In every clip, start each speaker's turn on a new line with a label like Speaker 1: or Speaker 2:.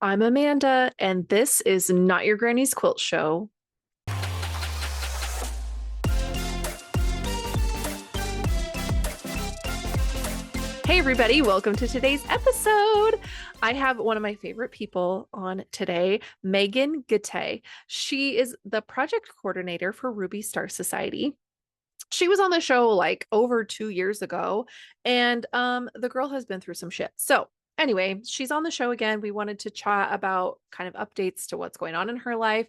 Speaker 1: I'm Amanda, and this is Not Your Granny's Quilt Show. Hey, everybody, welcome to today's episode. I have one of my favorite people on today, Meagan Guite. She is the project coordinator for Ruby Star Society. She was on the show like over 2 years ago, and the girl has been through some shit. So anyway, she's on the show again. We wanted to chat about kind of updates to what's going on in her life.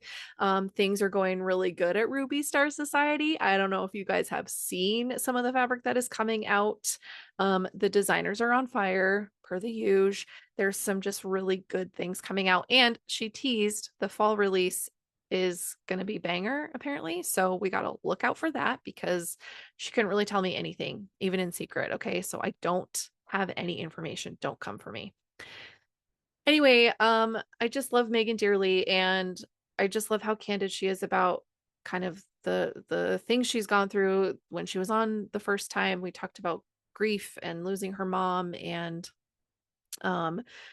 Speaker 1: Things are going really good at Ruby Star Society. I don't know if you guys have seen some of the fabric that is coming out. The designers are on fire, per the usual. There's some just really good things coming out, and she teased the fall release is going to be banger apparently. So we got to look out for that because she couldn't really tell me anything, even in secret. Okay. So I don't have any information. Don't come for me. Anyway, I just love Meagan dearly, and I just love how candid she is about kind of the things she's gone through. When she was on the first time, we talked about grief and losing her mom, and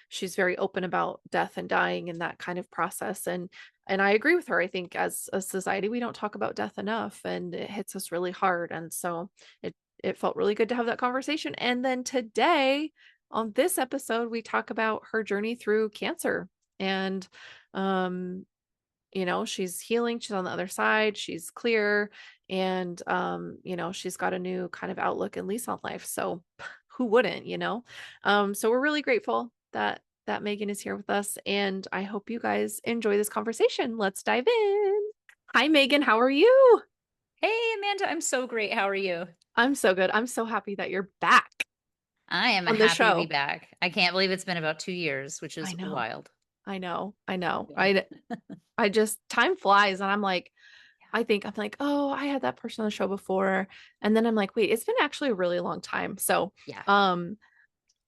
Speaker 1: she's very open about death and dying and that kind of process. And I agree with her. I think as a society, we don't talk about death enough, and it hits us really hard. And so it felt really good to have that conversation. And then today on this episode, we talk about her journey through cancer. And she's healing, she's on the other side, she's clear, and she's got a new kind of outlook and lease on life. So who wouldn't? So we're really grateful that Meagan is here with us, and I hope you guys enjoy this conversation. Let's dive in. Hi, Meagan. How are you?
Speaker 2: Hey, Amanda, I'm so great. How are you?
Speaker 1: I'm so good. I'm so happy that you're back
Speaker 2: I am
Speaker 1: on the
Speaker 2: happy to be
Speaker 1: show.
Speaker 2: back. I can't believe it's been about 2 years, which
Speaker 1: I
Speaker 2: is
Speaker 1: know.
Speaker 2: wild.
Speaker 1: I know. I know.
Speaker 2: Yeah.
Speaker 1: I just time flies, and I'm like, oh, I had that person on the show before. And then I'm like, wait, it's been actually a really long time. So
Speaker 2: Yeah.
Speaker 1: I'm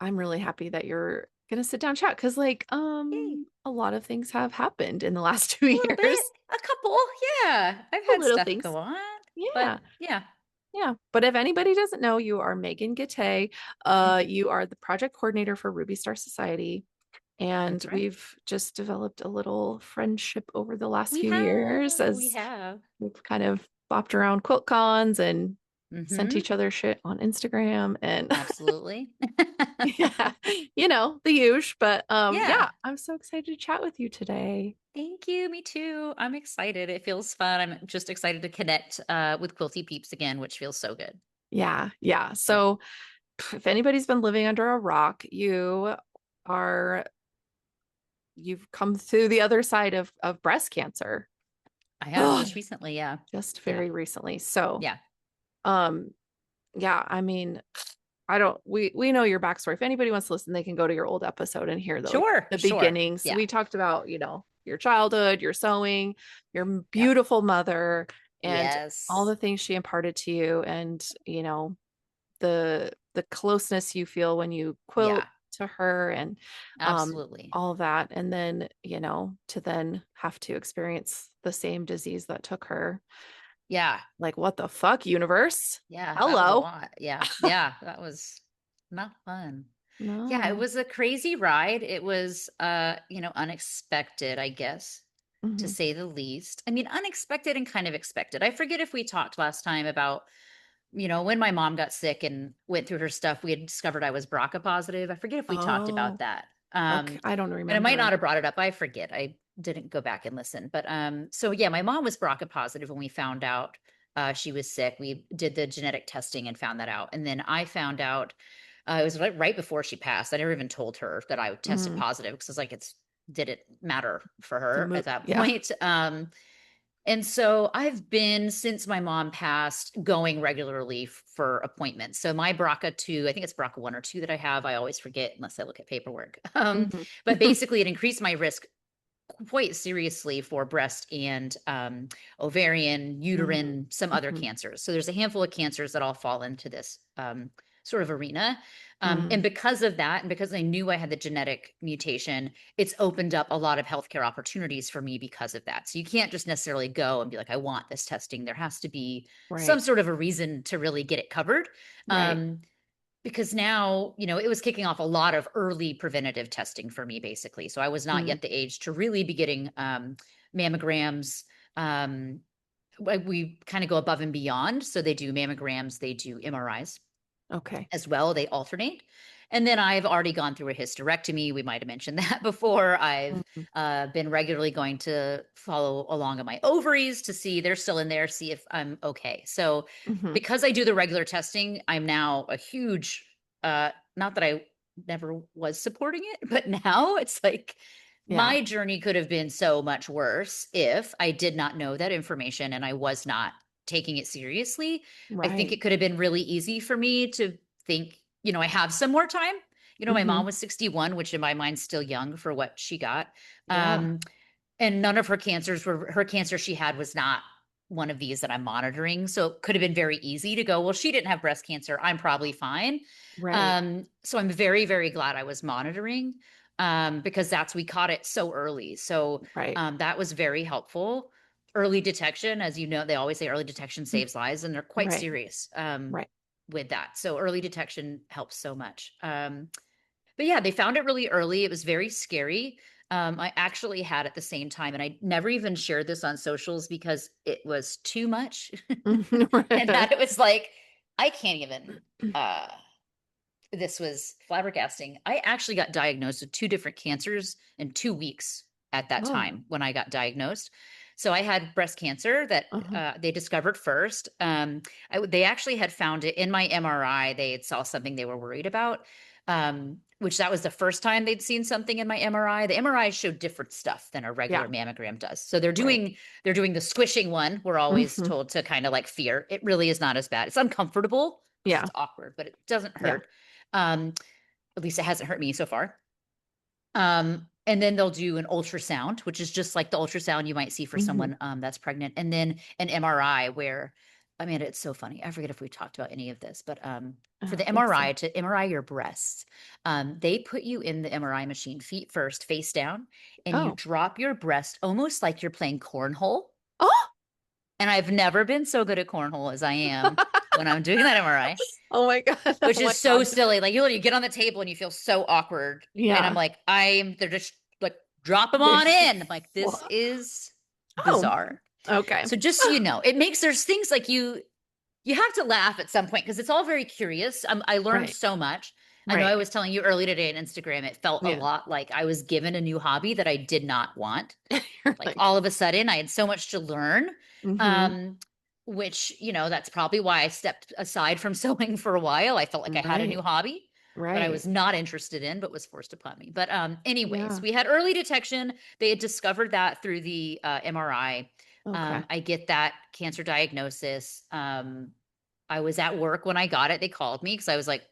Speaker 1: really happy that you're gonna sit down and chat because
Speaker 2: Yay.
Speaker 1: a lot of things have happened in the last
Speaker 2: A
Speaker 1: two
Speaker 2: little bit,
Speaker 1: years.
Speaker 2: a couple. Yeah. I've
Speaker 1: A
Speaker 2: had
Speaker 1: little
Speaker 2: stuff
Speaker 1: things.
Speaker 2: go on,
Speaker 1: Yeah.
Speaker 2: but yeah.
Speaker 1: Yeah. But if anybody doesn't know, you are Meagan Guite.
Speaker 2: Mhm.
Speaker 1: You are the project coordinator for Ruby Star Society. And
Speaker 2: That's right.
Speaker 1: we've just developed a little friendship over the last
Speaker 2: We
Speaker 1: few years
Speaker 2: have. We
Speaker 1: as
Speaker 2: have.
Speaker 1: we've kind of bopped around quilt cons and sent
Speaker 2: Hmm.
Speaker 1: each other shit on Instagram and
Speaker 2: Absolutely.
Speaker 1: yeah, the usual. But
Speaker 2: Yeah.
Speaker 1: yeah, I'm so excited to chat with you today.
Speaker 2: Thank you. Me too. I'm excited. It feels fun. I'm just excited to connect with Quilty Peeps again, which feels so good.
Speaker 1: Yeah, yeah.
Speaker 2: Yeah.
Speaker 1: So if anybody's been living under a rock, are you've come through the other side of breast cancer.
Speaker 2: I have
Speaker 1: Oh,
Speaker 2: just recently. Yeah.
Speaker 1: just
Speaker 2: Yeah.
Speaker 1: very recently. So,
Speaker 2: Yeah.
Speaker 1: um, yeah, I mean, I don't we know your backstory. If anybody wants to listen, they can go to your old episode and hear
Speaker 2: Sure.
Speaker 1: the
Speaker 2: Sure.
Speaker 1: beginnings.
Speaker 2: Yeah.
Speaker 1: We talked about, your childhood, your sewing, your
Speaker 2: Yeah.
Speaker 1: beautiful mother, and all
Speaker 2: Yes.
Speaker 1: the things she imparted to you, and the closeness you feel when you quilt
Speaker 2: Yeah.
Speaker 1: to her, and
Speaker 2: Absolutely.
Speaker 1: all that. And then, to then have to experience the same disease that took her.
Speaker 2: Yeah.
Speaker 1: Like, what the fuck, universe?
Speaker 2: Yeah. That was a
Speaker 1: Hello.
Speaker 2: lot. Yeah. Yeah. That was not fun. Yeah. It
Speaker 1: No.
Speaker 2: was a crazy ride. It was, unexpected, I guess, to
Speaker 1: Hmm.
Speaker 2: say the least. I mean, unexpected and kind of expected. I forget if we talked last time about, when my mom got sick and went through her stuff, we had discovered I was BRCA positive. I forget if we talked about
Speaker 1: Oh,
Speaker 2: that.
Speaker 1: okay. I don't
Speaker 2: And I might not
Speaker 1: remember.
Speaker 2: have brought it up. I forget. I didn't go back and listen. But so yeah, my mom was BRCA positive when we found out she was sick. We did the genetic testing and found that out. And then I found out it was right before she passed. I never even told her that I tested
Speaker 1: Hmm.
Speaker 2: positive because it's like it's did it matter for
Speaker 1: The
Speaker 2: her
Speaker 1: mo
Speaker 2: at that
Speaker 1: Yeah.
Speaker 2: point? And so I've been since my mom passed going regularly for appointments. So my BRCA2, I think it's BRCA1 or 2 that I have. I always forget unless I look at paperwork.
Speaker 1: Hmm.
Speaker 2: But basically, it increased my risk quite seriously for breast and ovarian,
Speaker 1: Hmm.
Speaker 2: uterine, some other
Speaker 1: Hmm.
Speaker 2: cancers. So there's a handful of cancers that all fall into this sort of arena. And
Speaker 1: Hmm.
Speaker 2: because of that, and because I knew I had the genetic mutation, it's opened up a lot of healthcare opportunities for me because of that. So you can't just necessarily go and be like, I want this testing. There has to be some
Speaker 1: Right.
Speaker 2: sort of a reason to really get it covered.
Speaker 1: Right.
Speaker 2: Um, because now, it was kicking off a lot of early preventative testing for me, basically. So I was not
Speaker 1: Mm,
Speaker 2: yet the age to really be getting mammograms. Um, we kind of go above and beyond. So they do mammograms, they do MRIs
Speaker 1: okay.
Speaker 2: as well. They alternate. And then I've already gone through a hysterectomy. We might have mentioned that before. I've
Speaker 1: Mhm.
Speaker 2: been regularly going to follow along on my ovaries to see they're still in there, see if I'm okay. So
Speaker 1: Mhm.
Speaker 2: because I do the regular testing, I'm now a huge, not that I never was supporting it, but now it's like
Speaker 1: Yeah.
Speaker 2: my journey could have been so much worse if I did not know that information and I was not taking it seriously. I think
Speaker 1: Right.
Speaker 2: it could have been really easy for me to think, I have some more time. My
Speaker 1: Hmm.
Speaker 2: mom was 61, which in my mind still young for what she got.
Speaker 1: Yeah.
Speaker 2: Um, and none of her cancer she had was not one of these that I'm monitoring. So it could have been very easy to go, well, she didn't have breast cancer. I'm probably fine.
Speaker 1: Right.
Speaker 2: So I'm very, very glad I was monitoring because we caught it so early. So
Speaker 1: Right.
Speaker 2: that was very helpful. Early detection, as you know, they always say early detection
Speaker 1: Mm,
Speaker 2: saves lives, and they're quite
Speaker 1: right.
Speaker 2: serious
Speaker 1: Right.
Speaker 2: with that. So early detection helps so much. But yeah, they found it really early. It was very scary. I actually had at the same time, and I never even shared this on socials because it was too much. And that it was like, I can't even, uh, this was flabbergasting. I actually got diagnosed with two different cancers in 2 weeks at that
Speaker 1: Oh.
Speaker 2: time when I got diagnosed. So I had breast cancer that
Speaker 1: Uh-huh.
Speaker 2: they discovered first. They actually had found it in my MRI. They had saw something they were worried about, which that was the first time they'd seen something in my MRI. The MRI showed different stuff than a
Speaker 1: Yeah.
Speaker 2: regular mammogram does. So they're
Speaker 1: Right.
Speaker 2: doing the squishing one. We're always
Speaker 1: Hmm.
Speaker 2: told to kind of like fear. It really is not as bad. It's uncomfortable because
Speaker 1: Yeah.
Speaker 2: it's awkward, but it doesn't
Speaker 1: Yeah.
Speaker 2: hurt. Um, at least it hasn't hurt me so far. And then they'll do an ultrasound, which is just like the ultrasound you might see for
Speaker 1: Hmm.
Speaker 2: someone that's pregnant, and then an MRI where, I mean, it's so funny. I forget if we talked about any of this, but
Speaker 1: I
Speaker 2: for
Speaker 1: don't
Speaker 2: the
Speaker 1: think so.
Speaker 2: MRI to MRI your breasts, they put you in the MRI machine feet first, face down, and you
Speaker 1: Oh.
Speaker 2: drop your breast almost like you're playing cornhole.
Speaker 1: Oh.
Speaker 2: And I've never been so good at cornhole as I am when I'm doing that MRI,
Speaker 1: Oh my God.
Speaker 2: which
Speaker 1: Oh my
Speaker 2: is so
Speaker 1: God.
Speaker 2: silly. Like you get on the table and you feel so awkward. And I'm
Speaker 1: Yeah.
Speaker 2: like, they're just like, drop them on in. I'm like, this
Speaker 1: What?
Speaker 2: is
Speaker 1: Oh.
Speaker 2: bizarre.
Speaker 1: Okay.
Speaker 2: So just so you know, there's things like you have to laugh at some point because it's all very curious. I learned
Speaker 1: Right.
Speaker 2: so much. I know I
Speaker 1: Right.
Speaker 2: was telling you early today on Instagram, it felt a
Speaker 1: Yeah.
Speaker 2: lot like I was given a new hobby that I did not want.
Speaker 1: You're
Speaker 2: Like
Speaker 1: like,
Speaker 2: all of a sudden, I had so much to learn.
Speaker 1: hmm.
Speaker 2: Um, which, that's probably why I stepped aside from sewing for a while. I felt like I had a new
Speaker 1: Right.
Speaker 2: hobby that I
Speaker 1: Right.
Speaker 2: was not interested in, but was forced upon me. But anyways,
Speaker 1: Yeah.
Speaker 2: we had early detection. They had discovered that through the MRI.
Speaker 1: Okay.
Speaker 2: I get that cancer diagnosis. I was at work when I got it. They called me because I was like,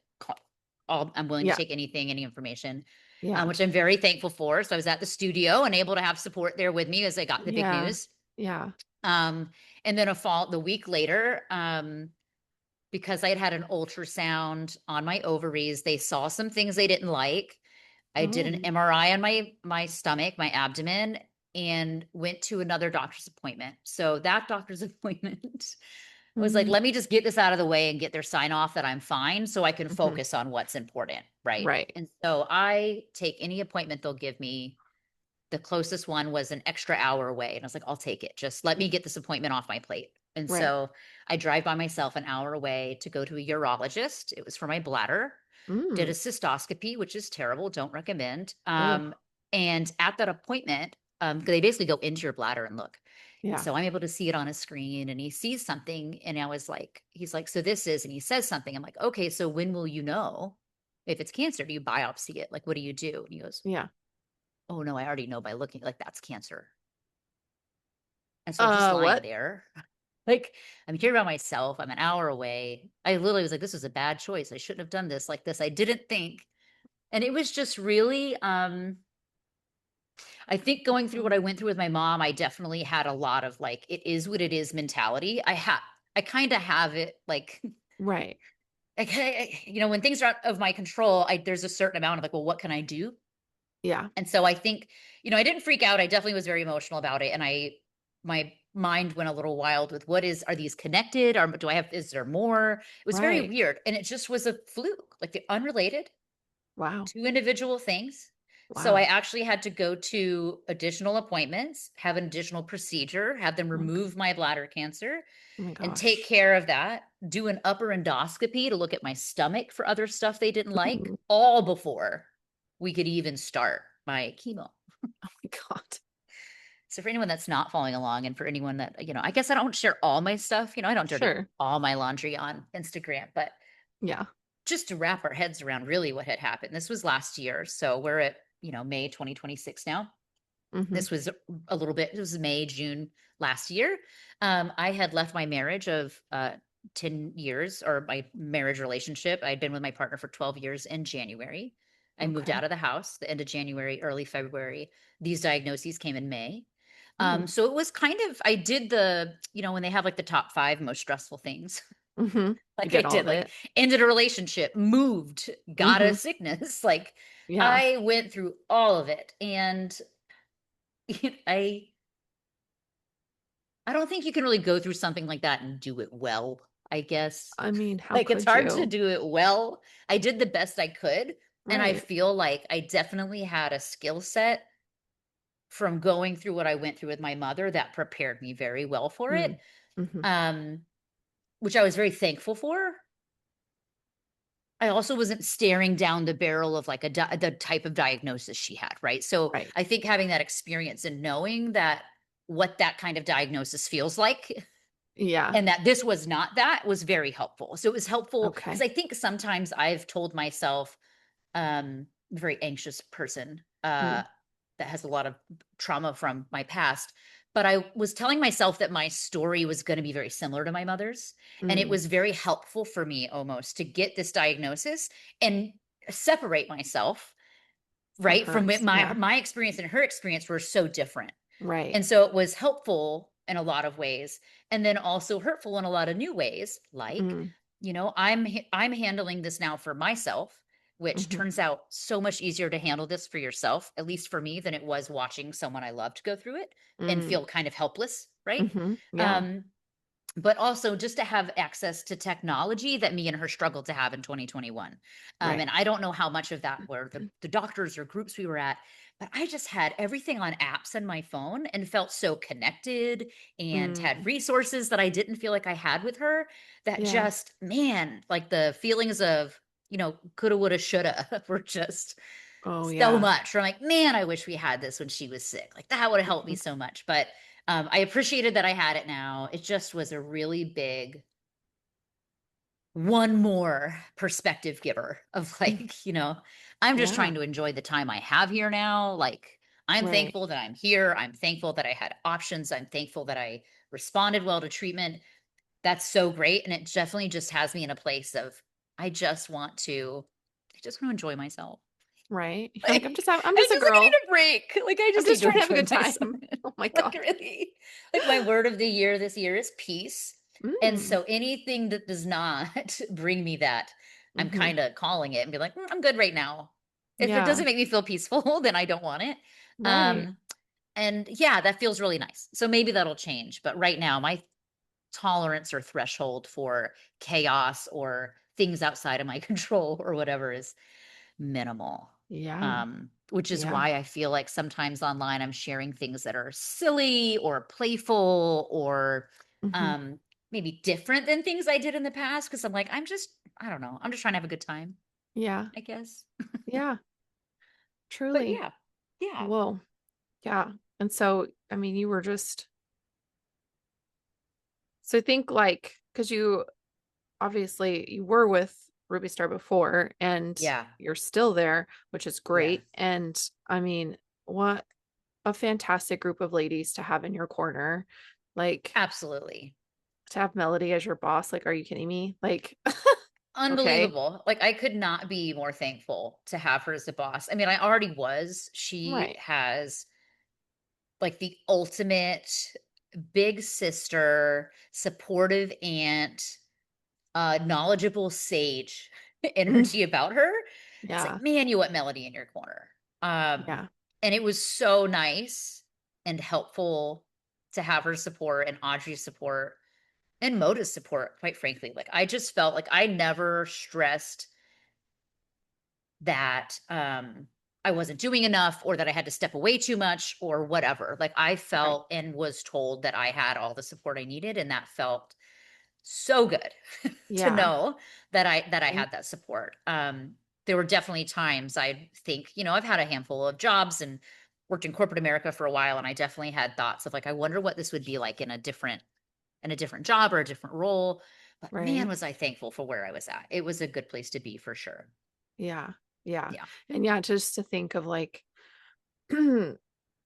Speaker 2: I'm willing to
Speaker 1: Yeah.
Speaker 2: take anything, any information,
Speaker 1: Yeah.
Speaker 2: which I'm very thankful for. So I was at the studio and able to have support there with me as I got the big
Speaker 1: Yeah.
Speaker 2: news.
Speaker 1: Yeah.
Speaker 2: Um, and then the week later, because I had had an ultrasound on my ovaries, they saw some things they didn't like. I did an
Speaker 1: Oh.
Speaker 2: MRI on my stomach, my abdomen, and went to another doctor's appointment. So that doctor's appointment was like,
Speaker 1: Hmm.
Speaker 2: let me just get this out of the way and get their sign off that I'm fine so I can
Speaker 1: Hmm.
Speaker 2: focus on what's important. Right.
Speaker 1: Right.
Speaker 2: And so I take any appointment they'll give me. The closest one was an extra hour away. And I was like, I'll take it. Just let me get this appointment off my plate. And
Speaker 1: Right.
Speaker 2: so I drive by myself an hour away to go to a urologist. It was for my bladder. Did a
Speaker 1: Mm.
Speaker 2: cystoscopy, which is terrible. Don't recommend.
Speaker 1: Ugh.
Speaker 2: And at that appointment, they basically go into your bladder and look. And
Speaker 1: Yeah.
Speaker 2: so I'm able to see it on a screen and he sees something. And I was like, he's like, so this is, and he says something. I'm like, okay, so when will you know if it's cancer? Do you biopsy it? Like, what do you do? And he goes,
Speaker 1: Yeah.
Speaker 2: oh no, I already know by looking, like that's cancer. And so just lying
Speaker 1: What?
Speaker 2: there, like I'm here by myself, I'm an hour away. I literally was like, this was a bad choice. I shouldn't have done this like this. I didn't think. And it was just really, I think going through what I went through with my mom, I definitely had a lot of like, it is what it is mentality. I kind of have it like,
Speaker 1: Right.
Speaker 2: when things are out of my control, there's a certain amount of like, well, what can I do?
Speaker 1: Yeah.
Speaker 2: And so I think, I didn't freak out. I definitely was very emotional about it. And my mind went a little wild with are these connected? Or is there more? It was very
Speaker 1: Right.
Speaker 2: weird. And it just was a fluke, like they're unrelated,
Speaker 1: Wow.
Speaker 2: two individual things. So I
Speaker 1: Wow.
Speaker 2: actually had to go to additional appointments, have an additional procedure, have them
Speaker 1: Okay.
Speaker 2: remove my bladder cancer
Speaker 1: Oh my
Speaker 2: and take
Speaker 1: gosh.
Speaker 2: care of that, do an upper endoscopy to look at my stomach for other stuff they didn't like,
Speaker 1: Mm.
Speaker 2: all before we could even start my chemo.
Speaker 1: Oh my God.
Speaker 2: So for anyone that's not following along and for anyone that, I guess I don't share all my stuff, I don't dirty
Speaker 1: Sure.
Speaker 2: all my laundry on Instagram, but
Speaker 1: Yeah.
Speaker 2: just to wrap our heads around really what had happened. This was last year. So we're at, May 2026 now.
Speaker 1: Mm-hmm.
Speaker 2: This was a little bit, it was May, June last year. I had left my marriage of 10 years, or my marriage relationship. I'd been with my partner for 12 years in January. I moved
Speaker 1: Okay.
Speaker 2: out of the house the end of January, early February. These diagnoses came in May.
Speaker 1: Mm.
Speaker 2: So it was kind of, I did when they have like the top 5 most stressful things,
Speaker 1: Mm-hmm. You
Speaker 2: like I
Speaker 1: did all
Speaker 2: did,
Speaker 1: of
Speaker 2: like
Speaker 1: it.
Speaker 2: ended a relationship, moved, got
Speaker 1: Mm-hmm.
Speaker 2: a sickness. Like
Speaker 1: Yeah.
Speaker 2: I went through all of it. And I I don't think you can really go through something like that and do it well, I guess.
Speaker 1: I mean, how
Speaker 2: Like it's
Speaker 1: could
Speaker 2: hard to
Speaker 1: you?
Speaker 2: do it well. I did the best I could, and I
Speaker 1: Right.
Speaker 2: feel like I definitely had a skill set from going through what I went through with my mother that prepared me very well for it.
Speaker 1: Mm. Mm-hmm.
Speaker 2: Um, which I was very thankful for. I also wasn't staring down the barrel of like the type of diagnosis she had, right? So
Speaker 1: Right.
Speaker 2: I think having that experience and knowing that what that kind of diagnosis feels like
Speaker 1: Yeah.
Speaker 2: and that this was not that was very helpful. So it was helpful because
Speaker 1: Okay.
Speaker 2: I think sometimes I've told myself, I'm a very anxious person
Speaker 1: Mm.
Speaker 2: that has a lot of trauma from my past. But I was telling myself that my story was going to be very similar to my mother's. And it
Speaker 1: Mm.
Speaker 2: was very helpful for me almost to get this diagnosis and separate myself,
Speaker 1: From
Speaker 2: right? From it.
Speaker 1: hers. Yeah.
Speaker 2: My experience and her experience were so different.
Speaker 1: Right.
Speaker 2: And so it was helpful in a lot of ways and then also hurtful in a lot of new ways, like,
Speaker 1: Mm.
Speaker 2: I'm handling this now for myself, which
Speaker 1: Mm-hmm.
Speaker 2: turns out so much easier to handle this for yourself, at least for me, than it was watching someone I loved go through it and
Speaker 1: Mm.
Speaker 2: feel kind of helpless, right?
Speaker 1: Mm-hmm. Yeah.
Speaker 2: Um but also just to have access to technology that me and her struggled to have in 2021.
Speaker 1: Right.
Speaker 2: And I don't know how much of that were the doctors or groups we were at, but I just had everything on apps in my phone and felt so connected and had
Speaker 1: Mm.
Speaker 2: resources that I didn't feel like I had with her that
Speaker 1: Yeah.
Speaker 2: just, man, like the feelings of, coulda, woulda, shoulda were just
Speaker 1: Oh
Speaker 2: so
Speaker 1: yeah.
Speaker 2: much. I'm like, man, I wish we had this when she was sick. Like that would have helped me
Speaker 1: Mhm.
Speaker 2: so much. But I appreciated that I had it now. It just was a really big one more perspective giver of
Speaker 1: Mm.
Speaker 2: like, I'm just
Speaker 1: Yeah.
Speaker 2: trying to enjoy the time I have here now. Like, I'm
Speaker 1: Right.
Speaker 2: thankful that I'm here. I'm thankful that I had options. I'm thankful that I responded well to treatment. That's so great. And it definitely just has me in a place of, I just want to, I just want to enjoy myself.
Speaker 1: Right. You're like,
Speaker 2: Like,
Speaker 1: I'm
Speaker 2: I
Speaker 1: just a
Speaker 2: just like I need
Speaker 1: girl.
Speaker 2: a break. Like I
Speaker 1: I'm
Speaker 2: just need
Speaker 1: just
Speaker 2: to
Speaker 1: trying to have a
Speaker 2: enjoy
Speaker 1: good time.
Speaker 2: myself.
Speaker 1: Oh my
Speaker 2: Like
Speaker 1: God.
Speaker 2: really. Like my word of the year this year is peace. And
Speaker 1: Mm.
Speaker 2: so anything that does not bring me that, I'm
Speaker 1: Mm-hmm.
Speaker 2: kind of calling it and be like, I'm good right now. If it
Speaker 1: Yeah.
Speaker 2: doesn't make me feel peaceful, then I don't want it.
Speaker 1: Right.
Speaker 2: Um, and yeah, that feels really nice. So maybe that'll change. But right now, my tolerance or threshold for chaos or things outside of my control or whatever is minimal.
Speaker 1: Yeah.
Speaker 2: Which is
Speaker 1: Yeah.
Speaker 2: why I feel like sometimes online I'm sharing things that are silly or playful or
Speaker 1: Mm-hmm.
Speaker 2: um, maybe different than things I did in the past. Cause I'm like, I don't know, I'm just trying to have a good time,
Speaker 1: Yeah.
Speaker 2: I guess.
Speaker 1: Yeah.
Speaker 2: But
Speaker 1: Truly.
Speaker 2: yeah, yeah,
Speaker 1: Whoa. Yeah. And so, I mean, you were just, so think like, because you obviously you were with Ruby Star before and
Speaker 2: yeah,
Speaker 1: you're still there, which is
Speaker 2: yeah,
Speaker 1: great. And I mean, what a fantastic group of ladies to have in your corner. Like
Speaker 2: absolutely.
Speaker 1: to have Melody as your boss. Like, are you kidding me? Like, okay.
Speaker 2: Unbelievable. Like I could not be more thankful to have her as a boss. I mean, I already was. She
Speaker 1: Right.
Speaker 2: has like the ultimate big sister, supportive aunt, knowledgeable sage
Speaker 1: Mm.
Speaker 2: energy about her. It's like,
Speaker 1: Yeah.
Speaker 2: man, you want Melody in your corner.
Speaker 1: Yeah.
Speaker 2: And it was so nice and helpful. to have her support and Audrey's support and Moda's support, quite frankly. Like I just felt like I never stressed that I wasn't doing enough or that I had to step away too much or whatever. Like I
Speaker 1: Right.
Speaker 2: felt and was told that I had all the support I needed, and that felt so good to
Speaker 1: Yeah.
Speaker 2: know that I
Speaker 1: Right.
Speaker 2: had that support. There were definitely times I think, I've had a handful of jobs and worked in corporate America for a while, and I definitely had thoughts of like, I wonder what this would be like in a different job or a different role. But man,
Speaker 1: Right.
Speaker 2: was I thankful for where I was at. It was a good place to be for sure.
Speaker 1: Yeah. Yeah.
Speaker 2: Yeah.
Speaker 1: And yeah, just to think of like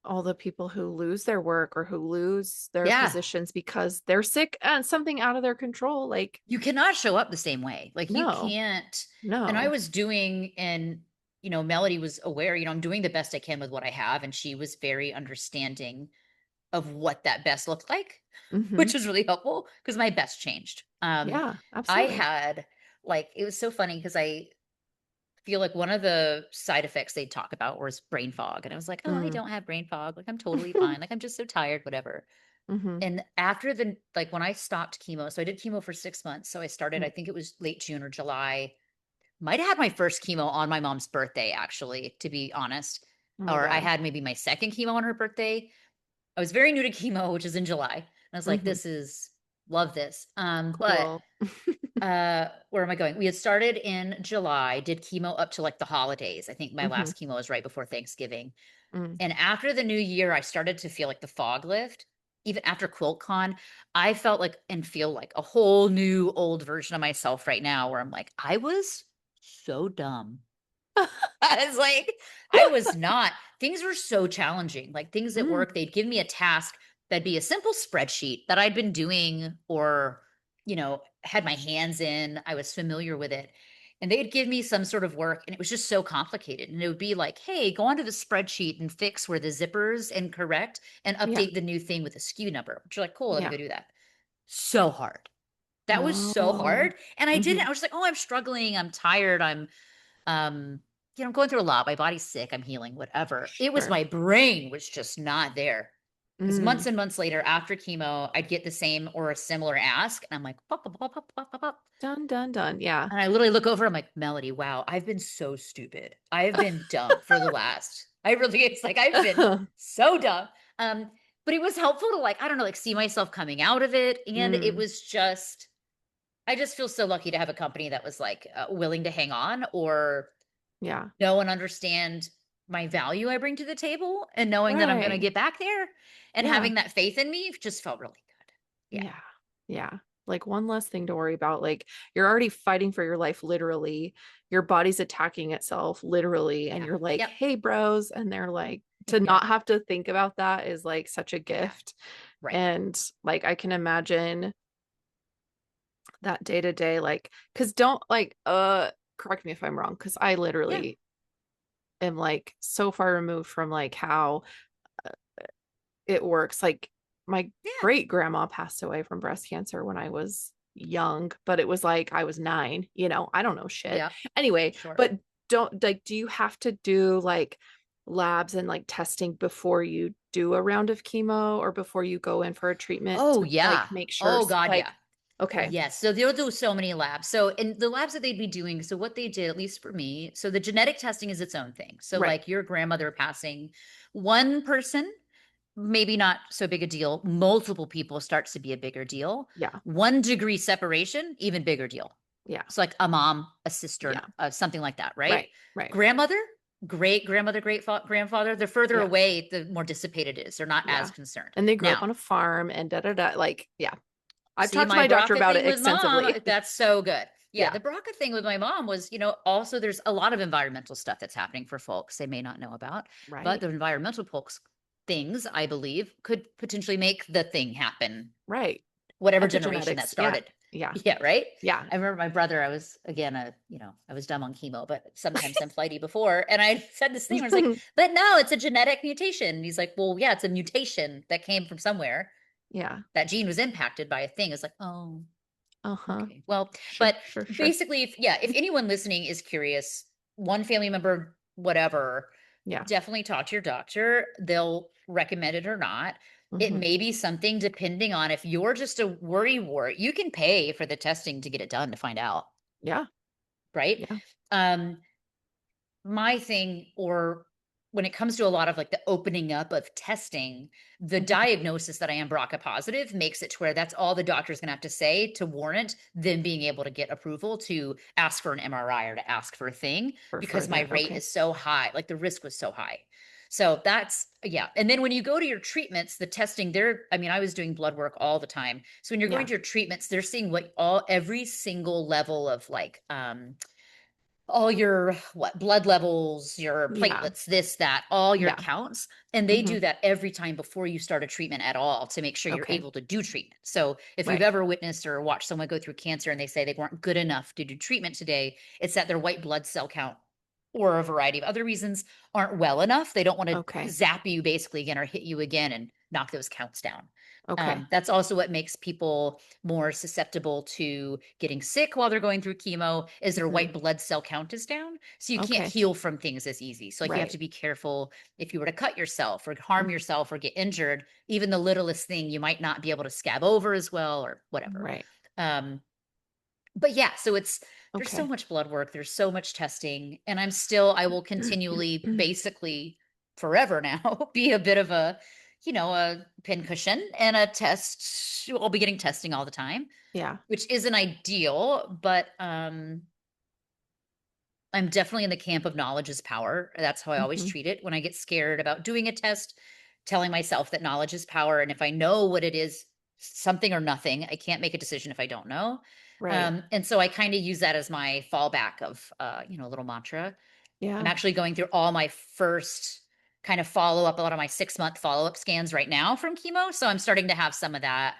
Speaker 1: all the people who lose their work or who lose their
Speaker 2: Yeah.
Speaker 1: positions because they're sick and something out of their control. Like,
Speaker 2: You cannot show up the same way. Like you
Speaker 1: no,
Speaker 2: can't. And I
Speaker 1: no.
Speaker 2: was doing, and Melody was aware, I'm doing the best I can with what I have. And she was very understanding of what that best looked like,
Speaker 1: Hmm.
Speaker 2: which was really helpful because my best changed.
Speaker 1: Yeah,
Speaker 2: I
Speaker 1: absolutely.
Speaker 2: had like, it was so funny because I feel like one of the side effects they talk about was brain fog. And I was like, oh, I
Speaker 1: Mm.
Speaker 2: don't have brain fog. Like I'm totally fine. Like I'm just so tired, whatever.
Speaker 1: Hmm.
Speaker 2: And after like when I stopped chemo, so I did chemo for 6 months. So I started, I think it was late June or July. Might have had my first chemo on my mom's birthday, actually, to be honest.
Speaker 1: Oh my
Speaker 2: Or I
Speaker 1: God.
Speaker 2: had maybe my second chemo on her birthday. I was very new to chemo, which is in July. And I was like,
Speaker 1: Hmm.
Speaker 2: love this. But
Speaker 1: Cool.
Speaker 2: where am I going? We had started in July, did chemo up to like the holidays. I think my
Speaker 1: Hmm.
Speaker 2: last chemo was right before Thanksgiving.
Speaker 1: Mm.
Speaker 2: And after the new year, I started to feel like the fog lift. Even after QuiltCon, I felt like and feel like a whole new old version of myself right now where I'm like, I was so dumb. I was like, I was not. Things were so challenging. Like things at
Speaker 1: Mm.
Speaker 2: work, they'd give me a task that'd be a simple spreadsheet that I'd been doing or, had my hands in. I was familiar with it. And they'd give me some sort of work and it was just so complicated. And it would be like, hey, go onto the spreadsheet and fix where the zipper's incorrect and
Speaker 1: Yeah.
Speaker 2: update the new thing with a SKU number. Which you're like, cool, let me
Speaker 1: Yeah.
Speaker 2: go do that. So hard. That was so
Speaker 1: Oh.
Speaker 2: hard. And I
Speaker 1: Hmm.
Speaker 2: didn't. I was just like, oh, I'm struggling. I'm tired. Um, I'm going through a lot. My body's sick. I'm healing, whatever. It was
Speaker 1: Sure.
Speaker 2: my brain was just not there. Because
Speaker 1: Mm.
Speaker 2: months and months later, after chemo, I'd get the same or a similar ask. And I'm like, pop, pop, pop, pop, pop, pop, pop.
Speaker 1: Done, done, done. Yeah.
Speaker 2: And I literally look over, I'm like, Melody, wow, I've been so stupid. I have been dumb for the last, I really, it's like I've been so dumb. Um, but it was helpful to like, I don't know, like see myself coming out of it. And it
Speaker 1: Mm.
Speaker 2: was just, I just feel so lucky to have a company that was like willing to hang on or
Speaker 1: Yeah.
Speaker 2: know and understand my value I bring to the table and knowing that I'm going to
Speaker 1: Right.
Speaker 2: get back there and
Speaker 1: Yeah.
Speaker 2: having that faith in me just felt really good. Yeah.
Speaker 1: Yeah. Yeah. Like one less thing to worry about. Like you're already fighting for your life, literally. Your body's attacking itself, literally. And
Speaker 2: Yeah.
Speaker 1: you're like,
Speaker 2: Yep.
Speaker 1: hey, bros. And they're like, to
Speaker 2: Yep.
Speaker 1: not have to think about that is like such a
Speaker 2: Yeah.
Speaker 1: gift.
Speaker 2: Right.
Speaker 1: And like I can imagine that day to day, like, cause don't like, correct me if I'm wrong, because I
Speaker 2: Yeah.
Speaker 1: literally am like so far removed from like how it works. Like my
Speaker 2: Yeah.
Speaker 1: great grandma passed away from breast cancer when I was young, but it was like I was 9, I don't know shit.
Speaker 2: Yeah.
Speaker 1: Anyway,
Speaker 2: Sure.
Speaker 1: but don't like, do you have to do like labs and like testing before you do a round of chemo or before you go in for a treatment
Speaker 2: Oh,
Speaker 1: to like
Speaker 2: yeah.
Speaker 1: make sure
Speaker 2: Oh, God. Yeah.
Speaker 1: like, okay,
Speaker 2: Yes. So they'll do so many labs. So, in the labs that they'd be doing, so what they did, at least for me, so the genetic testing is its own thing. So,
Speaker 1: right.
Speaker 2: like your grandmother passing, one person, maybe not so big a deal. Multiple people starts to be a bigger deal.
Speaker 1: Yeah.
Speaker 2: 1 degree separation, even bigger deal.
Speaker 1: Yeah.
Speaker 2: So, like a mom, a sister,
Speaker 1: Yeah.
Speaker 2: something like that, right?
Speaker 1: Right. Right.
Speaker 2: Grandmother, great grandmother, grandfather, they're further
Speaker 1: Yeah.
Speaker 2: away, the more dissipated it is. They're not as
Speaker 1: Yeah.
Speaker 2: concerned.
Speaker 1: And they grew up
Speaker 2: Now,
Speaker 1: on a farm and da da da. Like, yeah. I've
Speaker 2: see
Speaker 1: talked to
Speaker 2: my
Speaker 1: my doctor
Speaker 2: BRCA
Speaker 1: about
Speaker 2: thing
Speaker 1: it
Speaker 2: with mom.
Speaker 1: extensively.
Speaker 2: That's so good. Yeah,
Speaker 1: Yeah.
Speaker 2: the BRCA thing with my mom was, also there's a lot of environmental stuff that's happening for folks they may not know about, but
Speaker 1: Right.
Speaker 2: the environmental folks things, I believe, could potentially make the thing happen,
Speaker 1: Right.
Speaker 2: whatever generation that
Speaker 1: Epigenetics. Yeah.
Speaker 2: started.
Speaker 1: Yeah.
Speaker 2: Yeah, right.
Speaker 1: Yeah.
Speaker 2: I remember my brother. I was again I was dumb on chemo, but sometimes I'm flighty before, and I said this thing where I was like, "But no, it's a genetic mutation." And he's like, "Well, yeah, it's a mutation that came from somewhere.
Speaker 1: Yeah.
Speaker 2: That gene was impacted by a thing." It's like, oh,
Speaker 1: Uh-huh.
Speaker 2: okay. Well,
Speaker 1: Sure,
Speaker 2: but
Speaker 1: sure, sure.
Speaker 2: basically, if anyone listening is curious, one family member, whatever,
Speaker 1: Yeah.
Speaker 2: definitely talk to your doctor. They'll recommend it or not. It
Speaker 1: Hmm.
Speaker 2: may be something depending on if you're just a worry wart, you can pay for the testing to get it done to find out,
Speaker 1: Yeah.
Speaker 2: right?
Speaker 1: Yeah.
Speaker 2: Um, my thing, or when it comes to a lot of like the opening up of testing, the
Speaker 1: Hmm.
Speaker 2: diagnosis that I am BRCA positive makes it to where that's all the doctor's going to have to say to warrant them being able to get approval to ask for an MRI or to ask for a thing,
Speaker 1: For
Speaker 2: because my
Speaker 1: further.
Speaker 2: rate
Speaker 1: Okay.
Speaker 2: is so high, like the risk was so high. So that's, yeah. And then when you go to your treatments, the testing there, I mean, I was doing blood work all the time. So when you're going
Speaker 1: Yeah.
Speaker 2: to your treatments, they're seeing what every single level of like all your what blood levels, your
Speaker 1: Yeah.
Speaker 2: platelets, this, that, all your
Speaker 1: Yeah.
Speaker 2: counts. And they
Speaker 1: Hmm.
Speaker 2: do that every time before you start a treatment at all to make sure you're
Speaker 1: Okay.
Speaker 2: able to do treatment. So if you've
Speaker 1: Right.
Speaker 2: ever witnessed or watched someone go through cancer and they say they weren't good enough to do treatment today, it's that their white blood cell count or a variety of other reasons aren't well enough. They don't want to
Speaker 1: Okay.
Speaker 2: zap you basically again or hit you again and knock those counts down.
Speaker 1: Okay.
Speaker 2: That's also what makes people more susceptible to getting sick while they're going through chemo is their
Speaker 1: Hmm.
Speaker 2: white blood cell count is down. So you can't
Speaker 1: Okay.
Speaker 2: heal from things as easy. So like you have
Speaker 1: Right.
Speaker 2: to be careful if you were to cut yourself or harm
Speaker 1: Mhm.
Speaker 2: yourself or get injured, even the littlest thing, you might not be able to scab over as well or whatever.
Speaker 1: Right.
Speaker 2: Um, but yeah, so there's so
Speaker 1: Okay.
Speaker 2: much blood work, there's so much testing, and I will continually, basically forever now, be a bit of a pincushion and a test. I'll be getting testing all the time,
Speaker 1: Yeah.
Speaker 2: which isn't ideal, but I'm definitely in the camp of knowledge is power. That's how I always
Speaker 1: Hmm.
Speaker 2: treat it. When I get scared about doing a test, telling myself that knowledge is power. And if I know what it is, something or nothing, I can't make a decision if I don't know.
Speaker 1: Right.
Speaker 2: And so I kind of use that as my fallback of, a little mantra. I'm
Speaker 1: Yeah.
Speaker 2: actually going through all my first kind of follow up, a lot of my 6 month follow up scans right now from chemo. So I'm starting to have some of that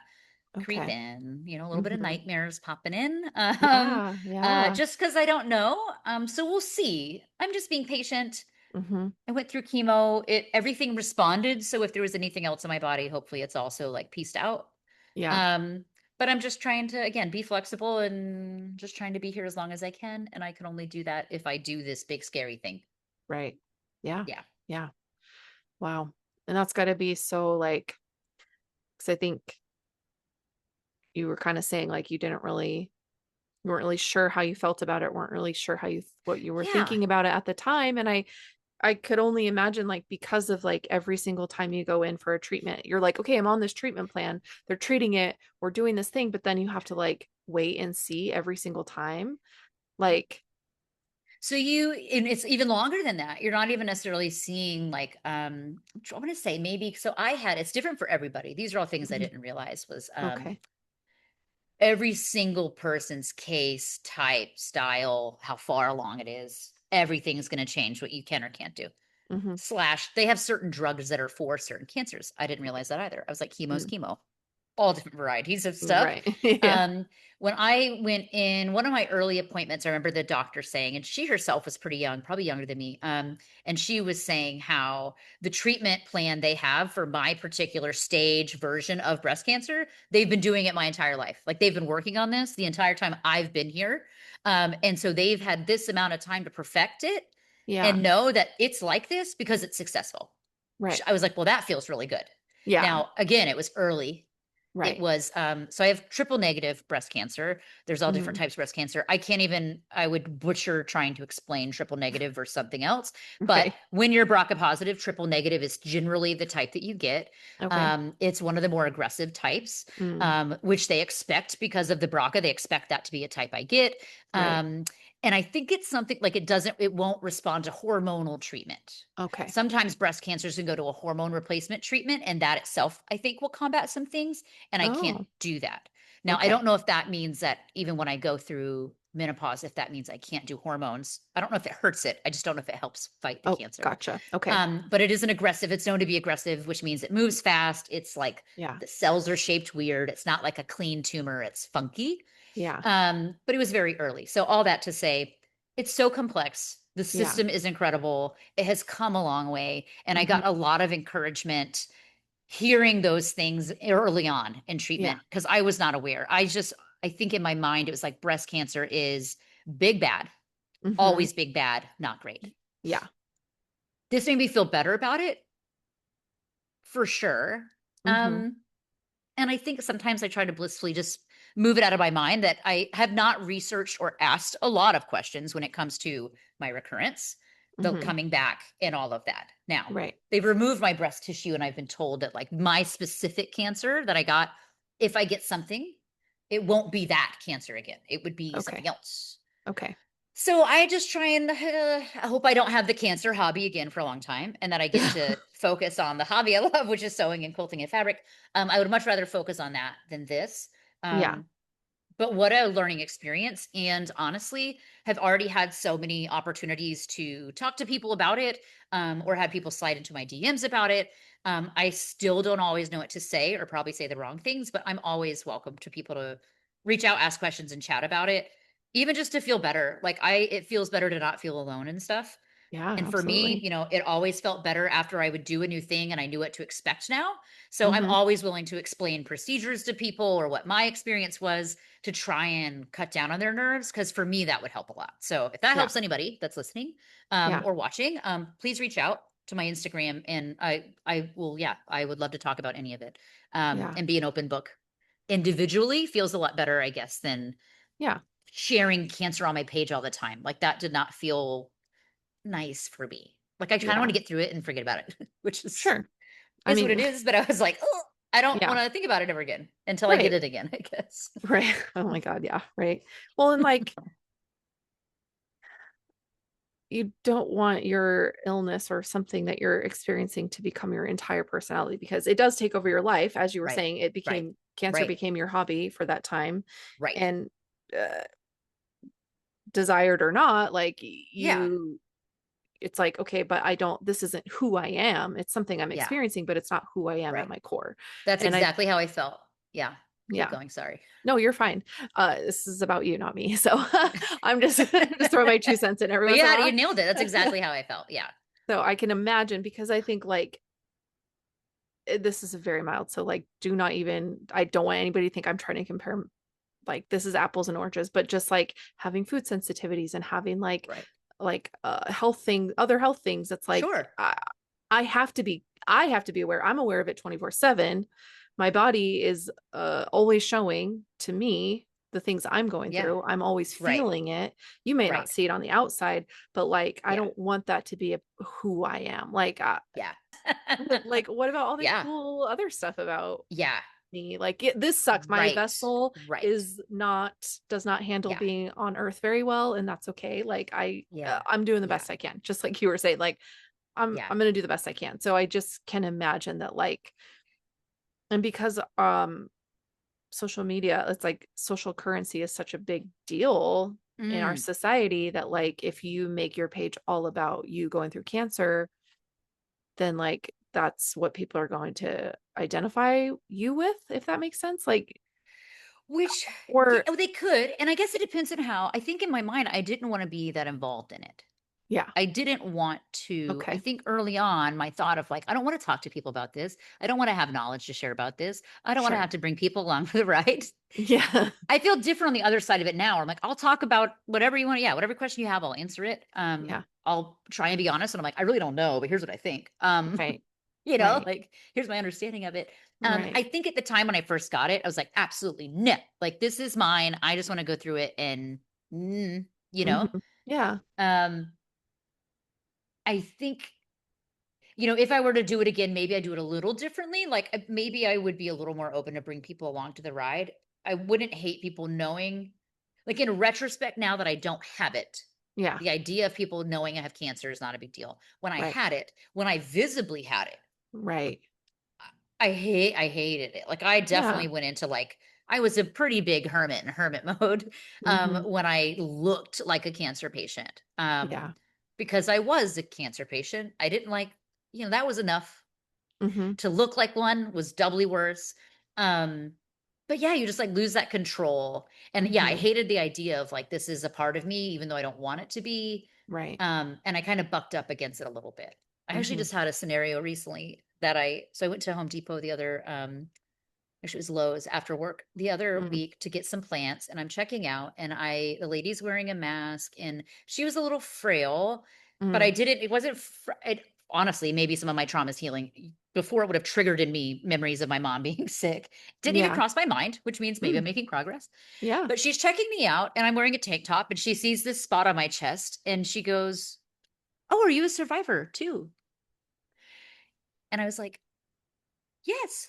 Speaker 2: creep
Speaker 1: Okay.
Speaker 2: in, a little bit of
Speaker 1: Hmm.
Speaker 2: nightmares popping in,
Speaker 1: Yeah. Yeah.
Speaker 2: just because I don't know. So we'll see. I'm just being patient.
Speaker 1: Hmm.
Speaker 2: I went through chemo. Everything responded. So if there was anything else in my body, hopefully it's also like pieced out.
Speaker 1: Yeah.
Speaker 2: Um, but I'm just trying to again be flexible and just trying to be here as long as I can. And I can only do that if I do this big scary thing.
Speaker 1: Right. Yeah.
Speaker 2: Yeah.
Speaker 1: Yeah. Wow. And that's got to be so like, because I think you were kind of saying like you weren't really sure how you felt about it, weren't really sure what you were
Speaker 2: Yeah.
Speaker 1: thinking about it at the time. And I could only imagine like because of like every single time you go in for a treatment, you're like, okay, I'm on this treatment plan. They're treating it. We're doing this thing, but then you have to like wait and see every single time. Like,
Speaker 2: So and it's even longer than that. You're not even necessarily seeing like I want to say maybe so it's different for everybody. These are all things I
Speaker 1: mhm,
Speaker 2: didn't realize was
Speaker 1: okay.
Speaker 2: every single person's case, type, style, how far along it is, everything's going to change what you can or can't do.
Speaker 1: Hmm.
Speaker 2: Slash, they have certain drugs that are for certain cancers. I didn't realize that either. I was like, chemo's
Speaker 1: Mm,
Speaker 2: chemo, all different varieties of stuff.
Speaker 1: right. Yeah.
Speaker 2: Um, when I went in one of my early appointments, I remember the doctor saying, and she herself was pretty young, probably younger than me. And she was saying how the treatment plan they have for my particular stage version of breast cancer, they've been doing it my entire life. Like they've been working on this the entire time I've been here. And so they've had this amount of time to perfect it
Speaker 1: Yeah.
Speaker 2: and know that it's like this because it's successful.
Speaker 1: Right.
Speaker 2: I was like, well, that feels really good.
Speaker 1: Yeah.
Speaker 2: Now, again, it was early. It
Speaker 1: Right.
Speaker 2: was so I have triple negative breast cancer. There's all different
Speaker 1: Hmm.
Speaker 2: types of breast cancer. I would butcher trying to explain triple negative versus something else. But
Speaker 1: Right.
Speaker 2: when you're BRCA positive, triple negative is generally the type that you get.
Speaker 1: Okay.
Speaker 2: It's one of the more aggressive types,
Speaker 1: Mm,
Speaker 2: which they expect because of the BRCA. They expect that to be a type I get.
Speaker 1: right.
Speaker 2: Um, and I think it's something like it won't respond to hormonal treatment.
Speaker 1: Okay.
Speaker 2: Sometimes breast cancers can go to a hormone replacement treatment, and that itself, I think, will combat some things. And I can't
Speaker 1: Oh,
Speaker 2: do that. Now, I
Speaker 1: okay.
Speaker 2: don't know if that means that even when I go through menopause, if that means I can't do hormones. I don't know if it hurts it. I just don't know if it helps fight the
Speaker 1: Oh,
Speaker 2: cancer.
Speaker 1: gotcha. Okay.
Speaker 2: But it is an aggressive, it's known to be aggressive, which means it moves fast. It's like
Speaker 1: Yeah.
Speaker 2: the cells are shaped weird. It's not like a clean tumor, it's funky.
Speaker 1: Yeah.
Speaker 2: But it was very early. So all that to say, it's so complex. The
Speaker 1: Yeah.
Speaker 2: system is incredible. It has come a long way. And I
Speaker 1: Hmm.
Speaker 2: got a lot of encouragement hearing those things early on in
Speaker 1: Yeah.
Speaker 2: treatment because I was not aware. I think in my mind, it was like breast cancer is big bad,
Speaker 1: Hmm.
Speaker 2: always big bad, not great.
Speaker 1: Yeah.
Speaker 2: This made me feel better about it for sure.
Speaker 1: Mhm.
Speaker 2: Um, and I think sometimes I try to blissfully just move it out of my mind that I have not researched or asked a lot of questions when it comes to my recurrence, the
Speaker 1: Mhm.
Speaker 2: coming back and all of that. Now,
Speaker 1: Right.
Speaker 2: they've removed my breast tissue and I've been told that like my specific cancer that I got, if I get something, it won't be that cancer again. It would be
Speaker 1: Okay.
Speaker 2: something else.
Speaker 1: Okay.
Speaker 2: So I just try and I hope I don't have the cancer hobby again for a long time and that I get to focus on the hobby I love, which is sewing and quilting and fabric. I would much rather focus on that than this.
Speaker 1: Yeah.
Speaker 2: Um, but what a learning experience. And honestly, have already had so many opportunities to talk to people about it, or had people slide into my DMs about it. I still don't always know what to say or probably say the wrong things, but I'm always welcome to people to reach out, ask questions, and chat about it, even just to feel better. Like it feels better to not feel alone and stuff.
Speaker 1: Yeah,
Speaker 2: And for me,
Speaker 1: absolutely.
Speaker 2: it always felt better after I would do a new thing and I knew what to expect now. So I'm
Speaker 1: Mhm.
Speaker 2: always willing to explain procedures to people or what my experience was to try and cut down on their nerves. Cause for me, that would help a lot. So if that
Speaker 1: Yeah.
Speaker 2: helps anybody that's listening,
Speaker 1: Yeah.
Speaker 2: or watching, please reach out to my Instagram and I will, yeah, I would love to talk about any of it.
Speaker 1: Yeah.
Speaker 2: And be an open book. Individually feels a lot better, I guess, than
Speaker 1: Yeah.
Speaker 2: sharing cancer on my page all the time. Like that did not feel nice for me. Like, I kinda
Speaker 1: Yeah.
Speaker 2: wanna get through it and forget about it, which
Speaker 1: Sure. I
Speaker 2: is what it
Speaker 1: mean,
Speaker 2: is, but I was like, "Oh, I don't
Speaker 1: yeah.
Speaker 2: wanna think about it ever again until I get
Speaker 1: Right.
Speaker 2: it again," I guess.
Speaker 1: Right. Oh my God. Yeah. Right. Well, and like, you don't want your illness or something that you're experiencing to become your entire personality because it does take over your life. As you were
Speaker 2: Right.
Speaker 1: saying, it
Speaker 2: Right.
Speaker 1: became cancer
Speaker 2: Right.
Speaker 1: became your hobby for that time.
Speaker 2: Right.
Speaker 1: And desired or not, like
Speaker 2: Yeah.
Speaker 1: you, it's like, okay, but I don't, this isn't who I am. It's something I'm
Speaker 2: Yeah.
Speaker 1: experiencing, but it's not who I am at
Speaker 2: Right.
Speaker 1: my core.
Speaker 2: That's
Speaker 1: And I,
Speaker 2: exactly how I felt. Yeah. Keep
Speaker 1: yeah,
Speaker 2: going, sorry.
Speaker 1: no, you're fine. This is about you, not me. So I'm just just throw my 2 cents in every
Speaker 2: But
Speaker 1: once in a
Speaker 2: yeah, you
Speaker 1: while.
Speaker 2: nailed it. That's exactly how I felt. Yeah.
Speaker 1: So I can imagine because I think like this is very mild. So like do not even I don't want anybody to think I'm trying to compare like this is apples and oranges, but just like having food sensitivities and having
Speaker 2: Right.
Speaker 1: like health thing, other health things. It's like
Speaker 2: Sure.
Speaker 1: I have to be aware. I'm aware of it 24/7. My body is always showing to me the things I'm going
Speaker 2: Yeah.
Speaker 1: through. I'm always
Speaker 2: Right.
Speaker 1: feeling it. You may not
Speaker 2: Right.
Speaker 1: see it on the outside, but like I
Speaker 2: Yeah.
Speaker 1: don't want that to be who I am.
Speaker 2: Yeah.
Speaker 1: Like what about all the
Speaker 2: Yeah.
Speaker 1: cool other stuff about
Speaker 2: Yeah.
Speaker 1: me? Like this sucks. My
Speaker 2: Right.
Speaker 1: vessel
Speaker 2: Right.
Speaker 1: is not does not handle
Speaker 2: Yeah.
Speaker 1: being on earth very well, and that's okay. Like
Speaker 2: Yeah.
Speaker 1: I'm doing the
Speaker 2: Yeah.
Speaker 1: best I can. Just like you were saying, like
Speaker 2: Yeah.
Speaker 1: I'm gonna do the best I can. So I just can imagine that like and because social media, it's like social currency is such a big deal in our
Speaker 2: Mm.
Speaker 1: society that like if you make your page all about you going through cancer, then like that's what people are going to identify you with, if that makes sense. Like
Speaker 2: Which, yeah,
Speaker 1: or
Speaker 2: oh, they could, and I guess it depends on how. I think in my mind, I didn't wanna be that involved in it.
Speaker 1: yeah,
Speaker 2: I didn't want to I
Speaker 1: okay,
Speaker 2: think early on, my thought of, like, "I don't wanna talk to people about this. I don't wanna have knowledge to share about this. I don't wanna
Speaker 1: sure.
Speaker 2: have to bring people along for the ride."
Speaker 1: Yeah.
Speaker 2: I feel different on the other side of it now. I'm like, "I'll talk about whatever you want yeah, whatever question you have, I'll answer it."
Speaker 1: Yeah.
Speaker 2: I'll try and be honest, and I'm like, "I really don't know, but here's what I think."
Speaker 1: Right. Right.
Speaker 2: Like, here's my understanding of it. I
Speaker 1: Right.
Speaker 2: think at the time when I first got it, I was like, "Absolutely no. Like, this is mine. I just wanna go through it and you know?
Speaker 1: Mhm. Yeah.
Speaker 2: Um, I think, if I were to do it again, maybe I'd do it a little differently. Like, maybe I would be a little more open to bring people along to the ride. I wouldn't hate people knowing like, in retrospect, now that I don't have it,
Speaker 1: Yeah.
Speaker 2: the idea of people knowing I have cancer is not a big deal.
Speaker 1: Right.
Speaker 2: When I visibly had it,
Speaker 1: Right.
Speaker 2: I hated it. Like, I
Speaker 1: Yeah.
Speaker 2: definitely went into, like I was a pretty big hermit in hermit mode,
Speaker 1: Mhm.
Speaker 2: when I looked like a cancer patient,
Speaker 1: Yeah.
Speaker 2: because I was a cancer patient. I didn't like that was enough.
Speaker 1: Mhm.
Speaker 2: To look like one was doubly worse. Um, but yeah, you just, like, lose that control, and yeah, I
Speaker 1: Mhm.
Speaker 2: hated the idea of, like, this is a part of me even though I don't want it to be,
Speaker 1: Right.
Speaker 2: and I kinda bucked up against it a little bit. I actually
Speaker 1: Mhm.
Speaker 2: just had a scenario recently that I went to Home Depot the other, actually it was Lowe's after work the other
Speaker 1: Mm.
Speaker 2: week to get some plants, and I'm checking out, and the lady's wearing a mask, and she was a little frail, but
Speaker 1: Mm.
Speaker 2: it wasn't honestly, maybe some of my trauma is healing. before it would have triggered in me memories of my mom being sick. Didn't even
Speaker 1: Yeah.
Speaker 2: cross my mind, which means maybe I'm
Speaker 1: Mm,
Speaker 2: making progress.
Speaker 1: yeah.
Speaker 2: But she's checking me out and I'm wearing a tank top and she sees this spot on my chest and she goes, "Oh, are you a survivor too?" And I was like, "Yes,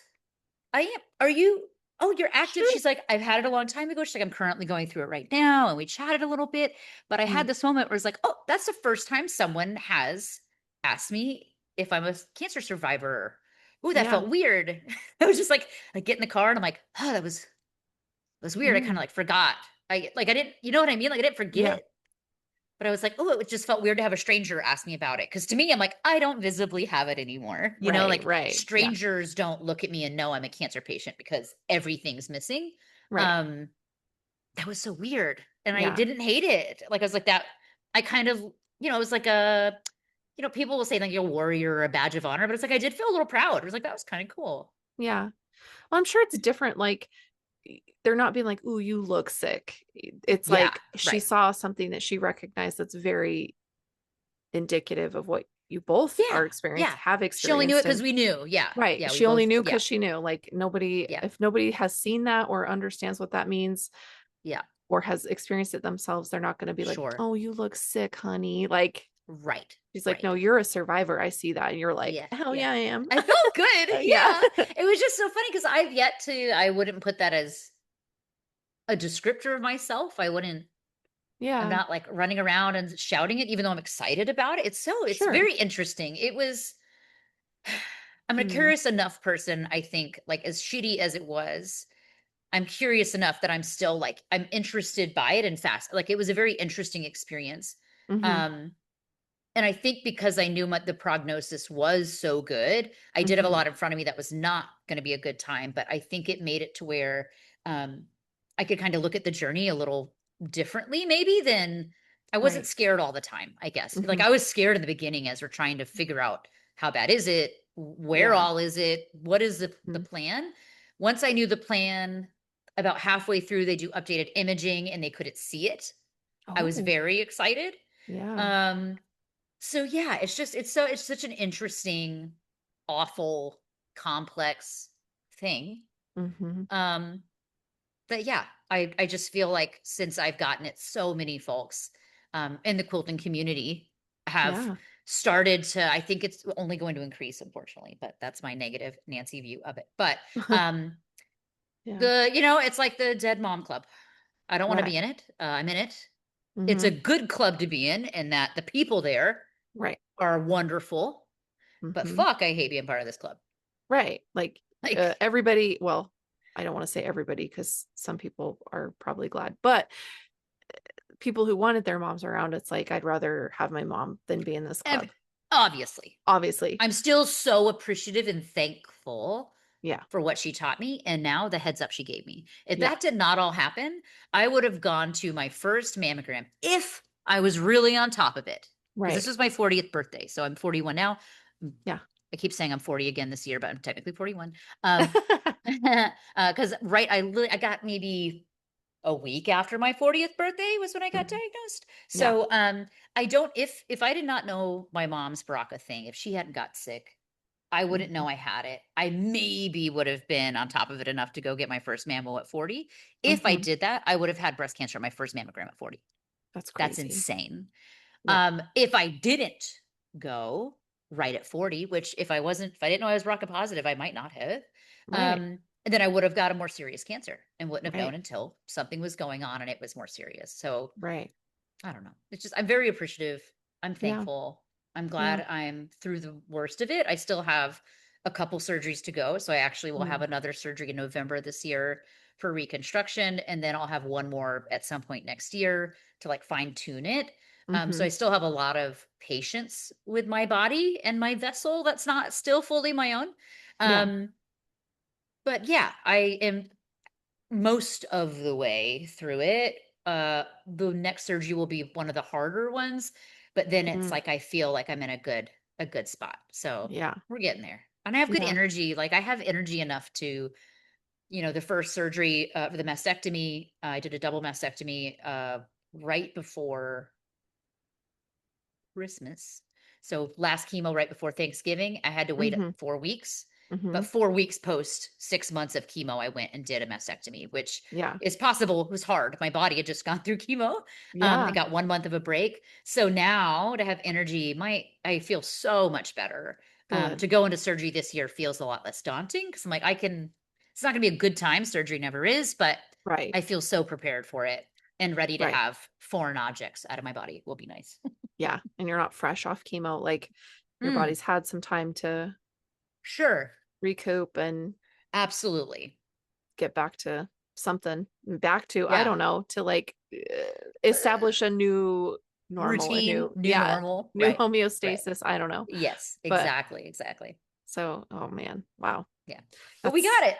Speaker 2: I am. Are you? Oh, you're active."
Speaker 1: Sure.
Speaker 2: She's like, "I've had it a long time ago." She's like, "I'm currently going through it right now." And we chatted a little bit. But I
Speaker 1: Mm,
Speaker 2: had this moment where it's like, oh, that's the first time someone has asked me if I'm a cancer survivor. Ooh, that
Speaker 1: yeah.
Speaker 2: felt weird. I was just like, I get in the car and I'm like, oh, that was weird. I kind of
Speaker 1: Mm,
Speaker 2: like forgot. I didn't, you know what I mean? Like I didn't
Speaker 1: yeah.
Speaker 2: forget. But I was like, oh, it just felt weird to have a stranger ask me about it. Cause to me, I'm like, I don't visibly have it anymore.
Speaker 1: Right.
Speaker 2: Like
Speaker 1: Right. Yeah.
Speaker 2: strangers don't look at me and know I'm a cancer patient because everything's missing.
Speaker 1: Right.
Speaker 2: Um, that was so weird. And I
Speaker 1: Yeah.
Speaker 2: didn't hate it. Like I was like that, I kind of, it was like people will say like you're a warrior or a badge of honor, but it's like I did feel a little proud. It was like that was kind of cool.
Speaker 1: Yeah. Well, I'm sure it's different. Like they're not being like, "Ooh, you look sick." It's
Speaker 2: Yeah,
Speaker 1: like she
Speaker 2: right.
Speaker 1: saw something that she recognized that's very indicative of what you both
Speaker 2: Yeah,
Speaker 1: are experienced
Speaker 2: yeah.
Speaker 1: have
Speaker 2: She only knew it
Speaker 1: experienced.
Speaker 2: because
Speaker 1: And
Speaker 2: we knew. Yeah,
Speaker 1: right,
Speaker 2: yeah. We
Speaker 1: she only
Speaker 2: both.
Speaker 1: knew
Speaker 2: Yeah,
Speaker 1: because she knew. Like nobody,
Speaker 2: yeah,
Speaker 1: if nobody has seen that or understands what that means
Speaker 2: yeah.
Speaker 1: or has experienced it themselves, they're not going to be like,
Speaker 2: Sure.
Speaker 1: "Oh, you look sick, honey." Like
Speaker 2: Right,
Speaker 1: she's like, "No,
Speaker 2: right.
Speaker 1: you're a survivor. I see that." And you're like,
Speaker 2: Yeah,
Speaker 1: "Hell
Speaker 2: yeah.
Speaker 1: yeah, I am."
Speaker 2: I felt good.
Speaker 1: Yeah.
Speaker 2: Yeah. It was just so funny because I wouldn't put that as a descriptor of myself. I'm
Speaker 1: Yeah.
Speaker 2: not like running around and shouting it, even though I'm excited about it. It's
Speaker 1: Sure.
Speaker 2: very interesting. I'm a
Speaker 1: Mm,
Speaker 2: curious enough person, I think, like as shitty as it was, I'm curious enough that I'm still like, I'm interested by it and fast. Like it was a very interesting experience.
Speaker 1: mm-hmm,
Speaker 2: Um, And I think because I knew the prognosis was so good, I did have a
Speaker 1: mm-hmm.
Speaker 2: lot in front of me that was not going to be a good time. But I think it made it to where um, I could kind of look at the journey a little differently, maybe than I wasn't
Speaker 1: Right.
Speaker 2: scared all the time, I guess. Like
Speaker 1: Mm-hmm.
Speaker 2: I was scared in the beginning as we're trying to figure out how bad is it? Where
Speaker 1: Yeah.
Speaker 2: all is it? What is the
Speaker 1: Mm.
Speaker 2: plan? Once I knew the plan, about halfway through, they do updated imaging and they couldn't see it. I was
Speaker 1: Oh,
Speaker 2: very excited.
Speaker 1: yeah.
Speaker 2: Um, so yeah, it's such an interesting, awful, complex thing.
Speaker 1: Mm-hmm.
Speaker 2: Um, but yeah, I just feel like since I've gotten it, so many folks in the quilting community have
Speaker 1: Yeah.
Speaker 2: started to, I think it's only going to increase, unfortunately, but that's my negative Nancy view of it. But um
Speaker 1: Yeah.
Speaker 2: it's like the dead mom club. I don't want to
Speaker 1: Right.
Speaker 2: be in it. I'm in it. It's
Speaker 1: Mm-hmm.
Speaker 2: a good club to be in, and that the people there
Speaker 1: Right.
Speaker 2: are wonderful. But
Speaker 1: Mm-hmm.
Speaker 2: fuck, I hate being part of this club.
Speaker 1: Right. Like
Speaker 2: Like,
Speaker 1: everybody, well, I don't want to say everybody because some people are probably glad, but people who wanted their moms around, it's like I'd rather have my mom than be in this
Speaker 2: ev-
Speaker 1: club.
Speaker 2: obviously,
Speaker 1: Obviously.
Speaker 2: I'm still so appreciative and thankful
Speaker 1: Yeah.
Speaker 2: for what she taught me and now the heads up she gave me. If
Speaker 1: Yeah.
Speaker 2: that did not all happen, I would have gone to my first mammogram if I was really on top of it. Because this
Speaker 1: Right.
Speaker 2: was my 40th birthday. So I'm 41 now.
Speaker 1: Yeah.
Speaker 2: I keep saying I'm 40 again this year, but I'm technically 41. Because I got maybe a week after my 40th birthday was when I got
Speaker 1: Mhm.
Speaker 2: diagnosed.
Speaker 1: Yeah.
Speaker 2: So I don't if I did not know my mom's BRCA thing, if she hadn't got sick, I wouldn't
Speaker 1: Mhm.
Speaker 2: know I had it. I maybe would have been on top of it enough to go get my first mammo at 40. If I
Speaker 1: Mhm.
Speaker 2: did that, I would have had breast cancer at my first mammogram at 40.
Speaker 1: That's
Speaker 2: That's
Speaker 1: crazy.
Speaker 2: insane.
Speaker 1: Yeah.
Speaker 2: If I didn't go right at 40, which if I didn't know I was BRCA positive, I might not have.
Speaker 1: Right.
Speaker 2: And then I would have got a more serious cancer and wouldn't have known
Speaker 1: Right.
Speaker 2: until something was going on and it was more serious. So
Speaker 1: Right.
Speaker 2: I don't know. It's just, I'm very appreciative. I'm
Speaker 1: Yeah.
Speaker 2: thankful. I'm
Speaker 1: Yeah.
Speaker 2: glad I'm through the worst of it. I still have a couple surgeries to go. So I actually will have
Speaker 1: Mm.
Speaker 2: another surgery in November this year for reconstruction. And then I'll have one more at some point next year to like fine tune it. So
Speaker 1: Mhm.
Speaker 2: I still have a lot of patience with my body and my vessel that's not still fully my own.
Speaker 1: Yeah.
Speaker 2: Um, but yeah, I am most of the way through it. The next surgery will be one of the harder ones, but then it's
Speaker 1: Mm.
Speaker 2: like I feel like I'm in a good spot. So
Speaker 1: Yeah.
Speaker 2: we're getting there. And I have good
Speaker 1: Yeah.
Speaker 2: energy. Like I have energy enough to, the first surgery for the mastectomy, I did a double mastectomy right before Christmas. So last chemo right before Thanksgiving, I had to wait
Speaker 1: Mm-hmm.
Speaker 2: 4 weeks. But
Speaker 1: Mm-hmm.
Speaker 2: 4 weeks post 6 months of chemo, I went and did a mastectomy, which
Speaker 1: Yeah.
Speaker 2: is possible. It was hard. My body had just gone through chemo. I
Speaker 1: Yeah.
Speaker 2: got 1 month of a break. So now to have energy, I feel so much better.
Speaker 1: Good.
Speaker 2: To go into surgery this year feels a lot less daunting because I'm like, it's not going to be a good time. Surgery never is, but
Speaker 1: Right.
Speaker 2: I feel so prepared for it and ready to
Speaker 1: Right.
Speaker 2: have foreign objects out of my body. Will be nice.
Speaker 1: Yeah. And you're not fresh off chemo. Like your
Speaker 2: Mm,
Speaker 1: body's had some time to
Speaker 2: sure.
Speaker 1: recoup and
Speaker 2: Absolutely.
Speaker 1: get back to something. Back to, I
Speaker 2: Yeah.
Speaker 1: don't know, to like establish a new normal, a
Speaker 2: Routine,
Speaker 1: new,
Speaker 2: new
Speaker 1: yeah,
Speaker 2: normal.
Speaker 1: new
Speaker 2: Right. Right.
Speaker 1: homeostasis. I don't know.
Speaker 2: Yes,
Speaker 1: But
Speaker 2: exactly. Exactly.
Speaker 1: so, oh man, wow.
Speaker 2: Yeah. But we got
Speaker 1: That's,
Speaker 2: it.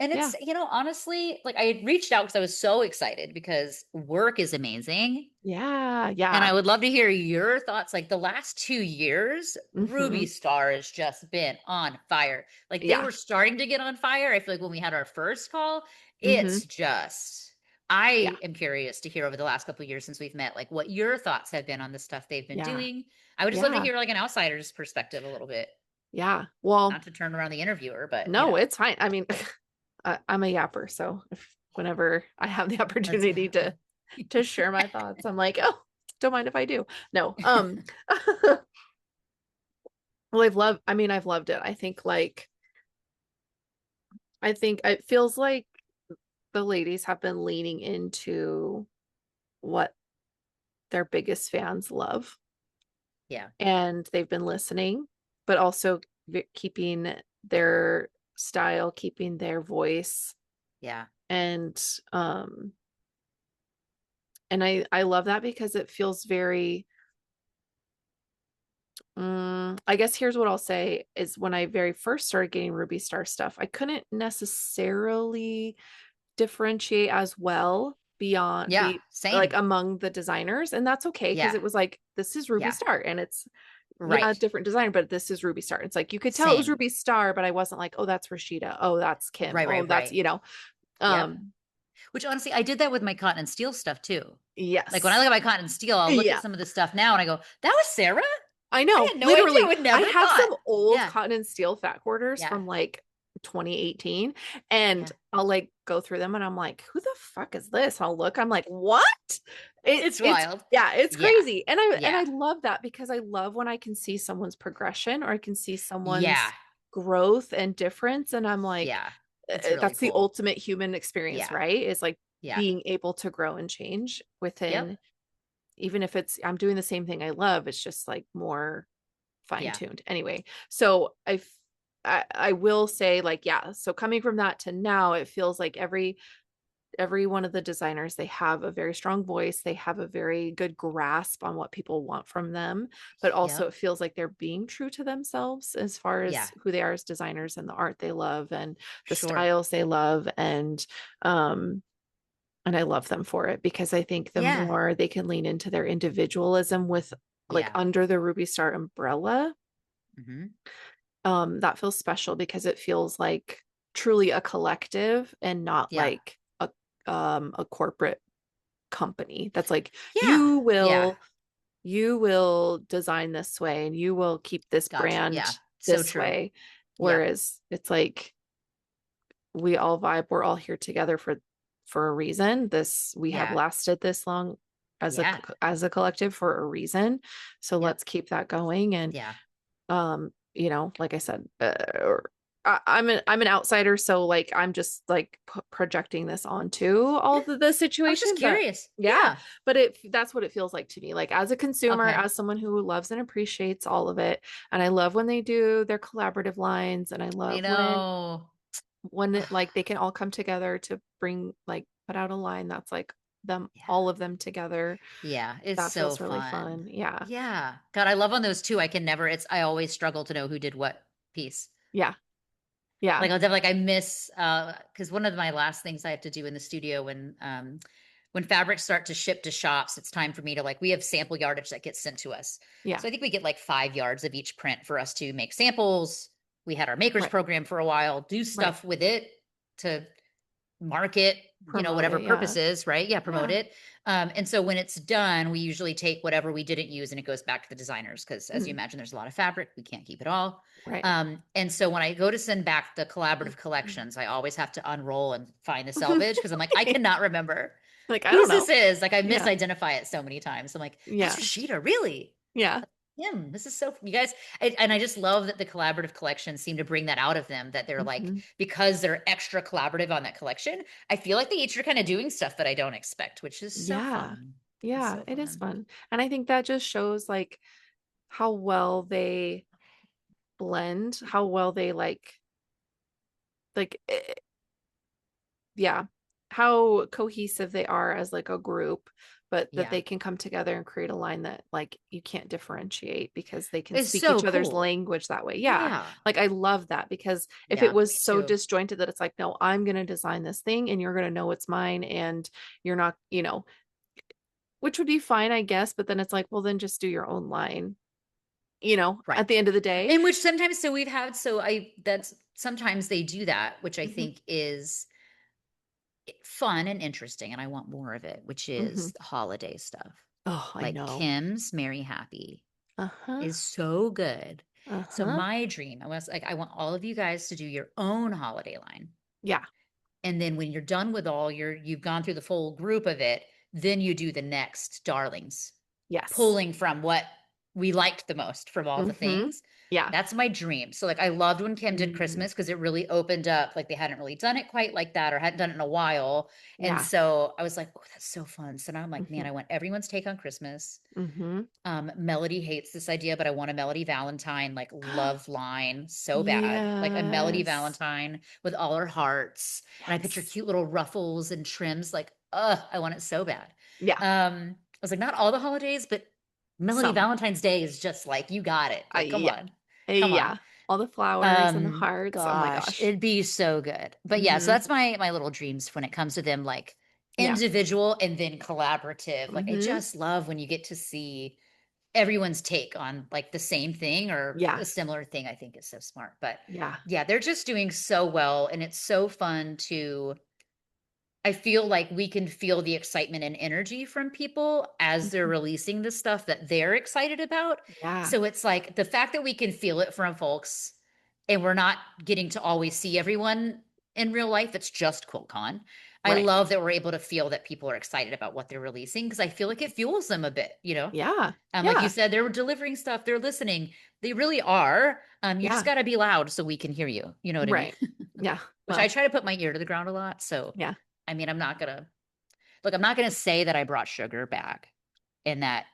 Speaker 2: And
Speaker 1: yeah.
Speaker 2: it's, honestly, like I had reached out because I was so excited because work is amazing.
Speaker 1: Yeah.
Speaker 2: And
Speaker 1: Yeah.
Speaker 2: I would love to hear your thoughts. Like the last 2 years,
Speaker 1: Hmm.
Speaker 2: Ruby Star has just been on fire. Like they
Speaker 1: Yeah.
Speaker 2: were starting to get on fire. I feel like when we had our first call,
Speaker 1: Hmm.
Speaker 2: it's just,
Speaker 1: Yeah.
Speaker 2: I am curious to hear over the last couple of years since we've met, like what your thoughts have been on the stuff they've been
Speaker 1: Yeah.
Speaker 2: doing. I would just love to
Speaker 1: Yeah.
Speaker 2: hear like an outsider's perspective a little bit,
Speaker 1: Yeah. Well,
Speaker 2: not to turn around the interviewer, but
Speaker 1: no, it's fine. I mean, I'm a yapper, so if whenever I have the
Speaker 2: that's
Speaker 1: opportunity to share my thoughts, I'm like, oh, don't mind if I do. No. Well, I've loved it. I think it feels like the ladies have been leaning into what their biggest fans love,
Speaker 2: yeah,
Speaker 1: and they've been listening, but also keeping their style, keeping their voice,
Speaker 2: yeah,
Speaker 1: and I love that because it feels very I guess here's what I'll say is when I very first started getting Ruby Star stuff, I couldn't necessarily differentiate as well beyond
Speaker 2: yeah,
Speaker 1: be like
Speaker 2: same.
Speaker 1: among the designers, and that's okay because
Speaker 2: Yeah,
Speaker 1: it was like this is Ruby
Speaker 2: yeah,
Speaker 1: Star and it's yeah,
Speaker 2: right.
Speaker 1: different design, but this is Ruby Star. It's like you could tell it was
Speaker 2: Same.
Speaker 1: Ruby Star, but I wasn't like, oh, that's Rashida. Oh, that's Kim.
Speaker 2: Right,
Speaker 1: Oh,
Speaker 2: right,
Speaker 1: that's
Speaker 2: right. Yep.
Speaker 1: um
Speaker 2: Which honestly, I did that with my cotton and steel stuff too. Like when I
Speaker 1: yes.
Speaker 2: look at my cotton and steel, I'll look at
Speaker 1: Yeah.
Speaker 2: some of the stuff now and I go, that was Sarah?
Speaker 1: I
Speaker 2: I
Speaker 1: know,
Speaker 2: had no idea. I
Speaker 1: literally.
Speaker 2: would
Speaker 1: I
Speaker 2: never
Speaker 1: have
Speaker 2: thought.
Speaker 1: some old
Speaker 2: Yeah.
Speaker 1: cotton and steel fat quarters
Speaker 2: Yeah.
Speaker 1: from like 2018, and
Speaker 2: Yeah.
Speaker 1: I'll like go through them and I'm like, who the fuck is this? I'll look, I'm like, what?
Speaker 2: It's
Speaker 1: It's
Speaker 2: wild.
Speaker 1: yeah, it's
Speaker 2: Yeah.
Speaker 1: crazy. And I
Speaker 2: Yeah.
Speaker 1: love that because I love when I can see someone's progression or I can see
Speaker 2: Yeah.
Speaker 1: someone's growth and difference. And I'm like,
Speaker 2: Yeah. It's really
Speaker 1: that's the
Speaker 2: cool.
Speaker 1: ultimate human experience,
Speaker 2: Yeah.
Speaker 1: right? Is like
Speaker 2: Yeah.
Speaker 1: being able to grow and change
Speaker 2: Yep.
Speaker 1: within, even if it's I'm doing the same thing I love, it's just like more
Speaker 2: Yeah.
Speaker 1: fine-tuned anyway. So I will say like yeah, so coming from that to now it feels like every one of the designers, they have a very strong voice, they have a very good grasp on what people want from them, but also
Speaker 2: Yep.
Speaker 1: it feels like they're being true to themselves as far
Speaker 2: Yeah.
Speaker 1: as who they are as designers and the art they love and the
Speaker 2: Sure.
Speaker 1: styles they love, um and I love them for it because I think the
Speaker 2: Yeah.
Speaker 1: more they can lean into their individualism with like
Speaker 2: Yeah.
Speaker 1: under the Ruby Star umbrella,
Speaker 2: Hmm.
Speaker 1: that feels special because it feels like truly a collective and not
Speaker 2: Yeah.
Speaker 1: like a corporate company that's like
Speaker 2: Yeah. Yeah.
Speaker 1: you will design this way and you will keep this
Speaker 2: Gotcha.
Speaker 1: brand
Speaker 2: Yeah. So
Speaker 1: this
Speaker 2: true.
Speaker 1: way,
Speaker 2: Yep.
Speaker 1: whereas it's like we all vibe, we're all here together for a reason. This we have
Speaker 2: Yeah.
Speaker 1: lasted this long
Speaker 2: Yeah.
Speaker 1: as a collective for a reason, so
Speaker 2: Yep.
Speaker 1: let's keep that going. And
Speaker 2: Yeah.
Speaker 1: like I said, I'm an outsider, so like I'm just like projecting this onto
Speaker 2: Yeah.
Speaker 1: all the
Speaker 2: I was just
Speaker 1: situation, but
Speaker 2: curious.
Speaker 1: yeah,
Speaker 2: Yeah.
Speaker 1: but that's what it feels like to me, like as a consumer,
Speaker 2: Okay.
Speaker 1: as someone who loves and appreciates all of it. And I love when they do their collaborative lines, and I
Speaker 2: I
Speaker 1: love
Speaker 2: know.
Speaker 1: like they can all come together to bring like put out a line that's like them
Speaker 2: Yeah.
Speaker 1: all of them together.
Speaker 2: Yeah, it's
Speaker 1: That
Speaker 2: so
Speaker 1: feels really
Speaker 2: fun.
Speaker 1: fun. Yeah.
Speaker 2: Yeah. God, I love on those too. I can never, I always struggle to know who did what piece.
Speaker 1: Yeah. Yeah.
Speaker 2: Like I'll definitely like I miss because one of my last things I have to do in the studio when fabrics start to ship to shops, it's time for me to like we have sample yardage that gets sent to us.
Speaker 1: Yeah.
Speaker 2: So I think we get like 5 yards of each print for us to make samples. We had our makers
Speaker 1: Right.
Speaker 2: program for a while, do
Speaker 1: Right.
Speaker 2: stuff with it to market,
Speaker 1: Promote
Speaker 2: whatever
Speaker 1: it. Yeah.
Speaker 2: purposes, right? Yeah, promote
Speaker 1: Yeah.
Speaker 2: it. And so when it's done, we usually take whatever we didn't use and it goes back to the designers because, as you
Speaker 1: Mhm.
Speaker 2: imagine, there's a lot of fabric. We can't keep it all.
Speaker 1: Right.
Speaker 2: And so when I go to send back the collaborative collections, I always have to unroll and find the selvage because I'm like, I cannot remember
Speaker 1: Like, I don't
Speaker 2: whose this
Speaker 1: know.
Speaker 2: is. Like I
Speaker 1: Yeah.
Speaker 2: misidentify it so many times. I'm like, that's
Speaker 1: Yeah.
Speaker 2: Rashida, really?
Speaker 1: Yeah.
Speaker 2: Him. This is so you guys, and I just love that the collaborative collections seem to bring that out of them. That they're like
Speaker 1: Mhm.
Speaker 2: because they're extra collaborative on that collection. I feel like they each are kind of doing stuff that I don't expect, which is so
Speaker 1: Yeah.
Speaker 2: fun. It's
Speaker 1: Yeah.
Speaker 2: so
Speaker 1: It is
Speaker 2: fun.
Speaker 1: fun. And I think that just shows like how well they blend, how well they like yeah, how cohesive they are as like a group, but that
Speaker 2: Yeah,
Speaker 1: they can come together and create a line that like you can't differentiate because they can
Speaker 2: it's
Speaker 1: speak
Speaker 2: so
Speaker 1: each other's
Speaker 2: cool.
Speaker 1: language that way. Yeah.
Speaker 2: Yeah,
Speaker 1: Like I love that because if it
Speaker 2: yeah,
Speaker 1: was
Speaker 2: me
Speaker 1: so
Speaker 2: too.
Speaker 1: disjointed that it's like, no, I'm going to design this thing and you're going to know it's mine and you're not, which would be fine, I guess, but then it's like, well, then just do your own line,
Speaker 2: Right.
Speaker 1: at the end of the day.
Speaker 2: In which sometimes so we've had so I that's sometimes they do that, which I
Speaker 1: Hmm.
Speaker 2: think is fun and interesting, and I want more of it, which
Speaker 1: Hmm.
Speaker 2: is the holiday stuff.
Speaker 1: Oh, I
Speaker 2: Like
Speaker 1: know.
Speaker 2: Kim's Merry Happy
Speaker 1: Uh-huh.
Speaker 2: is so good. So
Speaker 1: Uh-huh.
Speaker 2: my dream, I want all of you guys to do your own holiday line.
Speaker 1: Yeah.
Speaker 2: And then when you're done with you've gone through the full group of it, then you do the next darlings,
Speaker 1: Yes.
Speaker 2: pulling from what we liked the most from all the
Speaker 1: Hmm.
Speaker 2: things.
Speaker 1: Yeah.
Speaker 2: That's my dream. So like I loved when Kim did
Speaker 1: Mm.
Speaker 2: Christmas because it really opened up. Like they hadn't really done it quite like that or hadn't done it in a while. And
Speaker 1: Yeah.
Speaker 2: so I was like, oh, that's so fun. So now I'm like, man,
Speaker 1: Hmm.
Speaker 2: I want everyone's take on Christmas.
Speaker 1: Hmm.
Speaker 2: Melody hates this idea, but I want a Melody Valentine, like love line so bad. Like a Melody
Speaker 1: Yes.
Speaker 2: Valentine with all her hearts. And I picture
Speaker 1: Yes.
Speaker 2: cute little ruffles and trims. Like, I want it so bad.
Speaker 1: Yeah.
Speaker 2: I was like, not all the holidays, but Melody
Speaker 1: Some.
Speaker 2: Valentine's Day is just like, you got it. Like, come
Speaker 1: Yeah.
Speaker 2: on. Come on.
Speaker 1: Yeah. All the flowers and the hearts. Oh my
Speaker 2: Gosh,
Speaker 1: gosh.
Speaker 2: it'd be so good. But yeah, so
Speaker 1: Hmm.
Speaker 2: that's my little dreams when it comes to them like
Speaker 1: Yeah.
Speaker 2: individual and then collaborative. Like I
Speaker 1: Hmm.
Speaker 2: just love when you get to see everyone's take on like the same thing or
Speaker 1: Yeah.
Speaker 2: a similar thing. I think is so smart. But
Speaker 1: Yeah.
Speaker 2: yeah, they're just doing so well and it's so fun to I feel like we can feel the excitement and energy from people as they're
Speaker 1: Mhm.
Speaker 2: releasing the stuff that they're excited about.
Speaker 1: Yeah.
Speaker 2: So it's like the fact that we can feel it from folks and we're not getting to always see everyone in real life, it's just QuiltCon. I
Speaker 1: Right.
Speaker 2: love that we're able to feel that people are excited about what they're releasing because I feel like it fuels them a bit, you know?
Speaker 1: Yeah.
Speaker 2: Like you
Speaker 1: Yeah.
Speaker 2: said, they're delivering stuff, they're listening. They really are. You just
Speaker 1: Yeah.
Speaker 2: got to be loud so we can hear you. You know what I mean?
Speaker 1: Right. Yeah.
Speaker 2: Which I
Speaker 1: Well,
Speaker 2: try to put my ear to the ground a lot. So,
Speaker 1: yeah.
Speaker 2: I mean, I'm not gonna say that I brought sugar back and that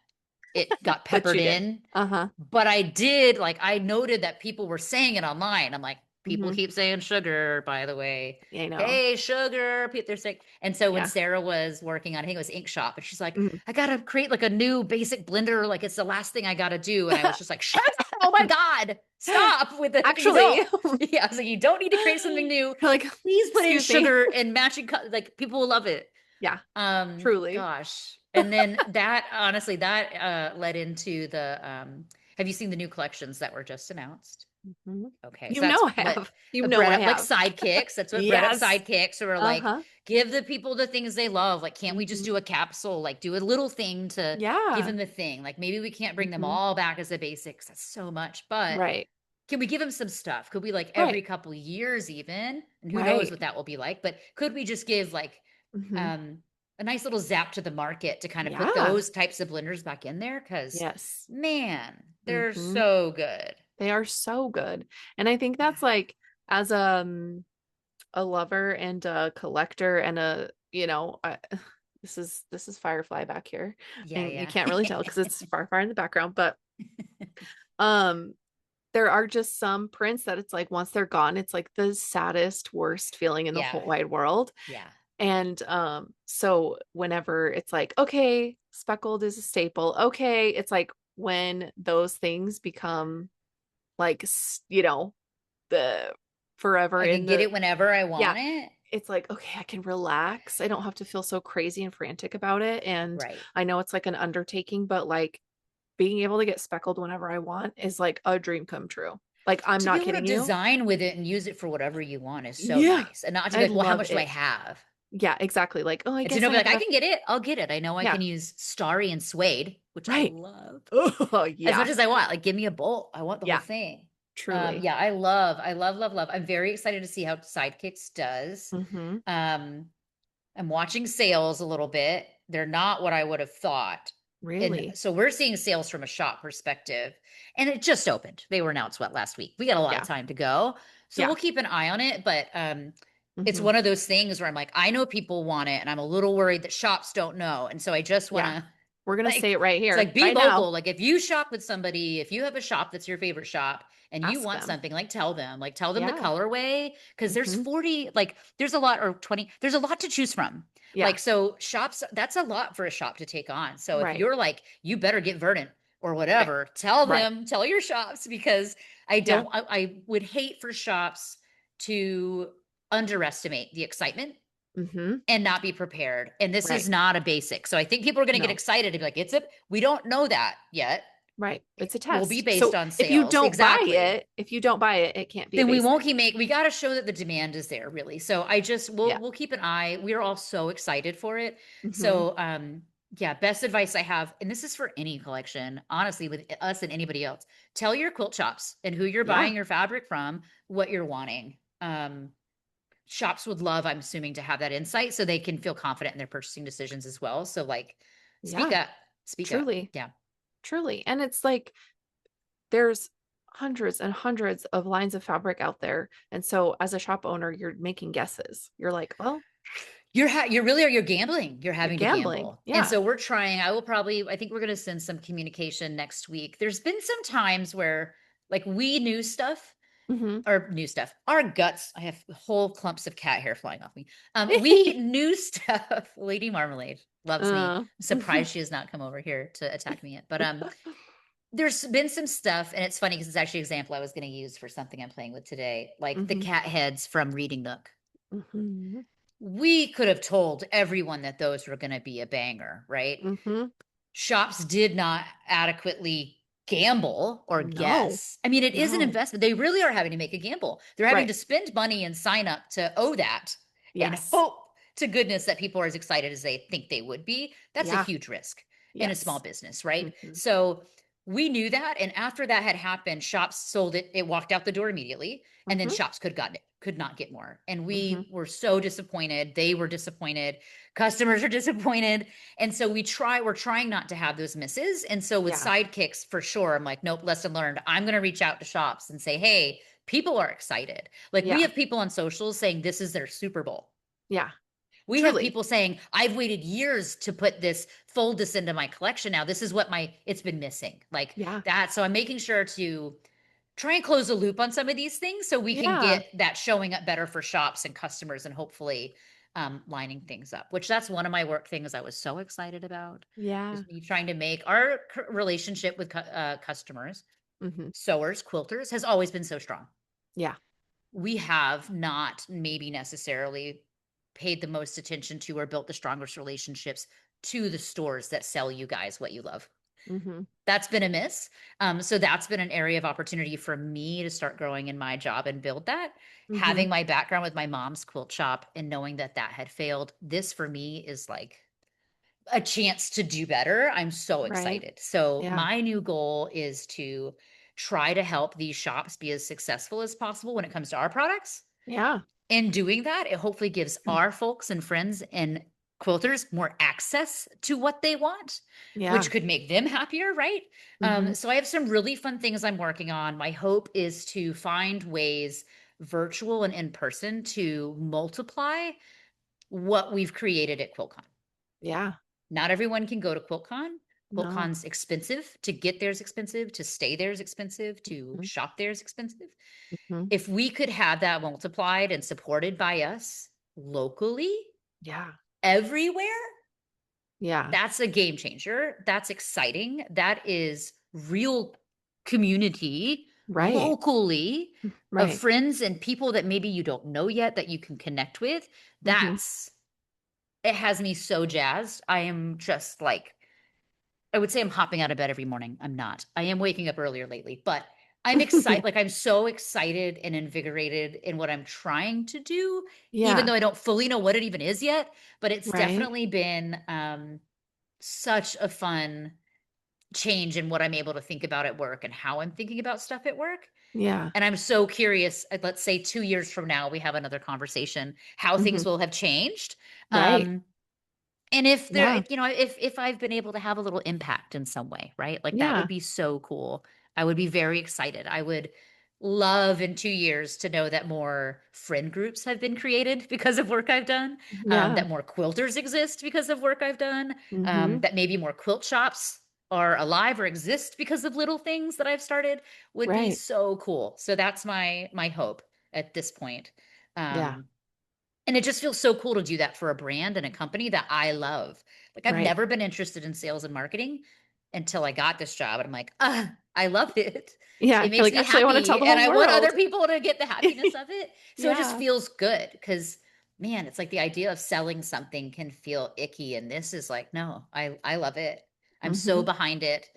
Speaker 2: it got
Speaker 1: But you
Speaker 2: peppered
Speaker 1: did.
Speaker 2: in,
Speaker 1: Uh-huh.
Speaker 2: but I did, like, I noted that people were saying it online. I'm like, people
Speaker 1: Hmm.
Speaker 2: keep saying sugar, by the way.
Speaker 1: I know.
Speaker 2: Hey, sugar. They're saying, and so when
Speaker 1: Yeah.
Speaker 2: Sarah was working on, I think it was Ink Shop, and she's like,
Speaker 1: Mhm.
Speaker 2: I gotta create like a new basic blender. Like it's the last thing I gotta do. And I was just like, shut up. Oh my God. Stop with the, you
Speaker 1: Actually,
Speaker 2: don't. Yeah. I was like, you don't need to create something new.
Speaker 1: you're like,
Speaker 2: Please put in
Speaker 1: excuse me.
Speaker 2: sugar and matching, like people will love it.
Speaker 1: Yeah, truly.
Speaker 2: Gosh. And then that honestly, that led into the have you seen the new collections that were just announced?
Speaker 1: Mhm.
Speaker 2: Okay, so
Speaker 1: You
Speaker 2: that's
Speaker 1: know I
Speaker 2: what
Speaker 1: have. You
Speaker 2: a
Speaker 1: know
Speaker 2: bread
Speaker 1: I
Speaker 2: up like
Speaker 1: have.
Speaker 2: sidekicks. That's what bread up
Speaker 1: Yes.
Speaker 2: sidekicks are like.
Speaker 1: Uh-huh.
Speaker 2: Give the people the things they love. Like, can't we just
Speaker 1: Hmm.
Speaker 2: do a capsule? Like, do a little thing to give
Speaker 1: Yeah.
Speaker 2: them the thing. Like, maybe we can't bring them
Speaker 1: Hmm.
Speaker 2: all back as the basics. That's so much, but
Speaker 1: Right.
Speaker 2: can we give them some stuff? Could we like every
Speaker 1: Right.
Speaker 2: couple years even? And who knows
Speaker 1: Right.
Speaker 2: what that will be like? But could we just give like
Speaker 1: Hmm.
Speaker 2: um a nice little zap to the market to kind of put
Speaker 1: Yeah.
Speaker 2: those types of blenders back in there? Because
Speaker 1: Yes.
Speaker 2: man, they're
Speaker 1: Hmm.
Speaker 2: so good.
Speaker 1: They are so good. And I think
Speaker 2: Yeah.
Speaker 1: that's like as a lover and a collector and this is Firefly back here.
Speaker 2: Yeah,
Speaker 1: And you
Speaker 2: yeah.
Speaker 1: can't really tell because it's far, far in the background, but um there are just some prints that it's like once they're gone, it's like the saddest, worst feeling in the
Speaker 2: Yeah.
Speaker 1: whole wide world.
Speaker 2: Yeah.
Speaker 1: And so whenever it's like, okay, speckled is a staple, okay, it's like when those things become like the forever
Speaker 2: I can
Speaker 1: in
Speaker 2: get
Speaker 1: the
Speaker 2: it whenever I
Speaker 1: yeah,
Speaker 2: want it.
Speaker 1: it's like, okay, I can relax. I don't have to feel so crazy and frantic about it. And
Speaker 2: Right.
Speaker 1: I know it's like an undertaking, but like being able to get speckled whenever I want is like a dream come true. Like, I'm
Speaker 2: To be
Speaker 1: not
Speaker 2: able to
Speaker 1: kidding you.
Speaker 2: design with it and use it for whatever you want is so
Speaker 1: Yeah.
Speaker 2: nice. And not to be
Speaker 1: I
Speaker 2: like, well, how
Speaker 1: love
Speaker 2: much do I
Speaker 1: it.
Speaker 2: have?
Speaker 1: Yeah, exactly. Like, oh, I
Speaker 2: And to
Speaker 1: guess
Speaker 2: know,
Speaker 1: I
Speaker 2: be
Speaker 1: have
Speaker 2: like, I
Speaker 1: enough.
Speaker 2: can get it. I'll get it. I know I
Speaker 1: Yeah.
Speaker 2: can use starry and suede, which I
Speaker 1: Right.
Speaker 2: love
Speaker 1: Oh,
Speaker 2: as much
Speaker 1: yeah.
Speaker 2: as I want. Like, give me a bolt. I want the whole
Speaker 1: Yeah.
Speaker 2: thing.
Speaker 1: Truly.
Speaker 2: Yeah, I love, love, love. I'm very excited to see how Sidekicks does.
Speaker 1: Mm-hmm.
Speaker 2: Um, I'm watching sales a little bit. They're not what I would have thought. And
Speaker 1: Really?
Speaker 2: so we're seeing sales from a shop perspective. And it just opened. They were announced what last week. We got a lot of
Speaker 1: Yeah.
Speaker 2: time to go. So
Speaker 1: Yeah.
Speaker 2: we'll keep an eye on it. But it's
Speaker 1: Mm-hmm.
Speaker 2: one of those things where I'm like, I know people want it, and I'm a little worried that shops don't know. And so I just want
Speaker 1: Yeah.
Speaker 2: to
Speaker 1: We're gonna say
Speaker 2: like
Speaker 1: it right
Speaker 2: it's
Speaker 1: here,
Speaker 2: like be
Speaker 1: right now.
Speaker 2: vocal. Like if you shop with somebody, if you have a shop that's your favorite shop and you
Speaker 1: Ask
Speaker 2: want
Speaker 1: them.
Speaker 2: something, like tell them the
Speaker 1: Yeah.
Speaker 2: colorway because there's
Speaker 1: Mm-hmm.
Speaker 2: 40, like there's a lot or 20, there's a lot to choose from.
Speaker 1: Yeah.
Speaker 2: Like so shops, that's a lot for a shop to take on. So if
Speaker 1: Right.
Speaker 2: you're like, you better get verdant or
Speaker 1: Right.
Speaker 2: whatever, tell
Speaker 1: Right.
Speaker 2: them, tell your shops because
Speaker 1: Yeah.
Speaker 2: I would hate for shops to underestimate the excitement
Speaker 1: Mm-hmm.
Speaker 2: and not be prepared. And this is
Speaker 1: Right.
Speaker 2: not a basic. So I think people are going to get
Speaker 1: No.
Speaker 2: excited and be like, we don't know that yet.
Speaker 1: Right.
Speaker 2: It
Speaker 1: It's a
Speaker 2: will be
Speaker 1: test.
Speaker 2: based
Speaker 1: So
Speaker 2: on
Speaker 1: if you
Speaker 2: sales.
Speaker 1: don't buy
Speaker 2: Exactly.
Speaker 1: it, if you don't buy it, it can't be a
Speaker 2: Then we
Speaker 1: basic.
Speaker 2: won't we got to show that the demand is there really. So
Speaker 1: Yeah.
Speaker 2: we'll keep an eye. We're all so excited for it.
Speaker 1: Mm-hmm.
Speaker 2: So, yeah, best advice I have, and this is for any collection, honestly, with us and anybody else, tell your quilt shops and who you're
Speaker 1: Yeah.
Speaker 2: buying your fabric from, what you're wanting. Shops would love, I'm assuming, to have that insight so they can feel confident in their purchasing decisions as well. So like speak
Speaker 1: Yeah.
Speaker 2: up, speak up.
Speaker 1: Truly.
Speaker 2: Yeah.
Speaker 1: Truly. And it's like there's hundreds and hundreds of lines of fabric out there. And so as a shop owner, you're making guesses. You're like, well,
Speaker 2: You're really, you're gambling. You're
Speaker 1: you're
Speaker 2: having to
Speaker 1: gambling.
Speaker 2: gamble. And
Speaker 1: Yeah.
Speaker 2: so we're trying, I think we're going to send some communication next week. There's been some times where like we knew stuff
Speaker 1: Mm-hmm.
Speaker 2: or new stuff. Our guts, I have whole clumps of cat hair flying off me. We knew stuff. Lady Marmalade loves me.
Speaker 1: uh,
Speaker 2: I'm surprised she has not come over here to attack me yet. But there's been some stuff, and it's funny because it's actually an example I was going to use for something I'm playing with today, like the
Speaker 1: mm-hmm.
Speaker 2: cat heads from Reading Nook.
Speaker 1: Mm-hmm.
Speaker 2: We could have told everyone that those were going to be a banger, right?
Speaker 1: Mm-hmm.
Speaker 2: Shops did not adequately gamble or
Speaker 1: No.
Speaker 2: guess. I mean, it is an
Speaker 1: No.
Speaker 2: investment. They really are having to make a gamble. They're having
Speaker 1: Right.
Speaker 2: to spend money and sign up to owe that and
Speaker 1: Yes.
Speaker 2: hope to goodness that people are as excited as they think they would be. That's a
Speaker 1: Yeah.
Speaker 2: huge risk in a small
Speaker 1: Yes.
Speaker 2: business, right?
Speaker 1: Mm-hmm.
Speaker 2: So we knew that. And after that had happened, shops sold it. It walked out the door immediately. And then
Speaker 1: Mm-hmm.
Speaker 2: shops could not get more. And
Speaker 1: Mm-hmm.
Speaker 2: we were so disappointed. They were disappointed. Customers are disappointed. And so we're trying not to have those misses. And so with
Speaker 1: Yeah.
Speaker 2: sidekicks, for sure, I'm like, nope, lesson learned. I'm going to reach out to shops and say, hey, people are excited. Like we
Speaker 1: Yeah.
Speaker 2: have people on socials saying this is their Super Bowl.
Speaker 1: Yeah.
Speaker 2: We have
Speaker 1: Truly.
Speaker 2: people saying, I've waited years to fold this into my collection now. This is what it's been missing. Like
Speaker 1: Yeah.
Speaker 2: that. So I'm making sure to try and close the loop on some of these things so we can
Speaker 1: Yeah.
Speaker 2: get that showing up better for shops and customers and hopefully lining things up, which that's one of my work things I was so excited about
Speaker 1: Yeah.
Speaker 2: is me trying to make our relationship with customers,
Speaker 1: Mm-hmm.
Speaker 2: sewers, quilters has always been so strong.
Speaker 1: Yeah.
Speaker 2: We have not maybe necessarily paid the most attention to or built the strongest relationships to the stores that sell you guys what you love.
Speaker 1: Mm-hmm.
Speaker 2: That's been a miss. So that's been an area of opportunity for me to start growing in my job and build that.
Speaker 1: Mm-hmm.
Speaker 2: Having my background with my mom's quilt shop and knowing that that had failed, this for me is like a chance to do better. I'm so
Speaker 1: Right.
Speaker 2: excited. So
Speaker 1: Yeah.
Speaker 2: my new goal is to try to help these shops be as successful as possible when it comes to our products.
Speaker 1: Yeah.
Speaker 2: In doing that, it hopefully gives our folks and friends and quilters more access to what they want,
Speaker 1: Yeah.
Speaker 2: which could make them happier, right?
Speaker 1: Mm-hmm.
Speaker 2: So I have some really fun things I'm working on. My hope is to find ways, virtual and in person, to multiply what we've created at QuiltCon.
Speaker 1: Yeah.
Speaker 2: Not everyone can go to QuiltCon.
Speaker 1: No.
Speaker 2: QuiltCon's expensive. To get there is expensive. To stay there is expensive. To
Speaker 1: Mm-hmm.
Speaker 2: shop there is expensive.
Speaker 1: Mm-hmm.
Speaker 2: If we could have that multiplied and supported by us locally,
Speaker 1: Yeah.
Speaker 2: everywhere,
Speaker 1: Yeah.
Speaker 2: that's a game changer. That's exciting. That is real community
Speaker 1: Right.
Speaker 2: locally of
Speaker 1: Right.
Speaker 2: friends and people that maybe you don't know yet that you can connect with.
Speaker 1: Mm-hmm.
Speaker 2: It has me so jazzed. I am just like, I would say I'm hopping out of bed every morning. I'm not. I am waking up earlier lately, but I'm excited. Like I'm so excited and invigorated in what I'm trying to do, even
Speaker 1: Yeah.
Speaker 2: though I don't fully know what it even is yet. But it's
Speaker 1: Right.
Speaker 2: definitely been such a fun change in what I'm able to think about at work and how I'm thinking about stuff at work.
Speaker 1: Yeah.
Speaker 2: And I'm so curious, let's say 2 years from now, we have another conversation, how
Speaker 1: Hmm.
Speaker 2: things will have changed.
Speaker 1: Right.
Speaker 2: Um, and if there,
Speaker 1: Yeah.
Speaker 2: if I've been able to have a little impact in some way, right? Like that would
Speaker 1: Yeah.
Speaker 2: be so cool. I would be very excited. I would love in 2 years to know that more friend groups have been created because of work I've done,
Speaker 1: Yeah.
Speaker 2: that more quilters exist because of work I've done,
Speaker 1: Hmm.
Speaker 2: that maybe more quilt shops are alive or exist because of little things that I've started would be
Speaker 1: Right.
Speaker 2: so cool. So that's my hope at this point.
Speaker 1: Yeah.
Speaker 2: Um, and it just feels so cool to do that for a brand and a company that I love. Like I've
Speaker 1: Right.
Speaker 2: never been interested in sales and marketing until I got this job. And I'm like, I love it.
Speaker 1: Yeah.
Speaker 2: It
Speaker 1: You're
Speaker 2: makes
Speaker 1: like,
Speaker 2: me
Speaker 1: actually, I want to tell
Speaker 2: happy.
Speaker 1: the
Speaker 2: And
Speaker 1: whole
Speaker 2: I want other
Speaker 1: world.
Speaker 2: people to get the happiness of it. So it just
Speaker 1: Yeah.
Speaker 2: feels good because man, it's like the idea of selling something can feel icky. And this is like, no, I love it. I'm so
Speaker 1: Hmm.
Speaker 2: behind it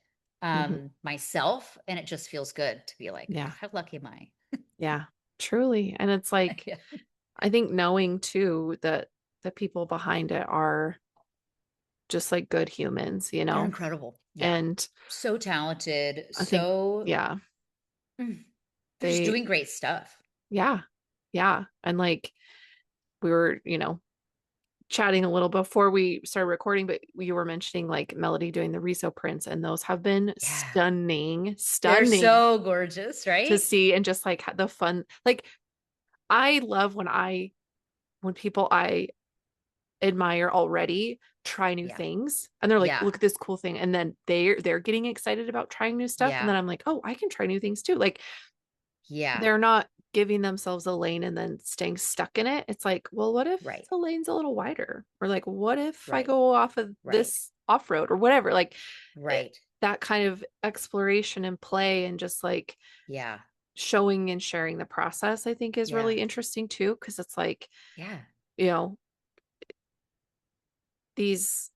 Speaker 1: Hmm.
Speaker 2: myself. And it just feels good to be like,
Speaker 1: Yeah.
Speaker 2: how lucky am I?
Speaker 1: Yeah. Truly. And it's like,
Speaker 2: Yeah.
Speaker 1: I think knowing too that the people behind it are just like good humans,
Speaker 2: They're incredible. Yeah.
Speaker 1: And
Speaker 2: So talented.
Speaker 1: I think,
Speaker 2: So
Speaker 1: yeah,
Speaker 2: mm, they're just
Speaker 1: they,
Speaker 2: doing great stuff.
Speaker 1: yeah, yeah. And like we were, chatting a little before we started recording, but you were mentioning like Melody doing the Riso prints, and those have been
Speaker 2: Yeah.
Speaker 1: stunning,
Speaker 2: They're
Speaker 1: stunning
Speaker 2: so gorgeous,
Speaker 1: to
Speaker 2: right?
Speaker 1: see, and just like the fun. Like I love when people I admire already try new
Speaker 2: Yeah.
Speaker 1: things, and they're like,
Speaker 2: Yeah.
Speaker 1: look at this cool thing, and then they're getting excited about trying new stuff, and
Speaker 2: Yeah.
Speaker 1: then I'm like, oh, I can try new things too. Like
Speaker 2: Yeah.
Speaker 1: they're not giving themselves a lane and then staying stuck in it. It's like, well, what if
Speaker 2: Right.
Speaker 1: the lane's a little wider? Or like, what if I
Speaker 2: Right.
Speaker 1: go off of
Speaker 2: Right.
Speaker 1: this off road or whatever? Like it,
Speaker 2: Right.
Speaker 1: that kind of exploration and play and just like
Speaker 2: Yeah.
Speaker 1: showing and sharing the process, I think is
Speaker 2: Yeah.
Speaker 1: really interesting too. Cause it's like,
Speaker 2: Yeah.
Speaker 1: you know, these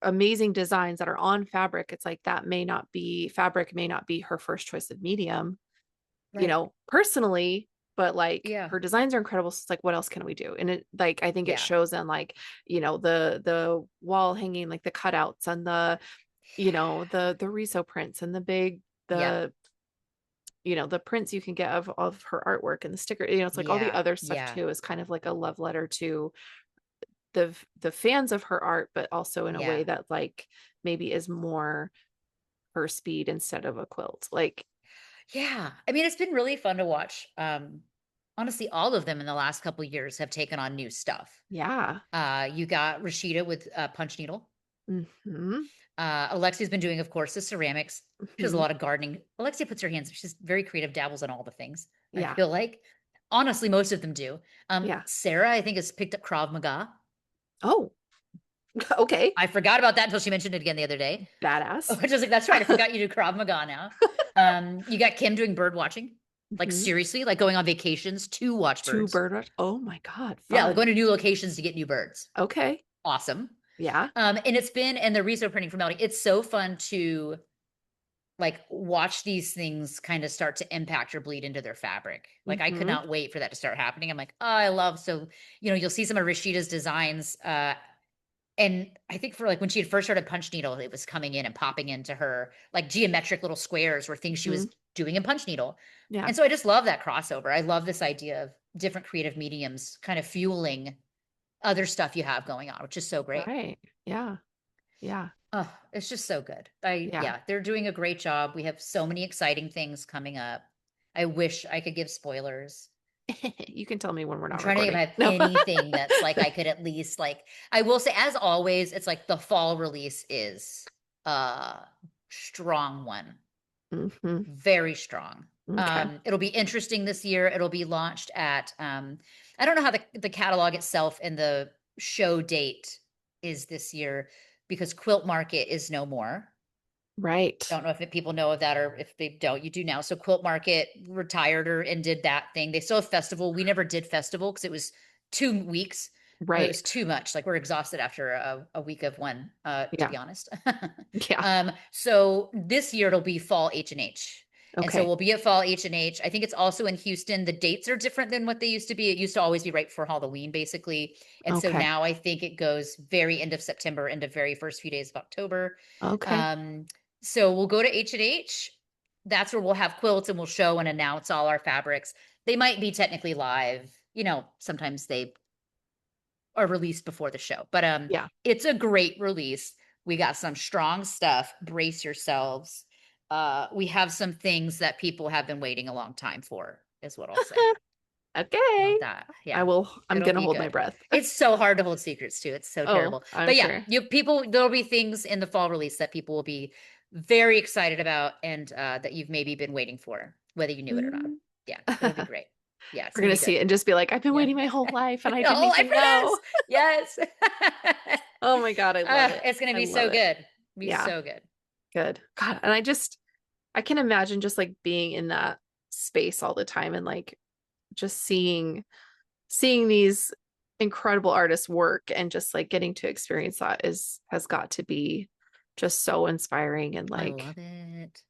Speaker 1: amazing designs that are on fabric, it's like that may not be fabric, may not be her first choice of medium,
Speaker 2: Right.
Speaker 1: personally, but like
Speaker 2: Yeah.
Speaker 1: her designs are incredible. So it's like, what else can we do? And it like I think it
Speaker 2: Yeah.
Speaker 1: shows in like, the wall hanging, like the cutouts and the Riso prints and the big
Speaker 2: Yep.
Speaker 1: the prints you can get of her artwork and the sticker, it's like all the
Speaker 2: Yeah.
Speaker 1: other stuff
Speaker 2: Yeah.
Speaker 1: too is kind of like a love letter to the fans of her art, but also in a way
Speaker 2: Yeah.
Speaker 1: that like maybe is more her speed instead of a quilt. Like,
Speaker 2: Yeah. I mean, it's been really fun to watch. Honestly, all of them in the last couple years have taken on new stuff.
Speaker 1: yeah.
Speaker 2: You got Rashida with Punch Needle.
Speaker 1: Hmm.
Speaker 2: Alexia's been doing, of course, the ceramics. She does a
Speaker 1: Hmm.
Speaker 2: lot of gardening. Alexia puts her hands, she's very creative, dabbles in all the things, I
Speaker 1: Yeah.
Speaker 2: feel like. Honestly, most of them do.
Speaker 1: Yeah.
Speaker 2: Sarah, I think, has picked up Krav Maga.
Speaker 1: Oh, okay.
Speaker 2: I forgot about that until she mentioned it again the other day.
Speaker 1: Badass.
Speaker 2: Which I was like, that's right. I forgot you do Krav Maga now. You got Kim doing bird watching. Like
Speaker 1: Hmm.
Speaker 2: seriously, like going on vacations to watch
Speaker 1: Two
Speaker 2: birds.
Speaker 1: bird. Oh my God.
Speaker 2: Yeah, like
Speaker 1: Fun.
Speaker 2: going to new locations to get new birds.
Speaker 1: Okay.
Speaker 2: Awesome.
Speaker 1: Yeah.
Speaker 2: And it's been, and the reso printing for Melody, it's so fun to like watch these things kind of start to impact or bleed into their fabric. Like I could
Speaker 1: Hmm.
Speaker 2: not wait for that to start happening. I'm like, oh, I love so you'll see some of Rashida's designs. And I think for like when she had first started Punch Needle, it was coming in and popping into her like geometric little squares were things she
Speaker 1: Hmm.
Speaker 2: was doing in Punch Needle.
Speaker 1: Yeah.
Speaker 2: And so I just love that crossover. I love this idea of different creative mediums kind of fueling other stuff you have going on, which is so great.
Speaker 1: Right. Yeah. Yeah.
Speaker 2: Oh, it's just so good.
Speaker 1: Yeah.
Speaker 2: Yeah, they're doing a great job. We have so many exciting things coming up. I wish I could give spoilers.
Speaker 1: You can tell me when we're
Speaker 2: I'm
Speaker 1: not
Speaker 2: trying to think if I
Speaker 1: recording.
Speaker 2: have
Speaker 1: No.
Speaker 2: anything that's like I could at least like I will say as always, it's like the fall release is a strong one.
Speaker 1: Hmm.
Speaker 2: Very strong.
Speaker 1: Okay.
Speaker 2: It'll be interesting this year. It'll be launched at I don't know how the catalog itself and the show date is this year because Quilt Market is no more.
Speaker 1: Right.
Speaker 2: Don't know if people know of that or if they don't, you do now. So Quilt Market retired or and did that thing. They still have festival. We never did festival because it was 2 weeks. It
Speaker 1: Right.
Speaker 2: was too much. Like we're exhausted after a week of one, to
Speaker 1: Yeah.
Speaker 2: be honest.
Speaker 1: Yeah.
Speaker 2: So this year it'll be fall H&H. And so
Speaker 1: Okay.
Speaker 2: we'll be at Fall H&H. I think it's also in Houston. The dates are different than what they used to be. It used to always be right before Halloween, basically. And so
Speaker 1: Okay.
Speaker 2: now I think it goes very end of September, into very first few days of October.
Speaker 1: Okay.
Speaker 2: Um, so we'll go to H&H. That's where we'll have quilts and we'll show and announce all our fabrics. They might be technically live. Sometimes they are released before the show, but
Speaker 1: Yeah.
Speaker 2: it's a great release. We got some strong stuff. Brace yourselves. We have some things that people have been waiting a long time for, is what I'll say about
Speaker 1: Okay.
Speaker 2: that.
Speaker 1: I
Speaker 2: Yeah,
Speaker 1: will. I'm
Speaker 2: it'll
Speaker 1: gonna
Speaker 2: be
Speaker 1: hold my
Speaker 2: good.
Speaker 1: breath.
Speaker 2: It's so hard to hold secrets too. It's so
Speaker 1: Oh,
Speaker 2: terrible.
Speaker 1: I'm
Speaker 2: But yeah,
Speaker 1: sure.
Speaker 2: there'll be things in the fall release that people will be very excited about, and that you've maybe been waiting for, whether you knew it or not.
Speaker 1: Mm.
Speaker 2: Yeah, it'll be
Speaker 1: We're
Speaker 2: great. Yeah, it's gonna
Speaker 1: gonna
Speaker 2: be
Speaker 1: see
Speaker 2: good.
Speaker 1: it and just be like, I've been
Speaker 2: Yeah.
Speaker 1: waiting my whole life and I didn't
Speaker 2: Oh, life
Speaker 1: even
Speaker 2: for
Speaker 1: know.
Speaker 2: this. Yes.
Speaker 1: Oh my God, I love it.
Speaker 2: It's gonna
Speaker 1: I
Speaker 2: be
Speaker 1: love
Speaker 2: so
Speaker 1: it.
Speaker 2: good. Be
Speaker 1: Yeah,
Speaker 2: so good.
Speaker 1: good. God, and I can imagine just like being in that space all the time and like just seeing these incredible artists work and just like getting to experience that has got to be just so inspiring and
Speaker 2: I
Speaker 1: like
Speaker 2: love it.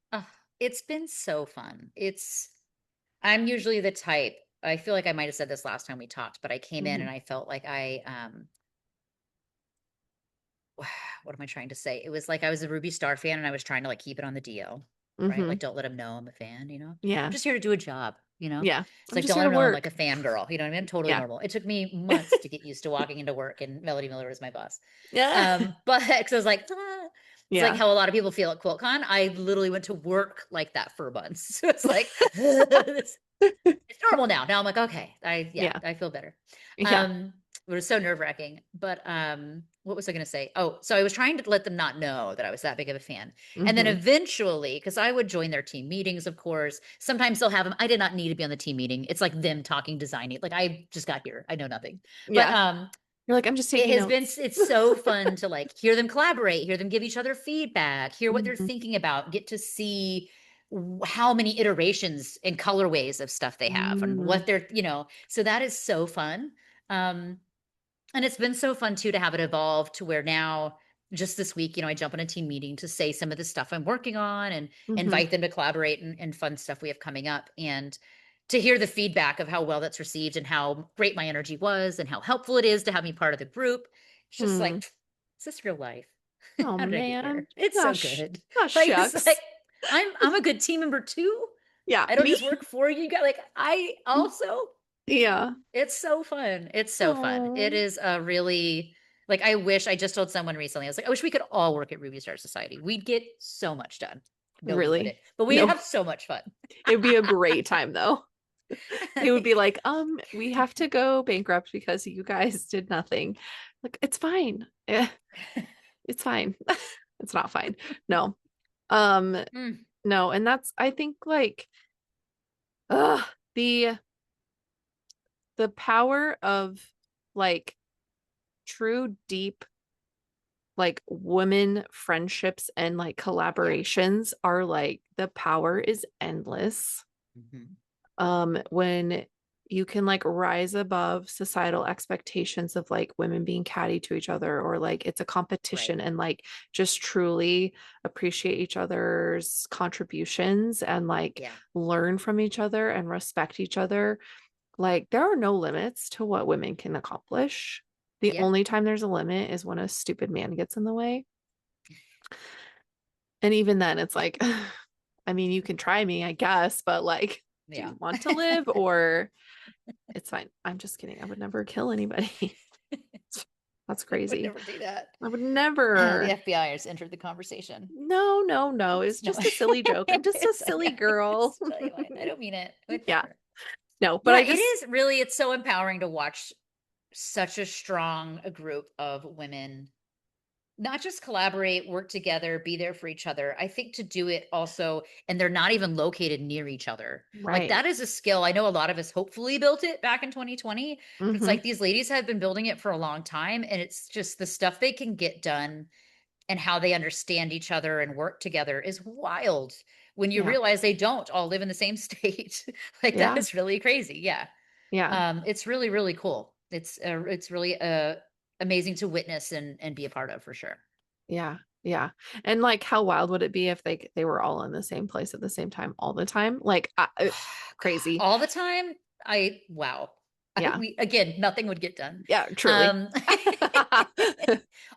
Speaker 2: It's been so fun. I'm usually the type, I feel like I might have said this last time we talked, but I came in
Speaker 1: mhm,
Speaker 2: and I felt like what am I trying to say? It was like I was a Ruby Star fan and I was trying to like keep it on the DL, right? Like
Speaker 1: mhm,
Speaker 2: don't let him know I'm a fan. I'm
Speaker 1: yeah,
Speaker 2: just here to do a job, you know?
Speaker 1: yeah.
Speaker 2: It's
Speaker 1: I'm
Speaker 2: like
Speaker 1: just
Speaker 2: don't
Speaker 1: here
Speaker 2: let
Speaker 1: to
Speaker 2: him know I'm like
Speaker 1: work.
Speaker 2: a fangirl. You know what I mean? Totally
Speaker 1: Yeah.
Speaker 2: normal. It took me months to get used to walking into work and Melody Miller was my boss.
Speaker 1: Yeah.
Speaker 2: But because I was like, it's like
Speaker 1: Yeah.
Speaker 2: how a lot of people feel at QuiltCon. I literally went to work like that for months. So it's like it's normal now. Now I'm like, okay,
Speaker 1: Yeah.
Speaker 2: I feel better.
Speaker 1: Yeah.
Speaker 2: It was so nerve-wracking. But what was I gonna say? Oh, so I was trying to let them not know that I was that big of a fan. And then
Speaker 1: Hmm.
Speaker 2: eventually, because I would join their team meetings, of course. Sometimes they'll have them. I did not need to be on the team meeting. It's like them talking designing. Like I just got here. I know nothing. But
Speaker 1: Yeah. You're like, I'm just
Speaker 2: it
Speaker 1: taking
Speaker 2: has been
Speaker 1: notes.
Speaker 2: it's so fun to like hear them collaborate, hear them give each other feedback, hear what they're
Speaker 1: Mhm.
Speaker 2: thinking about, get to see how many iterations and colorways of stuff they have and
Speaker 1: Mm.
Speaker 2: what they're. So that is so fun. um and it's been so fun too to have it evolve to where now, just this week, I jump on a team meeting to say some of the stuff I'm working on and
Speaker 1: Mhm.
Speaker 2: invite them to collaborate and fun stuff we have coming up. And to hear the feedback of how well that's received and how great my energy was and how helpful it is to have me part of the group. It's just like,
Speaker 1: Mm.
Speaker 2: is this real life?
Speaker 1: Oh
Speaker 2: How did I get
Speaker 1: man.
Speaker 2: here? It's so
Speaker 1: Gosh.
Speaker 2: good.
Speaker 1: Gosh,
Speaker 2: Like it's like
Speaker 1: shucks.
Speaker 2: I'm a good team member too.
Speaker 1: Yeah.
Speaker 2: I don't
Speaker 1: Me?
Speaker 2: just work for you guys. Like I also
Speaker 1: Yeah.
Speaker 2: it's so fun. It's so fun. It
Speaker 1: Oh.
Speaker 2: is a really like I just told someone recently, I was like, I wish we could all work at Ruby Star Society. We'd get so much done. No, we
Speaker 1: Really?
Speaker 2: wouldn't. But we
Speaker 1: No.
Speaker 2: have so much fun.
Speaker 1: It would be a great time though. It would be
Speaker 2: Like,
Speaker 1: like, we have to go bankrupt because you guys did nothing. Like, it's fine. It's fine. It's not fine. No. Um,
Speaker 2: mm,
Speaker 1: no, and that's I think like uh the the power of like true deep like women friendships and like
Speaker 2: yeah.
Speaker 1: collaborations are like the power is endless.
Speaker 2: Mhm.
Speaker 1: When you can like rise above societal expectations of like women being catty to each other or like it's a
Speaker 2: Right.
Speaker 1: competition and like just truly appreciate each other's contributions and like
Speaker 2: Yeah.
Speaker 1: learn from each other and respect each other. Like there are no limits to what women can accomplish. The
Speaker 2: Yeah.
Speaker 1: only time there's a limit is when a stupid man gets in the way. And even then it's like I mean you can try me, I guess, but like do
Speaker 2: Yeah.
Speaker 1: you want to live or it's fine. I'm just kidding. I would never kill anybody. That's
Speaker 2: I would
Speaker 1: crazy.
Speaker 2: never do that.
Speaker 1: I would
Speaker 2: The
Speaker 1: never.
Speaker 2: FBI has entered the conversation.
Speaker 1: No, no, no. It's
Speaker 2: No,
Speaker 1: just a silly joke. I'm just a silly girl.
Speaker 2: it's totally fine. I don't mean it.
Speaker 1: Yeah.
Speaker 2: Whatever.
Speaker 1: No, but
Speaker 2: Yeah,
Speaker 1: I
Speaker 2: it
Speaker 1: just
Speaker 2: is really, it's so empowering to watch such a strong group of women not just collaborate, work together, be there for each other. I think to do it also, and they're not even located near each other. Like
Speaker 1: right.
Speaker 2: that is a skill. I know a lot of us hopefully built it back in 2020, but it's
Speaker 1: Mm-hmm.
Speaker 2: like these ladies have been building it for a long time. And it's just the stuff they can get done and how they understand each other and work together is wild when you
Speaker 1: Yeah.
Speaker 2: realize they don't all live in the same state. Like that
Speaker 1: Yeah.
Speaker 2: is really crazy. Yeah.
Speaker 1: Yeah.
Speaker 2: It's really, really cool. It's really amazing to witness and be a part of for sure.
Speaker 1: Yeah. Yeah. And like how wild would it be if they were all in the same place at the same time all the time? Like
Speaker 2: God,
Speaker 1: crazy.
Speaker 2: all the time. Wow.
Speaker 1: Yeah.
Speaker 2: We again, nothing would get done.
Speaker 1: Yeah, truly.
Speaker 2: Um,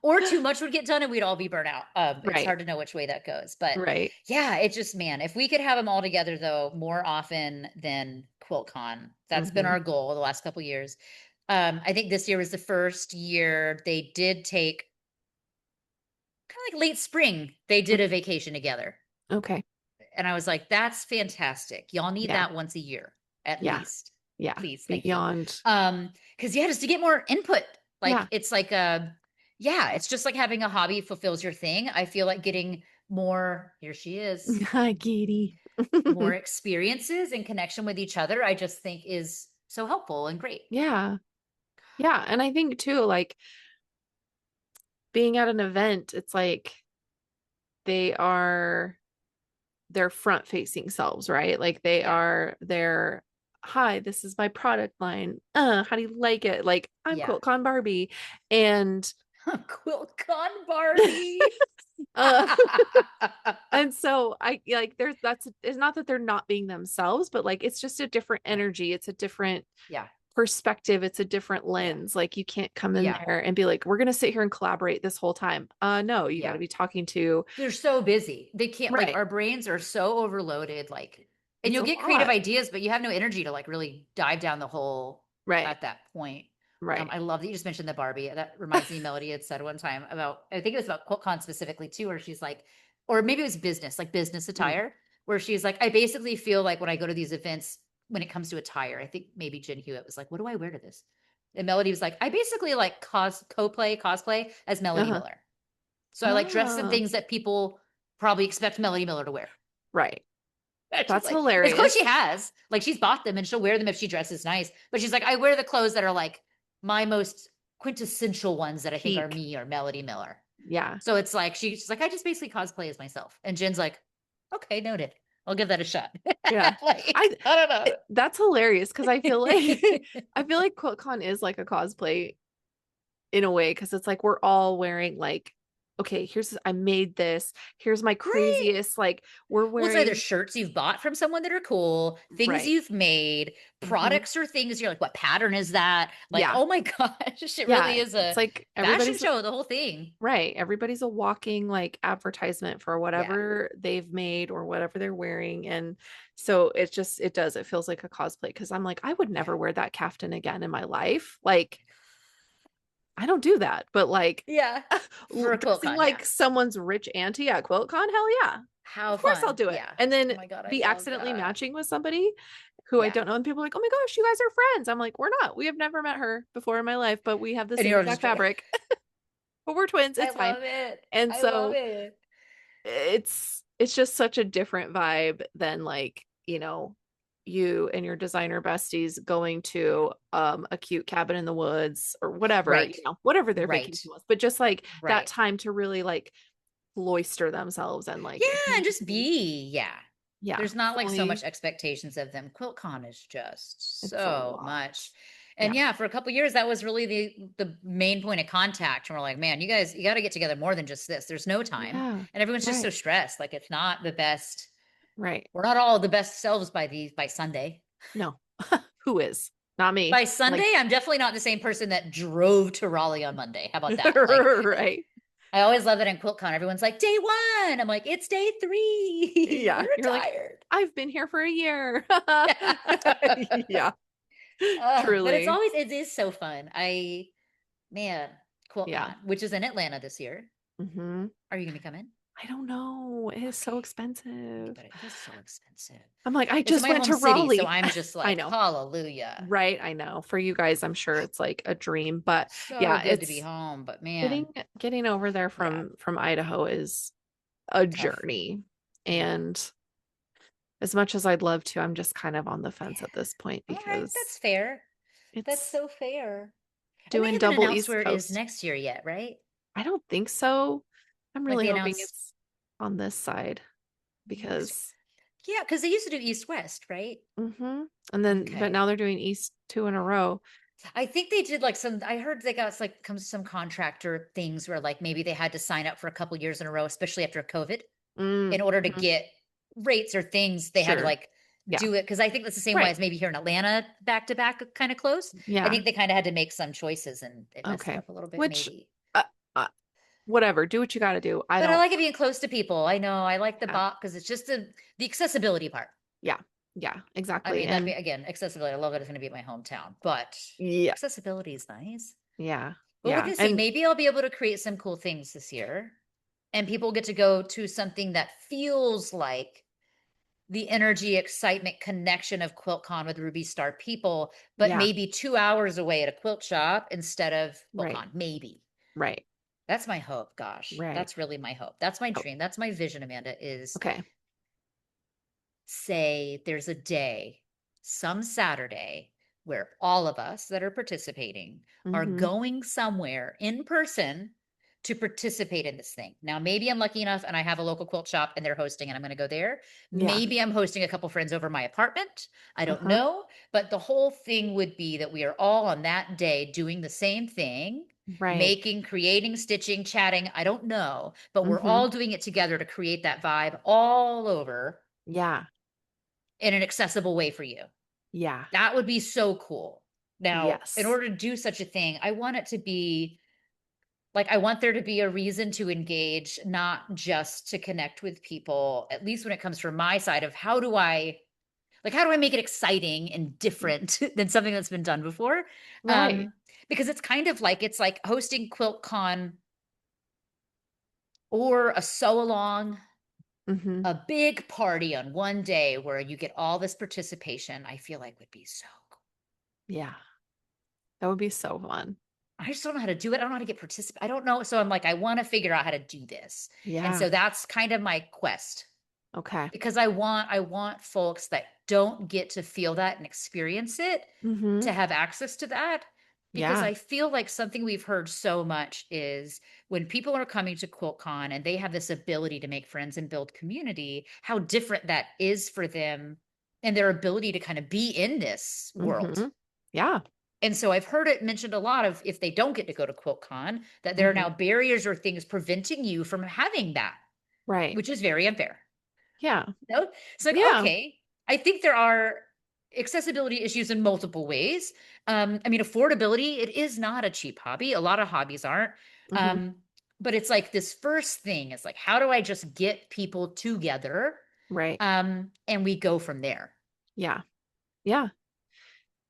Speaker 2: or too much would get done and we'd all be burnt out. It's
Speaker 1: Right.
Speaker 2: hard to know which way that goes. But
Speaker 1: Right.
Speaker 2: yeah, it just, man, if we could have them all together though, more often than QuiltCon, that's been
Speaker 1: Hmm.
Speaker 2: our goal the last couple years. I think this year was the first year they did take kind of like late spring, they did a vacation together.
Speaker 1: Okay.
Speaker 2: And I was like, that's fantastic. Y'all need
Speaker 1: Yeah.
Speaker 2: that once a year at
Speaker 1: Yeah.
Speaker 2: least.
Speaker 1: Yeah.
Speaker 2: Please, thank you.
Speaker 1: Beyond.
Speaker 2: Because yeah, just to get more input. Like
Speaker 1: Yeah.
Speaker 2: it's like yeah, it's just like having a hobby fulfills your thing. I feel like getting more, here she is,
Speaker 1: Hi, Katie.
Speaker 2: more experiences and connection with each other, I just think is so helpful and great.
Speaker 1: Yeah. Yeah. And I think too, like being at an event, it's like they are their front facing selves, right? Like they
Speaker 2: Yeah.
Speaker 1: are their, hi, this is my product line. How do you like it? Like I'm
Speaker 2: Yeah.
Speaker 1: QuiltCon Barbie. And
Speaker 2: QuiltCon Barbie.
Speaker 1: uh and so I like there's that's it's not that they're not being themselves, but like it's just a different
Speaker 2: Yeah.
Speaker 1: energy. It's a different
Speaker 2: Yeah.
Speaker 1: perspective. It's a different
Speaker 2: Yeah.
Speaker 1: lens. Like you can't come in
Speaker 2: Yeah.
Speaker 1: there and be like, we're gonna sit here and collaborate this whole time. No, you gotta
Speaker 2: Yeah.
Speaker 1: be talking to
Speaker 2: They're so busy. They can't, like,
Speaker 1: right.
Speaker 2: our brains are so overloaded, like, and
Speaker 1: It's
Speaker 2: you'll
Speaker 1: a
Speaker 2: get creative
Speaker 1: lot.
Speaker 2: ideas, but you have no energy to like really dive down the hole
Speaker 1: Right.
Speaker 2: at that point.
Speaker 1: Right.
Speaker 2: I love that you just mentioned the Barbie. That reminds me, Melody had said one time about, I think it was about QuiltCon specifically too, where she's like, or maybe it was business, like business
Speaker 1: Mm.
Speaker 2: attire, where she's like, I basically feel like when I go to these events, when it comes to attire, I think maybe Jen Hewitt was like, what do I wear to this? And Melody was like, I basically like cosplay as Melody
Speaker 1: Uh-huh.
Speaker 2: Miller. So I like dress in
Speaker 1: Oh,
Speaker 2: things that people probably expect Melody Miller to wear.
Speaker 1: right.
Speaker 2: And she's
Speaker 1: That's
Speaker 2: like, it's clothes
Speaker 1: hilarious.
Speaker 2: she has. Like she's bought them and she'll wear them if she dresses nice. But she's like, I wear the clothes that are like my most quintessential ones that I think are
Speaker 1: Peak.
Speaker 2: me or Melody Miller.
Speaker 1: Yeah.
Speaker 2: So it's like she's like, I just basically cosplay as myself. And Jen's like, okay, noted. I'll give that a shot.
Speaker 1: Yeah.
Speaker 2: Like, I don't know.
Speaker 1: That's hilarious because I feel like I feel like QuiltCon is like a cosplay in a way because it's like we're all wearing like okay, here's I made this. Here's my
Speaker 2: Right.
Speaker 1: craziest like we're
Speaker 2: Well, it's either
Speaker 1: wearing
Speaker 2: shirts you've bought from someone that are cool, things
Speaker 1: right.
Speaker 2: you've made,
Speaker 1: Hmm.
Speaker 2: products or things you're like, what pattern is that? Like,
Speaker 1: Yeah.
Speaker 2: oh my gosh, it really
Speaker 1: Yeah.
Speaker 2: is
Speaker 1: It's
Speaker 2: a
Speaker 1: like
Speaker 2: fashion
Speaker 1: everybody's
Speaker 2: show, the whole thing.
Speaker 1: right. Everybody's a walking like advertisement for
Speaker 2: Yeah.
Speaker 1: whatever they've made or whatever they're wearing. And so it's just, it does, it feels like a cosplay because I'm like, I would
Speaker 2: Yeah.
Speaker 1: never wear that caftan again in my life. Like, I don't do that, but like
Speaker 2: Yeah. For a quilt
Speaker 1: dressing
Speaker 2: con, yeah.
Speaker 1: like someone's rich auntie at QuiltCon, hell yeah.
Speaker 2: How
Speaker 1: Of course I'll
Speaker 2: fun.
Speaker 1: do it.
Speaker 2: Yeah.
Speaker 1: And
Speaker 2: Oh
Speaker 1: then
Speaker 2: my God, I
Speaker 1: be
Speaker 2: love
Speaker 1: accidentally
Speaker 2: that.
Speaker 1: matching with somebody who I
Speaker 2: Yeah.
Speaker 1: don't know. And people are like, oh my gosh, you guys are friends. I'm like, we're not. We have never met her before in my life, but we have the
Speaker 2: And
Speaker 1: same
Speaker 2: you're
Speaker 1: exact
Speaker 2: just,
Speaker 1: fabric. But we're twins.
Speaker 2: I
Speaker 1: It's fine.
Speaker 2: love it.
Speaker 1: And
Speaker 2: I love
Speaker 1: so
Speaker 2: it.
Speaker 1: it's just such a different vibe than like, you and your designer besties going to a cute cabin in the woods or whatever,
Speaker 2: Right.
Speaker 1: whatever their
Speaker 2: Right.
Speaker 1: vacation was. But just like that
Speaker 2: Right.
Speaker 1: time to really like cloister themselves and
Speaker 2: Yeah,
Speaker 1: like
Speaker 2: and
Speaker 1: be
Speaker 2: just be, yeah.
Speaker 1: yeah,
Speaker 2: There's not like so much
Speaker 1: fully
Speaker 2: expectations of them. QuiltCon is just
Speaker 1: it's a
Speaker 2: so
Speaker 1: lot.
Speaker 2: much. And
Speaker 1: Yeah.
Speaker 2: yeah, for a couple years that was really the main point of contact. And we're like, man, you guys, you got to get together more than just this. There's no time.
Speaker 1: Yeah.
Speaker 2: And everyone's just so
Speaker 1: Right.
Speaker 2: stressed. Like it's not the best.
Speaker 1: Right.
Speaker 2: We're not all the best selves by Sunday.
Speaker 1: No. Who is? Not me.
Speaker 2: By Sunday,
Speaker 1: Like
Speaker 2: I'm definitely not the same person that drove to Raleigh on Monday. How about that? Like
Speaker 1: right.
Speaker 2: I always love that in QuiltCon. Everyone's like, day one. I'm like, it's day three.
Speaker 1: Yeah.
Speaker 2: We're
Speaker 1: You're like,
Speaker 2: tired.
Speaker 1: I've been here for a year. Yeah.
Speaker 2: But it's
Speaker 1: Truly.
Speaker 2: always, it is so fun. Man,
Speaker 1: Yeah.
Speaker 2: QuiltCon, which is in Atlanta this year.
Speaker 1: Hmm.
Speaker 2: Are you going to come in?
Speaker 1: I don't know. It is so
Speaker 2: Okay.
Speaker 1: expensive.
Speaker 2: But it is so expensive.
Speaker 1: I'm like, I
Speaker 2: It's
Speaker 1: just
Speaker 2: my
Speaker 1: went
Speaker 2: home
Speaker 1: to
Speaker 2: city. So
Speaker 1: Raleigh.
Speaker 2: I'm just
Speaker 1: I
Speaker 2: like,
Speaker 1: know.
Speaker 2: hallelujah.
Speaker 1: Right. I know. For you guys, I'm sure it's like a dream. But
Speaker 2: So
Speaker 1: yeah,
Speaker 2: good to be
Speaker 1: it's
Speaker 2: home. But man,
Speaker 1: getting over there
Speaker 2: yeah,
Speaker 1: from Idaho is a
Speaker 2: tough.
Speaker 1: journey.
Speaker 2: Yeah.
Speaker 1: And as much as I'd love to, I'm just kind of on the fence
Speaker 2: Yeah.
Speaker 1: at this point
Speaker 2: All right.
Speaker 1: because
Speaker 2: That's fair. That's
Speaker 1: it's
Speaker 2: so fair. And they
Speaker 1: doing
Speaker 2: haven't
Speaker 1: double
Speaker 2: announced
Speaker 1: East
Speaker 2: where it is
Speaker 1: Coast.
Speaker 2: next year yet, right?
Speaker 1: I don't think so. I'm
Speaker 2: Like
Speaker 1: really
Speaker 2: they
Speaker 1: hoping
Speaker 2: announced
Speaker 1: it's on this side
Speaker 2: next.
Speaker 1: because
Speaker 2: Yeah, because they used to do East West, right?
Speaker 1: and then but
Speaker 2: Okay.
Speaker 1: now they're doing East two in a row.
Speaker 2: I think they did like some, I heard they got like some contractor things where like maybe they had to sign up for a couple years in a row, especially after COVID, in order to
Speaker 1: Mm-hmm.
Speaker 2: get rates or things. They had to
Speaker 1: Sure.
Speaker 2: like
Speaker 1: Yeah.
Speaker 2: do it. Cause I think that's the same way
Speaker 1: Right.
Speaker 2: as maybe here in Atlanta, back to back kind of close. I
Speaker 1: Yeah.
Speaker 2: think they kind of had to make some choices and it messed it
Speaker 1: Okay.
Speaker 2: up a little bit,
Speaker 1: Which,
Speaker 2: maybe.
Speaker 1: uh, whatever, do what you got to do. I
Speaker 2: But I
Speaker 1: don't,
Speaker 2: like it being close to people. I know I like the
Speaker 1: yeah,
Speaker 2: bop because it's just the accessibility part.
Speaker 1: yeah, yeah,
Speaker 2: I
Speaker 1: exactly.
Speaker 2: mean, that
Speaker 1: And
Speaker 2: again, accessibility. I love that it's going to be my hometown, but
Speaker 1: yeah,
Speaker 2: accessibility is nice.
Speaker 1: yeah,
Speaker 2: But we're
Speaker 1: yeah.
Speaker 2: gonna see.
Speaker 1: And
Speaker 2: Maybe I'll be able to create some cool things this year, and people get to go to something that feels like the energy, excitement, connection of QuiltCon with Ruby Star people, but
Speaker 1: yeah,
Speaker 2: maybe 2 hours away at a quilt shop instead of
Speaker 1: right,
Speaker 2: QuiltCon. Maybe.
Speaker 1: right,
Speaker 2: That's my hope. Gosh,
Speaker 1: right.
Speaker 2: that's really my hope. That's my
Speaker 1: Oh,
Speaker 2: dream. That's my vision, Amanda, is
Speaker 1: okay.
Speaker 2: say there's a day, some Saturday, where all of us that are participating are
Speaker 1: Mm-hmm.
Speaker 2: going somewhere in person to participate in this thing. Now, maybe I'm lucky enough and I have a local quilt shop and they're hosting and I'm going to go there.
Speaker 1: Yeah.
Speaker 2: Maybe I'm hosting a couple friends over my apartment. I don't
Speaker 1: Uh-huh.
Speaker 2: know. But the whole thing would be that we are all on that day doing the same thing,
Speaker 1: Right.
Speaker 2: making, creating, stitching, chatting. I don't know. But we're
Speaker 1: Mm-hmm.
Speaker 2: all doing it together to create that vibe all over
Speaker 1: Yeah.
Speaker 2: in an accessible way for you.
Speaker 1: Yeah.
Speaker 2: That would be so cool. Now, in
Speaker 1: Yes.
Speaker 2: order to do such a thing, I want it to be like, I want there to be a reason to engage, not just to connect with people, at least when it comes from my side of how do I make it exciting and different than something that's been done before?
Speaker 1: Right.
Speaker 2: Um, because it's like hosting QuiltCon or a sew along,
Speaker 1: Mm-hmm.
Speaker 2: a big party on one day where you get all this participation, I feel like would be so cool.
Speaker 1: Yeah. That would be so fun.
Speaker 2: I just don't know how to do it. I don't know how to get participate. I don't know. So I'm like, I want to figure out how to do this. And
Speaker 1: Yeah.
Speaker 2: so that's kind of my quest
Speaker 1: Okay.
Speaker 2: because I want folks that don't get to feel that and experience it
Speaker 1: Mm-hmm.
Speaker 2: to have access to that. Because
Speaker 1: Yeah.
Speaker 2: I feel like something we've heard so much is when people are coming to QuiltCon and they have this ability to make friends and build community, how different that is for them and their ability to kind of be in this world.
Speaker 1: Mm-hmm. Yeah.
Speaker 2: And so I've heard it mentioned a lot of if they don't get to go to QuiltCon, that there are
Speaker 1: Mm-hmm.
Speaker 2: now barriers or things preventing you from having that,
Speaker 1: Right.
Speaker 2: which is very unfair.
Speaker 1: Yeah.
Speaker 2: No? It's like,
Speaker 1: Yeah.
Speaker 2: okay, I think there are accessibility issues in multiple ways. I mean, affordability, it is not a cheap hobby. A lot of hobbies aren't.
Speaker 1: Mm-hmm.
Speaker 2: Um, but it's like this first thing is like, how do I just get people together?
Speaker 1: Right.
Speaker 2: And we go from there.
Speaker 1: Yeah. Yeah.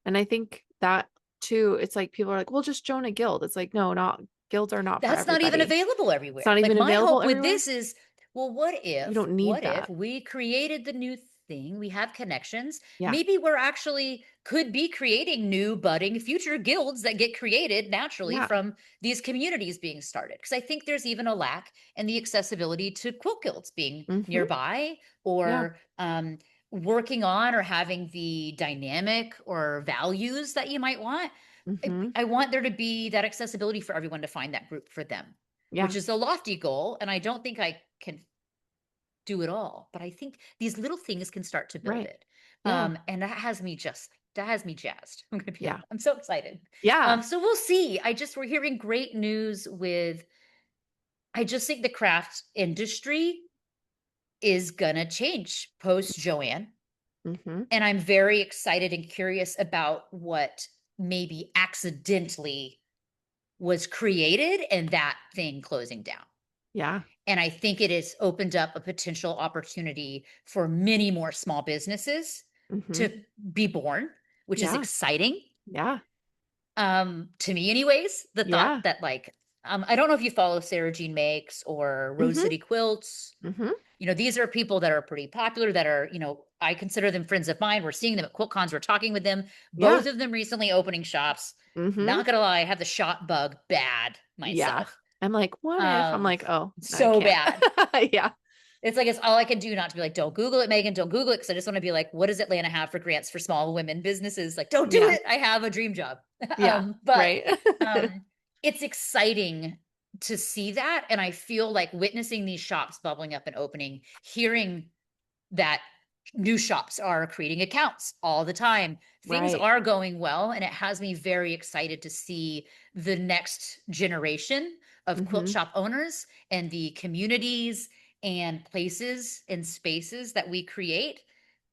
Speaker 1: And I think that too, it's like people are like, well, just join a guild. It's like, no, not guilds are not for
Speaker 2: That's not even
Speaker 1: everybody.
Speaker 2: available
Speaker 1: It's
Speaker 2: everywhere.
Speaker 1: not
Speaker 2: Like
Speaker 1: even
Speaker 2: my
Speaker 1: available
Speaker 2: hope with
Speaker 1: everywhere.
Speaker 2: this is, well, what
Speaker 1: You
Speaker 2: if,
Speaker 1: don't need
Speaker 2: what if
Speaker 1: that.
Speaker 2: we created the new thing? We have connections.
Speaker 1: Yeah.
Speaker 2: Maybe we're actually could be creating new budding future guilds that get created naturally
Speaker 1: Yeah.
Speaker 2: from these communities being started. Because I think there's even a lack in the accessibility to quilt guilds being
Speaker 1: Mm-hmm.
Speaker 2: nearby
Speaker 1: Yeah.
Speaker 2: or working on or having the dynamic or values that you might want.
Speaker 1: Mm-hmm.
Speaker 2: I want there to be that accessibility for everyone to find that group for them,
Speaker 1: Yeah.
Speaker 2: which is a lofty goal. And I don't think I can do it all, but I think these little things can start to build
Speaker 1: Right.
Speaker 2: it.
Speaker 1: Yeah.
Speaker 2: And that has me jazzed.
Speaker 1: Yeah.
Speaker 2: I'm so excited.
Speaker 1: Yeah.
Speaker 2: So we'll see. We're hearing great news I just think the craft industry is gonna change post Joanne.
Speaker 1: Mm-hmm.
Speaker 2: And I'm very excited and curious about what maybe accidentally was created and that thing closing down.
Speaker 1: Yeah.
Speaker 2: And I think it has opened up a potential opportunity for many more small businesses
Speaker 1: Mm-hmm.
Speaker 2: to be born, which is
Speaker 1: Yeah.
Speaker 2: exciting.
Speaker 1: Yeah.
Speaker 2: To me anyways, the thought
Speaker 1: Yeah.
Speaker 2: that like I don't know if you follow Sarah Jean Makes or Rose
Speaker 1: Mm-hmm.
Speaker 2: City Quilts.
Speaker 1: Mm-hmm.
Speaker 2: These are people that are pretty popular that are, I consider them friends of mine. We're seeing them at quilt cons. We're talking with them.
Speaker 1: Yeah.
Speaker 2: Both of them recently opening shops.
Speaker 1: Mm-hmm.
Speaker 2: Not gonna lie, I have the shop bug bad
Speaker 1: Yeah.
Speaker 2: myself.
Speaker 1: I'm like, what if? I'm like, oh, I
Speaker 2: So
Speaker 1: can't.
Speaker 2: bad.
Speaker 1: Yeah.
Speaker 2: It's like it's all I can do not to be like, don't Google it, Meagan, don't Google it. Cause I just want to be like, what does Atlanta have for grants for small women businesses? Like, don't do
Speaker 1: Yeah.
Speaker 2: it. I have a dream job.
Speaker 1: Yeah.
Speaker 2: But
Speaker 1: Right.
Speaker 2: it's exciting to see that. And I feel like witnessing these shops bubbling up and opening, hearing that new shops are creating accounts all the time. Things
Speaker 1: Right.
Speaker 2: are going well, and it has me very excited to see the next generation of quilt
Speaker 1: Mm-hmm.
Speaker 2: shop owners and the communities and places and spaces that we create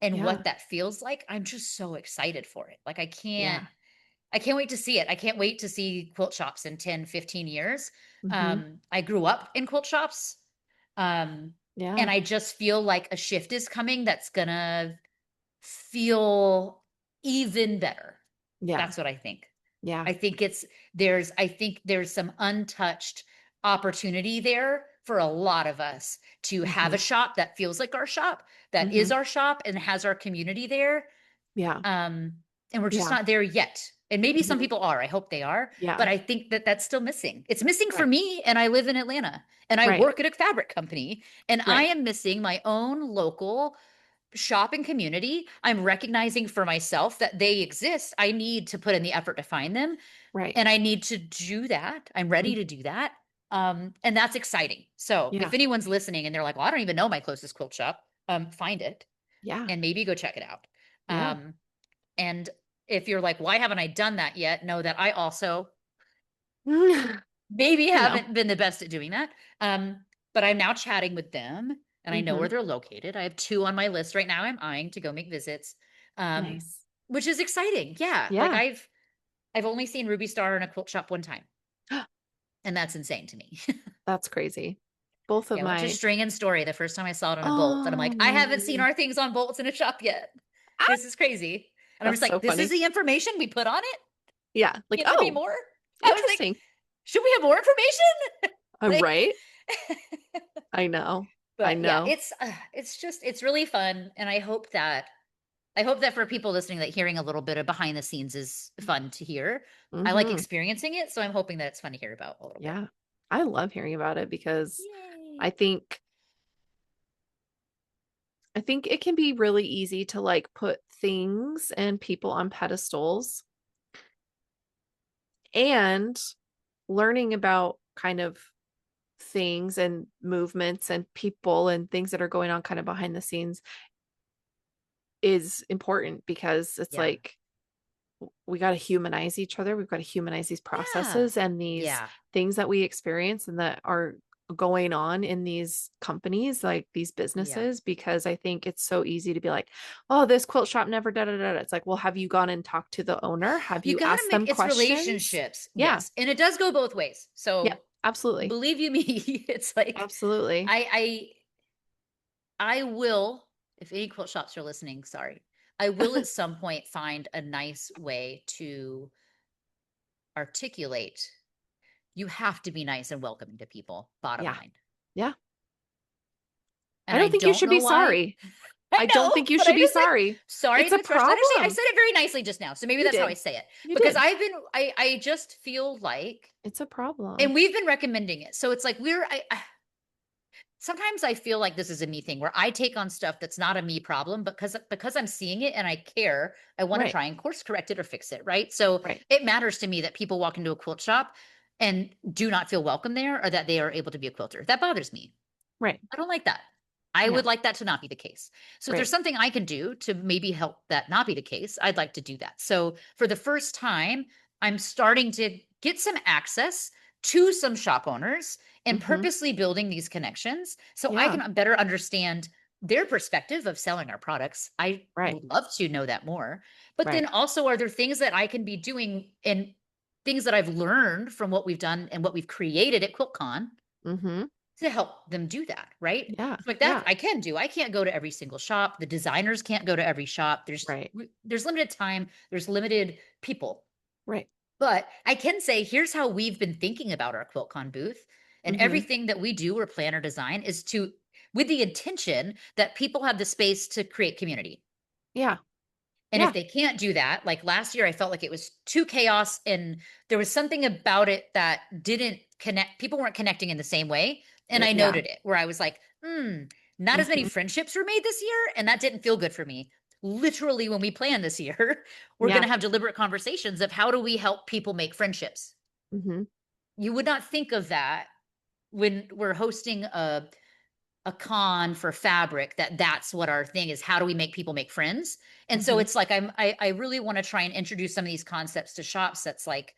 Speaker 2: and
Speaker 1: Yeah.
Speaker 2: what that feels like. I'm just so excited for it. Like
Speaker 1: Yeah.
Speaker 2: I can't wait to see it. I can't wait to see quilt shops in 10, 15 years.
Speaker 1: Mm-hmm.
Speaker 2: I grew up in quilt shops. Um, and
Speaker 1: Yeah.
Speaker 2: I just feel like a shift is coming that's gonna feel even better.
Speaker 1: Yeah.
Speaker 2: That's what I think.
Speaker 1: Yeah.
Speaker 2: I think there's some untouched opportunity there for a lot of us to have
Speaker 1: Mm-hmm.
Speaker 2: a shop that feels like our shop, that
Speaker 1: Mm-hmm.
Speaker 2: is our shop and has our community there.
Speaker 1: Yeah.
Speaker 2: Um, and we're just
Speaker 1: Yeah.
Speaker 2: not there yet. And maybe some
Speaker 1: Mm-hmm.
Speaker 2: people are. I hope they are. But
Speaker 1: Yeah.
Speaker 2: I think that that's still missing. It's missing for
Speaker 1: Right.
Speaker 2: me. And I live in Atlanta and I
Speaker 1: Right.
Speaker 2: work at a fabric company and I
Speaker 1: Right.
Speaker 2: am missing my own local shop and community. I'm recognizing for myself that they exist. I need to put in the effort to find them
Speaker 1: Right.
Speaker 2: and I need to do that. I'm ready
Speaker 1: Mm.
Speaker 2: to do that. And that's exciting. So
Speaker 1: Yeah.
Speaker 2: if anyone's listening and they're like, well, I don't even know my closest quilt shop, find it
Speaker 1: Yeah.
Speaker 2: and maybe go check it out.
Speaker 1: Yeah.
Speaker 2: Um, and if you're like, why haven't I done that yet? Know that I also maybe
Speaker 1: I know.
Speaker 2: haven't been the best at doing that. But I'm now chatting with them and I know
Speaker 1: Mm-hmm.
Speaker 2: where they're located. I have two on my list right now I'm eyeing to go make visits. Um,
Speaker 1: Nice.
Speaker 2: which is exciting. Yeah. Like
Speaker 1: Yeah.
Speaker 2: I've only seen Ruby Star in a quilt shop one time. And that's insane to me.
Speaker 1: That's crazy. Both of
Speaker 2: Yeah, I went to
Speaker 1: my
Speaker 2: String and Story the first time I saw it on a bolt. And I'm like, I haven't seen
Speaker 1: oh
Speaker 2: our things on bolts in a shop yet.
Speaker 1: ah,
Speaker 2: This is crazy. And I'm just
Speaker 1: that's so
Speaker 2: like, this is
Speaker 1: funny.
Speaker 2: the information we put on it?
Speaker 1: Yeah. Like,
Speaker 2: Can't there be
Speaker 1: oh,
Speaker 2: more? I was like,
Speaker 1: interesting.
Speaker 2: should we have more information?
Speaker 1: I'm
Speaker 2: Like,
Speaker 1: right. I know. I
Speaker 2: but yeah,
Speaker 1: know.
Speaker 2: it's just it's really fun, and I hope that for people listening, that hearing a little bit of behind the scenes is fun to hear. I like
Speaker 1: Mm-hmm.
Speaker 2: experiencing it, so I'm hoping that it's fun to hear about a little bit.
Speaker 1: Yeah. I love hearing about it because
Speaker 2: Yay!
Speaker 1: I think I think it can be really easy to like put things and people on pedestals and learning about kind of things and movements and people and things that are going on kind of behind the scenes is important because it's
Speaker 2: Yeah,
Speaker 1: like we got to humanize each other. We've got to humanize these
Speaker 2: yeah,
Speaker 1: processes and these
Speaker 2: yeah.
Speaker 1: things that we experience and that are going on in these companies, like these
Speaker 2: Yeah.
Speaker 1: businesses, because I think it's so easy to be like, oh, this quilt shop never da da da. It's like, well, have you gone and talked to the owner? Have
Speaker 2: You
Speaker 1: you
Speaker 2: got to
Speaker 1: asked them
Speaker 2: make it's
Speaker 1: questions?
Speaker 2: relationships.
Speaker 1: Yeah.
Speaker 2: Yes, and it does go both ways.
Speaker 1: Yeah.
Speaker 2: So
Speaker 1: Absolutely.
Speaker 2: believe you me, it's like
Speaker 1: Absolutely.
Speaker 2: I I will, if any quilt shops are listening, sorry. I will at some point find a nice way to articulate. You have to be nice and welcoming to people, bottom
Speaker 1: Yeah.
Speaker 2: line.
Speaker 1: Yeah. I
Speaker 2: And I
Speaker 1: don't think you
Speaker 2: don't
Speaker 1: should
Speaker 2: know
Speaker 1: be
Speaker 2: why.
Speaker 1: sorry.
Speaker 2: I
Speaker 1: I don't
Speaker 2: know,
Speaker 1: think you
Speaker 2: but
Speaker 1: should
Speaker 2: I
Speaker 1: be
Speaker 2: just like
Speaker 1: sorry.
Speaker 2: sorry
Speaker 1: It's
Speaker 2: is
Speaker 1: a
Speaker 2: the expression. I
Speaker 1: problem.
Speaker 2: said it very nicely just now. So maybe
Speaker 1: You
Speaker 2: that's how I
Speaker 1: did.
Speaker 2: say it.
Speaker 1: You
Speaker 2: Because
Speaker 1: did.
Speaker 2: I just feel like
Speaker 1: It's a problem.
Speaker 2: and we've been recommending it. So it's like sometimes I feel like this is a me thing where I take on stuff that's not a me problem because I'm seeing it and I care, I want to
Speaker 1: Right.
Speaker 2: try and course correct it or fix it, right? So
Speaker 1: Right.
Speaker 2: it matters to me that people walk into a quilt shop and do not feel welcome there or that they are able to be a quilter. That bothers me.
Speaker 1: Right.
Speaker 2: I don't like that. I
Speaker 1: Yeah.
Speaker 2: would like that to not be the case. So if there's
Speaker 1: Right.
Speaker 2: something I can do to maybe help that not be the case, I'd like to do that. So for the first time, I'm starting to get some access to some shop owners and
Speaker 1: Mm-hmm.
Speaker 2: purposely building these connections so I
Speaker 1: Yeah.
Speaker 2: can better understand their perspective of selling our products. I
Speaker 1: Right.
Speaker 2: would love to know that more. But then
Speaker 1: Right.
Speaker 2: also, are there things that I can be doing and things that I've learned from what we've done and what we've created at QuiltCon
Speaker 1: Mm-hmm.
Speaker 2: to help them do that, right?
Speaker 1: Yeah.
Speaker 2: Like that
Speaker 1: Yeah.
Speaker 2: I can do. I can't go to every single shop. The designers can't go to every shop.
Speaker 1: Right.
Speaker 2: There's limited time, there's limited people.
Speaker 1: Right.
Speaker 2: But I can say here's how we've been thinking about our QuiltCon booth. And
Speaker 1: Mm-hmm.
Speaker 2: everything that we do or plan or design is to with the intention that people have the space to create community.
Speaker 1: Yeah.
Speaker 2: And if
Speaker 1: Yeah.
Speaker 2: they can't do that, like last year, I felt like it was too chaos and there was something about it that didn't connect. People weren't connecting in the same way. And I
Speaker 1: Yeah.
Speaker 2: noted it where I was like, not as many
Speaker 1: Mm-hmm.
Speaker 2: friendships were made this year. And that didn't feel good for me. Literally, when we plan this year, we're going
Speaker 1: Yeah.
Speaker 2: to have deliberate conversations of how do we help people make friendships.
Speaker 1: Mm-hmm.
Speaker 2: You would not think of that when we're hosting a con for fabric, that's what our thing is. How do we make people make friends? And so
Speaker 1: Hmm.
Speaker 2: it's like I really want to try and introduce some of these concepts to shops. That's like,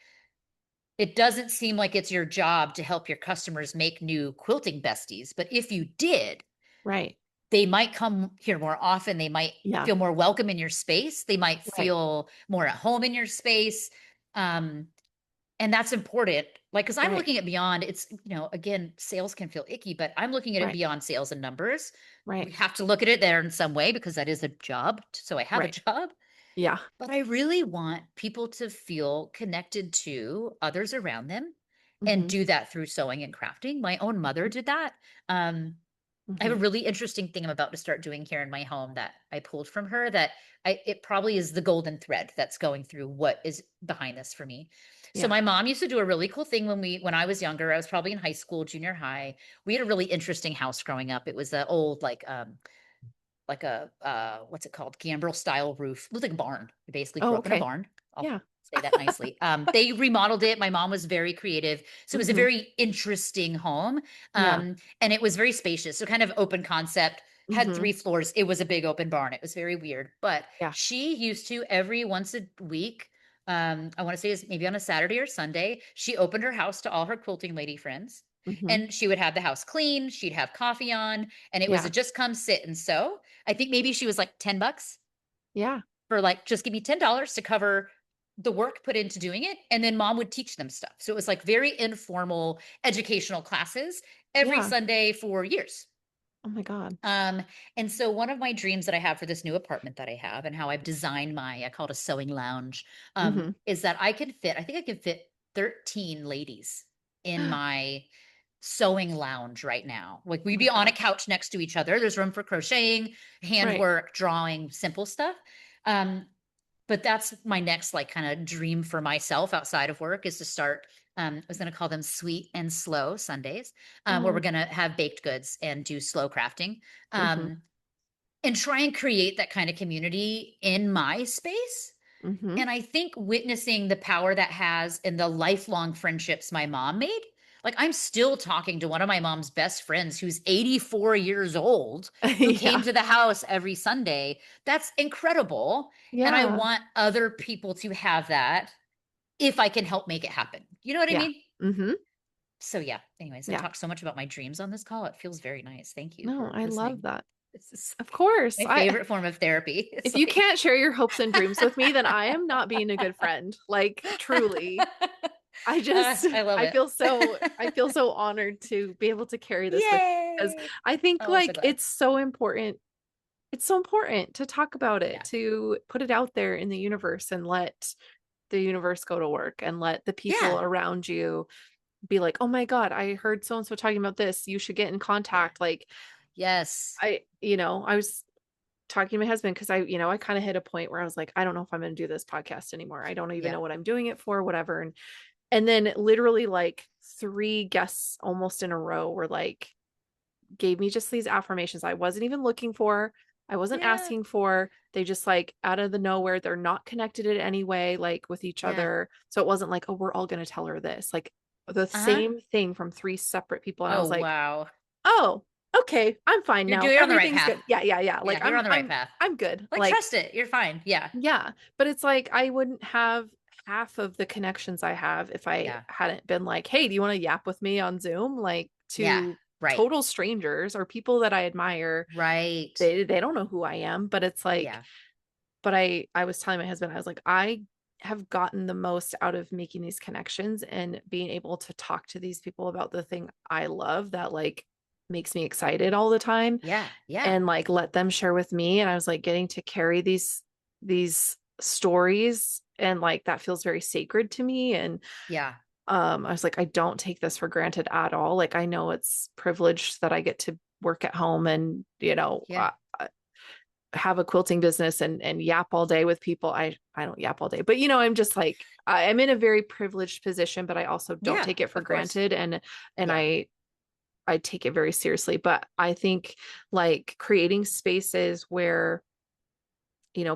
Speaker 2: it doesn't seem like it's your job to help your customers make new quilting besties, but if you did,
Speaker 1: Right.
Speaker 2: they might come here more often. They might
Speaker 1: Yeah.
Speaker 2: feel more welcome in your space. They might
Speaker 1: Right.
Speaker 2: feel more at home in your space. Um, and that's important. Like, because I'm
Speaker 1: Right.
Speaker 2: looking at beyond, it's, again, sales can feel icky, but I'm looking at it
Speaker 1: Right.
Speaker 2: beyond sales and numbers. We
Speaker 1: Right.
Speaker 2: have to look at it there in some way because that is a job. So I have a
Speaker 1: Right.
Speaker 2: job,
Speaker 1: Yeah.
Speaker 2: but I really want people to feel connected to others around them and
Speaker 1: Hmm.
Speaker 2: do that through sewing and crafting. My own mother did that. I have
Speaker 1: Hmm.
Speaker 2: a really interesting thing I'm about to start doing here in my home that I pulled from her that it probably is the golden thread that's going through what is behind this for me. So
Speaker 1: Yeah.
Speaker 2: my mom used to do a really cool thing when I was younger. I was probably in high school, junior high. We had a really interesting house growing up. It was the old like a what's it called? Gambrel style roof. It looked like a barn. We basically
Speaker 1: Oh,
Speaker 2: grew up in a
Speaker 1: okay.
Speaker 2: barn. I'll
Speaker 1: Yeah.
Speaker 2: say that nicely. They remodeled it. My mom was very creative. So it was a
Speaker 1: Hmm.
Speaker 2: very interesting home.
Speaker 1: Yeah.
Speaker 2: And it was very spacious. So kind of open concept, had
Speaker 1: Hmm.
Speaker 2: 3 floors. It was a big open barn. It was very weird. But
Speaker 1: Yeah.
Speaker 2: she used to every once a week, I want to say is maybe on a Saturday or Sunday, she opened her house to all her quilting lady friends.
Speaker 1: Hmm.
Speaker 2: And she would have the house clean. She'd have coffee on, and it was a
Speaker 1: Yeah.
Speaker 2: just come sit and sew. I think maybe she was like $10
Speaker 1: Yeah.
Speaker 2: for like, just give me $10 to cover the work put into doing it. And then mom would teach them stuff. So it was like very informal educational classes every
Speaker 1: Yeah.
Speaker 2: Sunday for years.
Speaker 1: Oh my God.
Speaker 2: Um, and so one of my dreams that I have for this new apartment that I have and how I've designed I call it a sewing lounge,
Speaker 1: Hmm.
Speaker 2: is that I think I can fit 13 ladies in my sewing lounge right now. Like
Speaker 1: Oh
Speaker 2: we'd
Speaker 1: my
Speaker 2: be on a
Speaker 1: God.
Speaker 2: couch next to each other. There's room for crocheting,
Speaker 1: Right.
Speaker 2: handwork, drawing, simple stuff. Um, but that's my next like kind of dream for myself outside of work is to start. I was going to call them sweet and slow Sundays, where we're
Speaker 1: Oh.
Speaker 2: going to have baked goods and do slow crafting,
Speaker 1: Hmm.
Speaker 2: um, and try and create that kind of community in my space.
Speaker 1: Hmm.
Speaker 2: And I think witnessing the power that has in the lifelong friendships my mom made. Like I'm still talking to one of my mom's best friends who's 84 years old, who came
Speaker 1: Yeah.
Speaker 2: to the house every Sunday. That's incredible. And I
Speaker 1: Yeah.
Speaker 2: want other people to have that if I can help make it happen. You know what I
Speaker 1: Yeah.
Speaker 2: mean?
Speaker 1: Hmm.
Speaker 2: So yeah, anyways, I've
Speaker 1: Yeah.
Speaker 2: talked so much about my dreams on this call. It feels very nice. Thank you
Speaker 1: No,
Speaker 2: for
Speaker 1: I love
Speaker 2: listening.
Speaker 1: that.
Speaker 2: This is
Speaker 1: Of course.
Speaker 2: my
Speaker 1: I
Speaker 2: favorite form of therapy. It's
Speaker 1: If you
Speaker 2: like
Speaker 1: can't share your hopes and dreams with me, then I am not being a good friend. Like truly. I just
Speaker 2: I love
Speaker 1: I
Speaker 2: it.
Speaker 1: feel so I feel so honored to be able to carry this with you because
Speaker 2: Yay.
Speaker 1: I think
Speaker 2: Oh, I'm so
Speaker 1: like
Speaker 2: glad.
Speaker 1: it's so important to talk about it,
Speaker 2: Yeah.
Speaker 1: to put it out there in the universe and let the universe go to work and let the people
Speaker 2: Yeah.
Speaker 1: around you be like, "Oh my God, I heard so and so talking about this. You should get in
Speaker 2: Yeah.
Speaker 1: contact." Like
Speaker 2: Yes.
Speaker 1: I was talking to my husband because I kind of hit a point where I was like, I don't know if I'm going to do this podcast anymore. I don't even
Speaker 2: Yeah.
Speaker 1: know what I'm doing it for, whatever. And then literally like three guests almost in a row were like, gave me just these affirmations I wasn't even looking for. I wasn't
Speaker 2: Yeah.
Speaker 1: asking for. They just like out of the nowhere, they're not connected in any way, like with each
Speaker 2: Yeah.
Speaker 1: other. So it wasn't like, oh, we're all going to tell her this. Like the
Speaker 2: Uh-huh.
Speaker 1: same thing from three separate people. And I
Speaker 2: Oh,
Speaker 1: was like,
Speaker 2: wow.
Speaker 1: oh, okay, I'm fine now.
Speaker 2: You're on the right
Speaker 1: Everything's
Speaker 2: path.
Speaker 1: good. Yeah, yeah, yeah. Like
Speaker 2: Yeah, you're on the right path.
Speaker 1: I'm good.
Speaker 2: Like
Speaker 1: Like,
Speaker 2: trust it. You're fine. Yeah.
Speaker 1: yeah. But it's like I wouldn't have half of the connections I have if I
Speaker 2: Yeah.
Speaker 1: hadn't been like, hey, do you want to yap with me on Zoom? Like
Speaker 2: Yeah.
Speaker 1: to
Speaker 2: Right.
Speaker 1: total strangers or people that I admire.
Speaker 2: Right.
Speaker 1: They don't know who I am, but it's like,
Speaker 2: Yeah.
Speaker 1: but I was telling my husband, I was like, I have gotten the most out of making these connections and being able to talk to these people about the thing I love that like makes me excited all the time
Speaker 2: Yeah. Yeah.
Speaker 1: and like let them share with me. And I was like getting to carry these stories and like that feels very sacred to me. And
Speaker 2: Yeah.
Speaker 1: I was like, I don't take this for granted at all. Like I know it's privileged that I get to work at home and
Speaker 2: Yeah.
Speaker 1: have a quilting business and yap all day with people. I don't yap all day, but I'm just like I'm in a very privileged position, but I also don't
Speaker 2: Yeah.
Speaker 1: take it for
Speaker 2: Of course.
Speaker 1: granted and
Speaker 2: Yeah.
Speaker 1: I take it very seriously. But I think like creating spaces where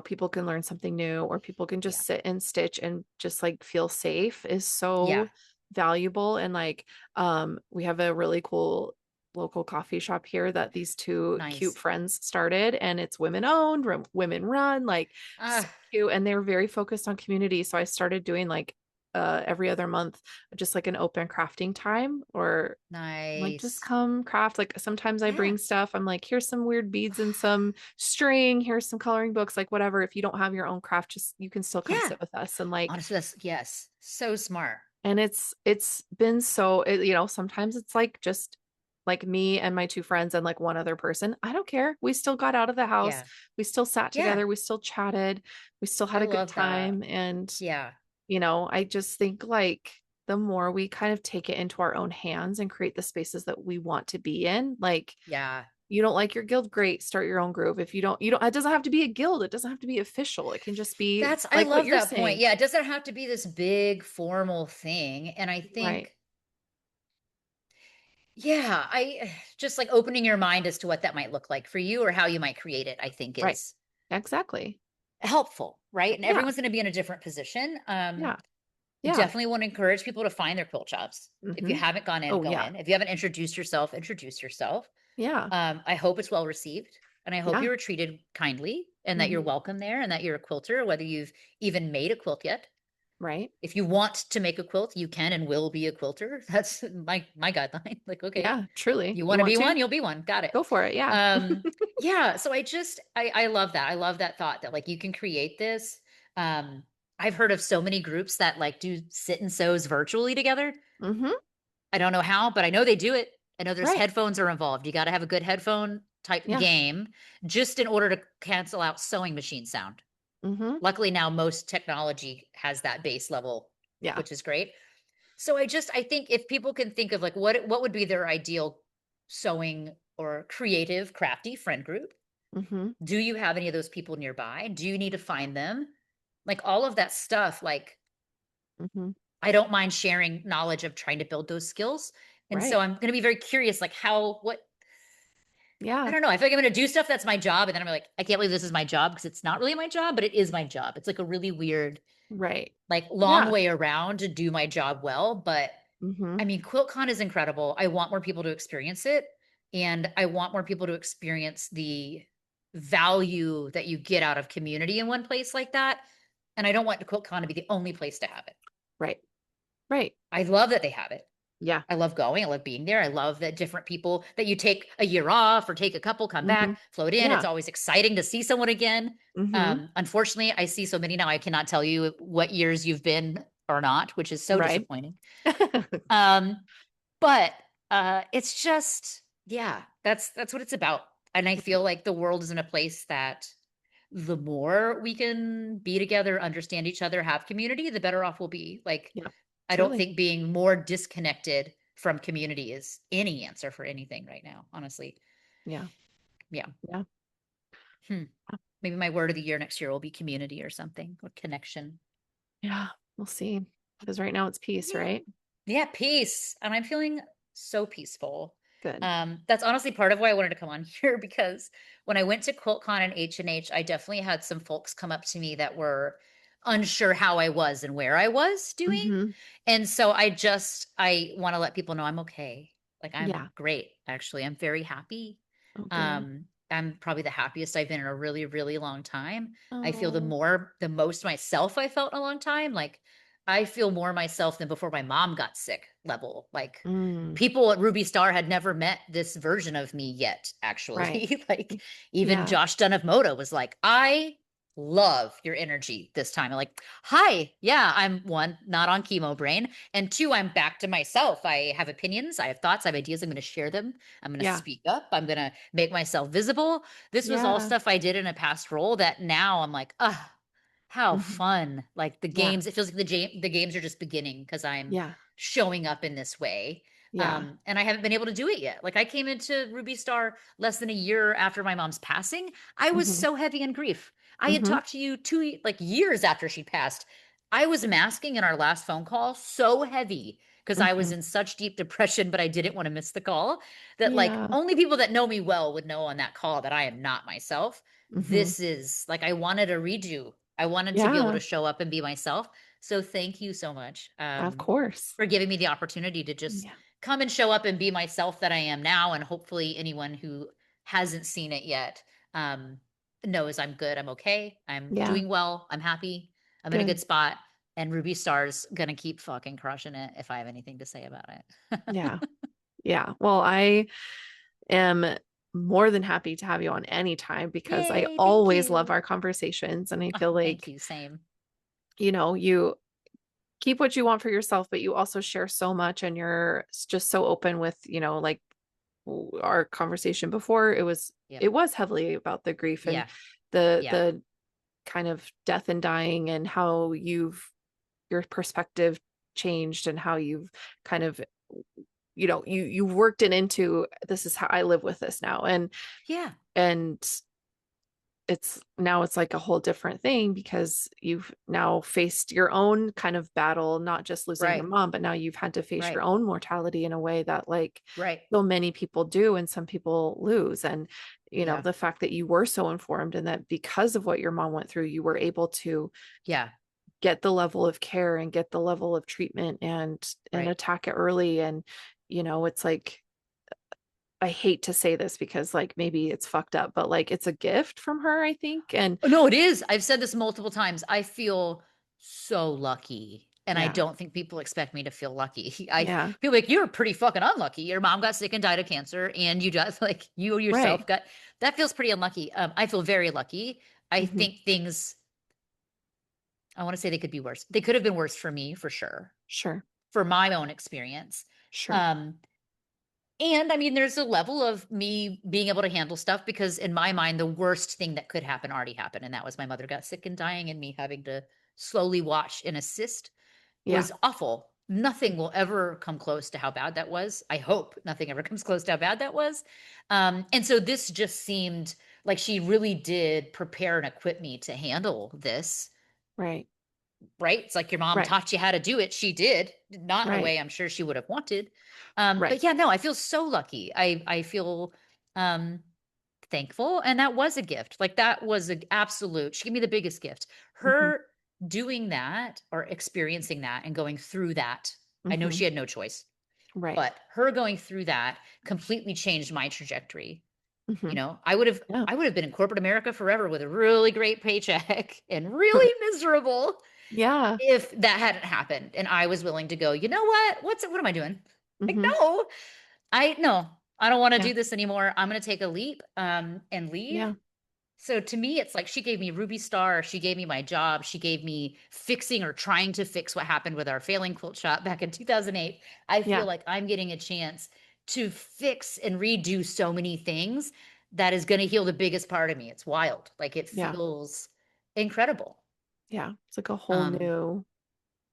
Speaker 1: people can learn something new or people can
Speaker 2: Yeah.
Speaker 1: just sit and stitch and just like feel safe is
Speaker 2: Yeah.
Speaker 1: so valuable. And like we have a really cool local coffee shop here that these two cute
Speaker 2: Nice.
Speaker 1: friends started, and it's women owned, women run, like so
Speaker 2: Ah,
Speaker 1: cute, and they're very focused on community. So I started doing like every other month, just like an open crafting time, or like just
Speaker 2: nice.
Speaker 1: come craft. Like sometimes I
Speaker 2: Yeah.
Speaker 1: bring stuff. I'm like, here's some weird beads and some string, here's some coloring books, like whatever. If you don't have your own craft, just you can still come
Speaker 2: Yeah.
Speaker 1: sit with us. And like,
Speaker 2: Honestly, that's yes. So smart.
Speaker 1: and it's been so sometimes it's like just like me and my two friends and like one other person. I don't care. We still got out of the house.
Speaker 2: Yeah.
Speaker 1: We still sat
Speaker 2: Yeah.
Speaker 1: together. We still chatted. We still had
Speaker 2: I
Speaker 1: a good
Speaker 2: love that.
Speaker 1: time. And,
Speaker 2: Yeah.
Speaker 1: I just think like the more we kind of take it into our own hands and create the spaces that we want to be in, like
Speaker 2: Yeah.
Speaker 1: you don't like your guild, great, start your own group. If you don't, it doesn't have to be a guild. It doesn't have to be official. It can just be
Speaker 2: I
Speaker 1: like what
Speaker 2: love
Speaker 1: you're
Speaker 2: that point.
Speaker 1: saying.
Speaker 2: Yeah, it doesn't have to be this big formal thing. And I
Speaker 1: Right.
Speaker 2: think, yeah, I just like opening your mind as to what that might look like for you or how you might create it, I think
Speaker 1: Right.
Speaker 2: is
Speaker 1: Exactly.
Speaker 2: helpful, right? And
Speaker 1: Yeah.
Speaker 2: everyone's going to be in a different position.
Speaker 1: Yeah. Yeah.
Speaker 2: Definitely want to encourage people to find their quilt shops. If you
Speaker 1: Hmm.
Speaker 2: haven't gone in,
Speaker 1: Oh,
Speaker 2: go
Speaker 1: yeah.
Speaker 2: in. If you haven't introduced yourself, introduce yourself.
Speaker 1: Yeah.
Speaker 2: I hope it's well received, and I hope
Speaker 1: Yeah.
Speaker 2: you were treated kindly and that you're
Speaker 1: Hmm.
Speaker 2: welcome there and that you're a quilter, whether you've even made a quilt yet.
Speaker 1: Right.
Speaker 2: If you want to make a quilt, you can and will be a quilter. That's my guideline. Like, okay,
Speaker 1: Yeah. Truly.
Speaker 2: you
Speaker 1: You
Speaker 2: want to
Speaker 1: want
Speaker 2: be
Speaker 1: to
Speaker 2: one, you'll be one. Got it.
Speaker 1: go for it. Yeah.
Speaker 2: Um, yeah, so I love that. I love that thought that like you can create this. Um, I've heard of so many groups that like do sit and sews virtually together.
Speaker 1: Hmm.
Speaker 2: I don't know how, but I know they do it. I know there's
Speaker 1: Right.
Speaker 2: headphones are involved. You got to have a good headphone type
Speaker 1: Yeah.
Speaker 2: game just in order to cancel out sewing machine sound.
Speaker 1: Hmm.
Speaker 2: Luckily now most technology has that base level,
Speaker 1: Yeah.
Speaker 2: which is great. So I think if people can think of like what would be their ideal sewing or creative crafty friend group,
Speaker 1: Hmm.
Speaker 2: do you have any of those people nearby? Do you need to find them? Like all of that stuff, like
Speaker 1: Hmm.
Speaker 2: I don't mind sharing knowledge of trying to build those skills. And so
Speaker 1: Right.
Speaker 2: I'm going to be very curious, like what, I
Speaker 1: Yeah.
Speaker 2: don't know. I feel like I'm going to do stuff that's my job. And then I'm like, I can't believe this is my job because it's not really my job, but it is my job. It's like a really weird,
Speaker 1: Right.
Speaker 2: like long
Speaker 1: Yeah.
Speaker 2: way around to do my job well. But
Speaker 1: Hmm.
Speaker 2: I mean, QuiltCon is incredible. I want more people to experience it. And I want more people to experience the value that you get out of community in one place like that. And I don't want QuiltCon to be the only place to have it.
Speaker 1: Right. Right.
Speaker 2: I love that they have it.
Speaker 1: Yeah.
Speaker 2: I love going. I love being there. I love that different people that you take a year off or take a couple, come
Speaker 1: Hmm.
Speaker 2: back, float in. It's
Speaker 1: Yeah.
Speaker 2: always exciting to see someone again.
Speaker 1: Hmm.
Speaker 2: Unfortunately, I see so many now. I cannot tell you what years you've been or not, which is so
Speaker 1: Right.
Speaker 2: disappointing. Um, but it's just, yeah, that's what it's about. And I feel like the world is in a place that the more we can be together, understand each other, have community, the better off we'll be. Like,
Speaker 1: Yeah.
Speaker 2: I don't
Speaker 1: Truly.
Speaker 2: think being more disconnected from community is any answer for anything right now, honestly.
Speaker 1: Yeah.
Speaker 2: Yeah.
Speaker 1: Yeah.
Speaker 2: Hmm. Maybe my word of the year next year will be community or something or connection.
Speaker 1: Yeah. We'll see. Because right now it's peace,
Speaker 2: Yeah.
Speaker 1: right?
Speaker 2: Yeah, peace. And I'm feeling so peaceful.
Speaker 1: Good.
Speaker 2: That's honestly part of why I wanted to come on here because when I went to QuiltCon and H&H, I definitely had some folks come up to me that were unsure how I was and where I was doing.
Speaker 1: Hmm.
Speaker 2: And so I want to let people know I'm okay. Like I'm
Speaker 1: Yeah.
Speaker 2: great, actually. I'm very happy.
Speaker 1: Oh, good.
Speaker 2: I'm probably the happiest I've been in a really, really long time. I feel
Speaker 1: Oh.
Speaker 2: the most myself I felt in a long time. Like I feel more myself than before my mom got sick level. Like
Speaker 1: Mm.
Speaker 2: people at Ruby Star had never met this version of me yet,
Speaker 1: Right.
Speaker 2: actually. Like even
Speaker 1: Yeah.
Speaker 2: Josh Dunn of Moto was like, I love your energy this time. I'm like, hi, yeah, I'm one, not on chemo brain. And two, I'm back to myself. I have opinions, I have thoughts, I have ideas. I'm going to share them. I'm going to
Speaker 1: Yeah.
Speaker 2: speak up. I'm going to make myself visible. This was all
Speaker 1: Yeah.
Speaker 2: stuff I did in a past role that now I'm like, ah, how
Speaker 1: Hmm.
Speaker 2: fun. Like the
Speaker 1: Yeah.
Speaker 2: games, it feels like the games are just beginning because I'm
Speaker 1: Yeah.
Speaker 2: showing up in this way.
Speaker 1: Yeah.
Speaker 2: And I haven't been able to do it yet. Like I came into Ruby Star less than a year after my mom's passing. I was
Speaker 1: Hmm.
Speaker 2: so heavy in grief. I had
Speaker 1: Hmm.
Speaker 2: talked to you like years after she passed. I was masking in our last phone call so heavy because I was
Speaker 1: Hmm.
Speaker 2: in such deep depression, but I didn't want to miss the call that like
Speaker 1: Yeah.
Speaker 2: only people that know me well would know on that call that I am not myself.
Speaker 1: Hmm.
Speaker 2: This is like I wanted a redo. I wanted to be able
Speaker 1: Yeah.
Speaker 2: to show up and be myself. So thank you so much
Speaker 1: Of course.
Speaker 2: for giving me the opportunity to just
Speaker 1: Yeah.
Speaker 2: come and show up and be myself that I am now. And hopefully anyone who hasn't seen it yet um, knows I'm good. I'm okay. I'm
Speaker 1: Yeah.
Speaker 2: doing well. I'm happy. I'm in a
Speaker 1: Good.
Speaker 2: good spot. And Ruby Star's gonna keep fucking crushing it if I have anything to say about it.
Speaker 1: Yeah. Yeah. Well, I am more than happy to have you on anytime because I
Speaker 2: Yay, thank
Speaker 1: always love
Speaker 2: you.
Speaker 1: our conversations. And I
Speaker 2: Oh,
Speaker 1: feel
Speaker 2: thank
Speaker 1: like,
Speaker 2: you. Same.
Speaker 1: you keep what you want for yourself, but you also share so much and you're just so open with, like our conversation before,
Speaker 2: Yep.
Speaker 1: it was heavily about the grief and
Speaker 2: Yeah. Yeah.
Speaker 1: the kind of death and dying and how your perspective changed and how you've kind of you worked it into this is how I live with this now
Speaker 2: Yeah.
Speaker 1: and it's like a whole different thing because you've now faced your own kind of battle, not just losing your
Speaker 2: Right.
Speaker 1: mom, but now you've had to face your
Speaker 2: Right.
Speaker 1: own mortality in a way that like
Speaker 2: Right.
Speaker 1: so many people do and some people lose. And
Speaker 2: Yeah.
Speaker 1: the fact that you were so informed and that because of what your mom went through, you were able to
Speaker 2: Yeah.
Speaker 1: get the level of care and get the level of treatment and
Speaker 2: Right.
Speaker 1: attack it early. And it's like I hate to say this because like maybe it's fucked up, but like it's a gift from her, I think. And
Speaker 2: Oh, no, it is. I've said this multiple times. I feel so lucky. And I
Speaker 1: yeah,
Speaker 2: don't think people expect me to feel lucky. I
Speaker 1: yeah,
Speaker 2: feel like you're pretty fucking unlucky. Your mom got sick and died of cancer, and you just like you yourself
Speaker 1: right.
Speaker 2: got that feels pretty unlucky. I feel very lucky. I
Speaker 1: Hmm.
Speaker 2: think things, I want to say they could be worse. They could have been worse for me for sure,
Speaker 1: Sure,
Speaker 2: for my own experience.
Speaker 1: sure.
Speaker 2: Um, And I mean, there's a level of me being able to handle stuff because, in my mind, the worst thing that could happen already happened. And that was my mother got sick and dying, and me having to slowly watch and assist
Speaker 1: Yeah,
Speaker 2: was awful. Nothing will ever come close to how bad that was. I hope nothing ever comes close to how bad that was. And so this just seemed like she really did prepare and equip me to handle this,
Speaker 1: right,
Speaker 2: right? It's like your mom
Speaker 1: right,
Speaker 2: taught you how to do it. She did, not in a
Speaker 1: right,
Speaker 2: way I'm sure she would have wanted.
Speaker 1: right.
Speaker 2: But yeah, no, I feel so lucky. I feel um thankful. And that was a gift. Like that was an absolute, she gave me the biggest gift.
Speaker 1: Hmm.
Speaker 2: Her doing that or experiencing that and going through that. I know
Speaker 1: Hmm.
Speaker 2: she had no choice,
Speaker 1: Right.
Speaker 2: but her going through that completely changed my trajectory.
Speaker 1: Hmm. Yeah.
Speaker 2: I would have been in corporate America forever with a really great paycheck and really miserable
Speaker 1: Yeah.
Speaker 2: if that hadn't happened and I was willing to go, you know what? What am I doing? Like,
Speaker 1: Hmm.
Speaker 2: no, no, I don't want to
Speaker 1: Yeah.
Speaker 2: do this anymore. I'm going to take a leap and leave.
Speaker 1: Yeah.
Speaker 2: So to me, it's like she gave me Ruby Star. She gave me my job. She gave me fixing or trying to fix what happened with our failing quilt shop back in 2008. I feel
Speaker 1: Yeah.
Speaker 2: like I'm getting a chance to fix and redo so many things that is going to heal the biggest part of me. It's wild. Like it
Speaker 1: Yeah.
Speaker 2: feels incredible.
Speaker 1: Yeah. It's like a whole
Speaker 2: Um,
Speaker 1: new,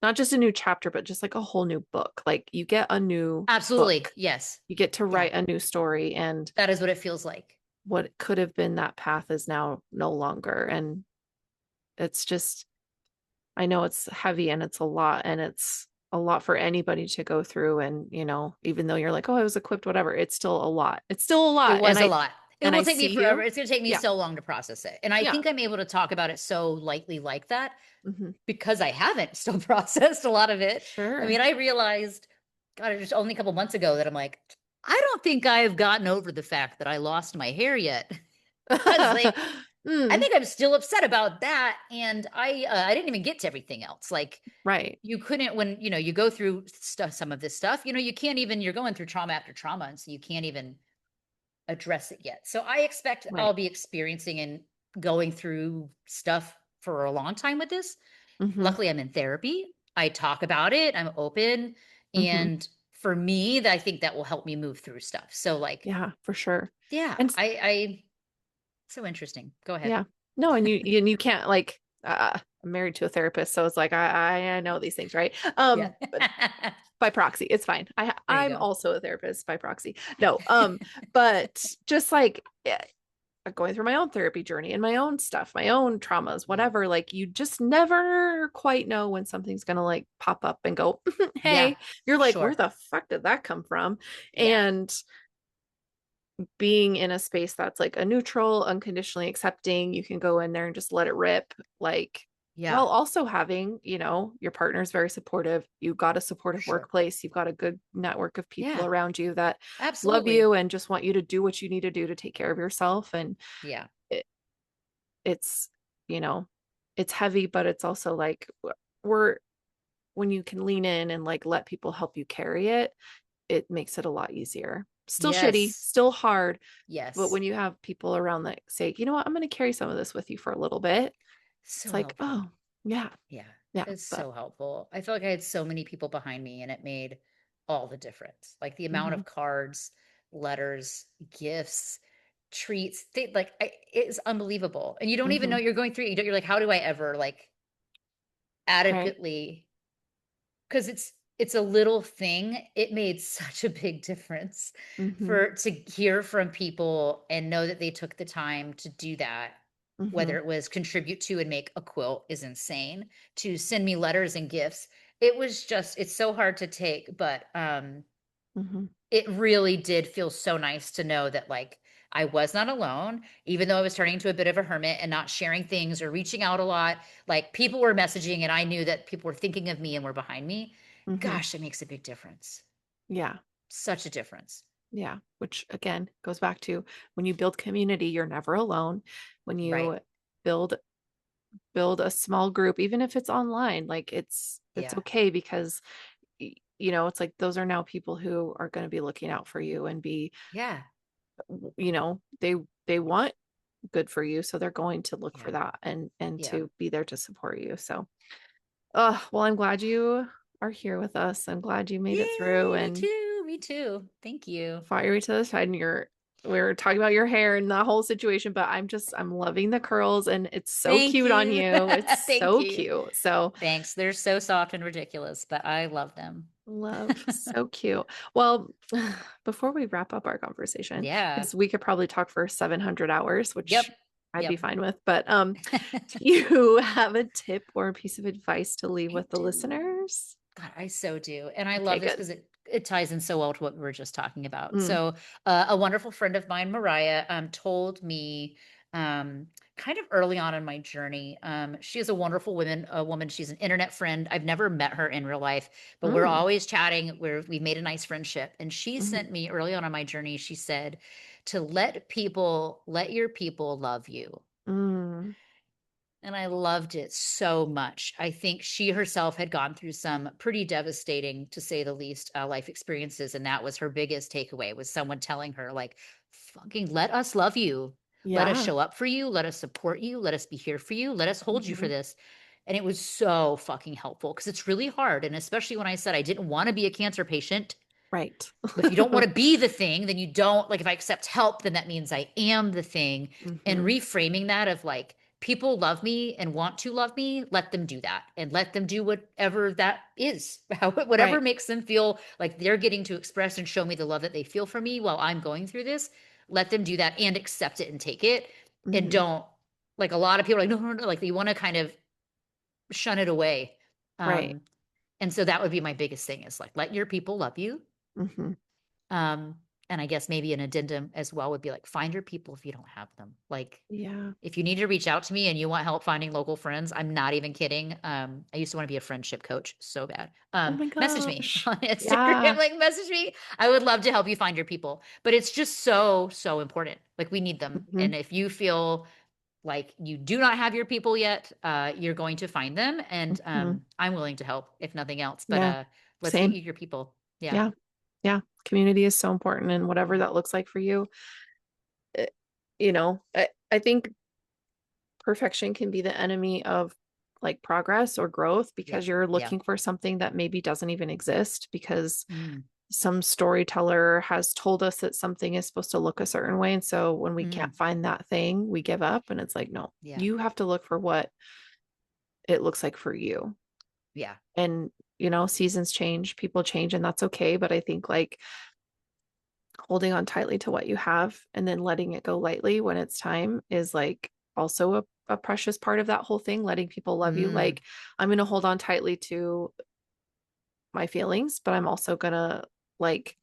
Speaker 1: not just a new chapter, but just like a whole new book. Like you get a new
Speaker 2: Absolutely.
Speaker 1: book,
Speaker 2: Yes.
Speaker 1: you get to
Speaker 2: Yeah.
Speaker 1: write a new story, and
Speaker 2: That is what it feels like.
Speaker 1: what could have been that path is now no longer. And it's just, I know it's heavy and it's a lot and it's a lot for anybody to go through. And, even though you're like, oh, I was equipped, whatever, it's still a lot. It's still a
Speaker 2: It
Speaker 1: lot.
Speaker 2: was a lot. It
Speaker 1: And
Speaker 2: will
Speaker 1: I
Speaker 2: take me
Speaker 1: see
Speaker 2: forever.
Speaker 1: you.
Speaker 2: It's going to take me
Speaker 1: Yeah.
Speaker 2: so long to process it. And I
Speaker 1: Yeah.
Speaker 2: think I'm able to talk about it so lightly like that
Speaker 1: Hmm.
Speaker 2: because I haven't still processed a lot of it. I
Speaker 1: Sure.
Speaker 2: mean, I realized, God, it was only a couple months ago that I'm like, I don't think I've gotten over the fact that I lost my hair yet. I was like, I
Speaker 1: Mm,
Speaker 2: think I'm still upset about that. And I didn't even get to everything else. Like
Speaker 1: right.
Speaker 2: you couldn't, when, you go through stuff, some of this stuff, you can't even, you're going through trauma after trauma. And so you can't even address it yet. So I expect
Speaker 1: Right.
Speaker 2: I'll be experiencing and going through stuff for a long time with this.
Speaker 1: Hmm.
Speaker 2: Luckily, I'm in therapy. I talk about it. I'm open.
Speaker 1: Hmm.
Speaker 2: And for me, that I think that will help me move through stuff. So like,
Speaker 1: Yeah, for sure.
Speaker 2: yeah,
Speaker 1: And
Speaker 2: so interesting. Go ahead.
Speaker 1: yeah, no, and you can't like I'm married to a therapist, so it's like I know these things, right?
Speaker 2: Yeah.
Speaker 1: But by proxy, it's fine.
Speaker 2: There you
Speaker 1: I'm
Speaker 2: go.
Speaker 1: also a therapist by proxy. No, but just like going through my own therapy journey and my own stuff, my own traumas,
Speaker 2: Yeah.
Speaker 1: whatever, like you just never quite know when something's gonna like pop up and go,
Speaker 2: Yeah.
Speaker 1: hey, you're like, where
Speaker 2: Sure.
Speaker 1: the fuck did that come from?
Speaker 2: Yeah.
Speaker 1: And being in a space that's like a neutral, unconditionally accepting, you can go in there and just let it rip. Like
Speaker 2: Yeah.
Speaker 1: while also having, you know, your partner's very supportive. You've got a
Speaker 2: For
Speaker 1: supportive
Speaker 2: sure.
Speaker 1: workplace. You've got a good network of people
Speaker 2: Yeah.
Speaker 1: around you that love
Speaker 2: Absolutely.
Speaker 1: you and just want you to do what you need to do to take care of yourself. And
Speaker 2: Yeah.
Speaker 1: it, it's, you know, it's heavy, but it's also like we're, when you can lean in and like let people help you carry it, it makes it a lot easier. Still shitty,
Speaker 2: Yes.
Speaker 1: still hard, but
Speaker 2: Yes.
Speaker 1: when you have people around that say, you know what, I'm going to carry some of this with you for a little bit, it's
Speaker 2: So
Speaker 1: like,
Speaker 2: helpful.
Speaker 1: oh, yeah,
Speaker 2: Yeah.
Speaker 1: yeah,
Speaker 2: It's
Speaker 1: but
Speaker 2: so helpful. I feel like I had so many people behind me and it made all the difference. Like the amount
Speaker 1: hmm
Speaker 2: of cards, letters, gifts, treats, like it's unbelievable. And you don't even know
Speaker 1: hmm
Speaker 2: you're going through it. You're like, how do I ever like
Speaker 1: right.
Speaker 2: adequately, because it's a little thing. It made such a big difference
Speaker 1: hmm
Speaker 2: for to hear from people and know that they took the time to do that,
Speaker 1: hmm
Speaker 2: whether it was contribute to and make a quilt is insane, to send me letters and gifts. It was just it's so hard to take, but
Speaker 1: hmm
Speaker 2: it really did feel so nice to know that like I was not alone, even though I was turning into a bit of a hermit and not sharing things or reaching out a lot. Like people were messaging and I knew that people were thinking of me and were behind me.
Speaker 1: hmm
Speaker 2: Gosh, it makes a big difference.
Speaker 1: yeah,
Speaker 2: Such a difference.
Speaker 1: yeah, which again goes back to when you build community, you're never alone. When
Speaker 2: Right.
Speaker 1: you build build a small group, even if it's online, like it's
Speaker 2: Yeah.
Speaker 1: okay because you know, it's like those are now people who are going to be looking out for you and be,
Speaker 2: Yeah.
Speaker 1: you know, they want good for you, so they're going to look for
Speaker 2: Yeah.
Speaker 1: that and
Speaker 2: Yeah.
Speaker 1: to be there to support you. So, oh, well, I'm glad you are here with us. I'm glad you made it through
Speaker 2: Yay, me
Speaker 1: and
Speaker 2: too. Me too. Thank you.
Speaker 1: fiery to the side. And we were talking about your hair and the whole situation, but I'm loving the curls and it's so
Speaker 2: Thank
Speaker 1: cute on
Speaker 2: you.
Speaker 1: you. It's
Speaker 2: Thank
Speaker 1: so
Speaker 2: you.
Speaker 1: cute. So,
Speaker 2: Thanks. They're so soft and ridiculous, but I love them.
Speaker 1: love, so cute. Well, before we wrap up our conversation,
Speaker 2: Yeah.
Speaker 1: because we could probably talk for 700 hours, which
Speaker 2: Yep.
Speaker 1: I'd be
Speaker 2: Yep.
Speaker 1: fine with, but do you have a tip or a piece of advice to leave
Speaker 2: I
Speaker 1: with the
Speaker 2: do.
Speaker 1: listeners?
Speaker 2: God, I so do. And I
Speaker 1: Okay,
Speaker 2: love this
Speaker 1: good.
Speaker 2: because it ties in so well to what we were just talking about.
Speaker 1: Mm,
Speaker 2: So, a wonderful friend of mine, Mariah, told me kind of early on in my journey. She is a wonderful woman. She's an internet friend. I've never met her in real life, but we're
Speaker 1: mm,
Speaker 2: always chatting. We've made a nice friendship. And she
Speaker 1: mhm,
Speaker 2: sent me early on my journey, she said, to let your people love you.
Speaker 1: mm,
Speaker 2: And I loved it so much. I think she herself had gone through some pretty devastating, to say the least, life experiences, and that was her biggest takeaway was someone telling her, like, "Fucking let us love you. Let us
Speaker 1: yeah.
Speaker 2: show up for you. Let us support you. Let us be here for you. Let us hold you for
Speaker 1: Mhm,
Speaker 2: this." And it was so fucking helpful because it's really hard, and especially when I said I didn't want to be a cancer patient,
Speaker 1: right.
Speaker 2: but if you don't want to be the thing, then you don't like if I accept help, then that means I am the thing. And
Speaker 1: Mhm,
Speaker 2: reframing that of like, people love me and want to love me, let them do that and let them do whatever that is, whatever
Speaker 1: right.
Speaker 2: makes them feel like they're getting to express and show me the love that they feel for me while I'm going through this. Let them do that and accept it and take it. And
Speaker 1: Mhm,
Speaker 2: don't like a lot of people are like, no, no, no, like they want to kind of shun it away.
Speaker 1: right.
Speaker 2: Um, and so that would be my biggest thing is like, let your people love you.
Speaker 1: Mhm,
Speaker 2: um, and I guess maybe an addendum as well would be like, find your people if you don't have them. Like,
Speaker 1: yeah.
Speaker 2: if you need to reach out to me and you want help finding local friends, I'm not even kidding. I used to want to be a friendship coach so bad.
Speaker 1: Oh my
Speaker 2: Message me
Speaker 1: gosh.
Speaker 2: on Instagram,
Speaker 1: Yeah.
Speaker 2: like message me. I would love to help you find your people. But it's just so, so important. Like we need them.
Speaker 1: Mhm,
Speaker 2: And if you feel like you do not have your people yet, you're going to find them. And
Speaker 1: mhm,
Speaker 2: I'm willing to help if nothing else. But
Speaker 1: yeah.
Speaker 2: let's get
Speaker 1: Same.
Speaker 2: you your people. Yeah.
Speaker 1: Yeah. Yeah. Community is so important and whatever
Speaker 2: Yeah.
Speaker 1: that looks like for you. eh, you know, I think perfection can be the enemy of like progress or growth
Speaker 2: Yeah.
Speaker 1: because you're
Speaker 2: Yeah.
Speaker 1: looking for something that maybe doesn't even exist because
Speaker 2: Mm.
Speaker 1: some storyteller has told us that something is supposed to look a certain way. And so when we
Speaker 2: Mm.
Speaker 1: can't find that thing, we give up and it's like, no,
Speaker 2: Yeah.
Speaker 1: you have to look for what it looks like for you.
Speaker 2: Yeah.
Speaker 1: And, you know, seasons change, people change, and that's okay. But I think like holding on tightly to what you have and then letting it go lightly when it's time is like also a precious part of that whole thing, letting people love you.
Speaker 2: Mm.
Speaker 1: Like, I'm going to hold on tightly to my feelings, but I'm also going to like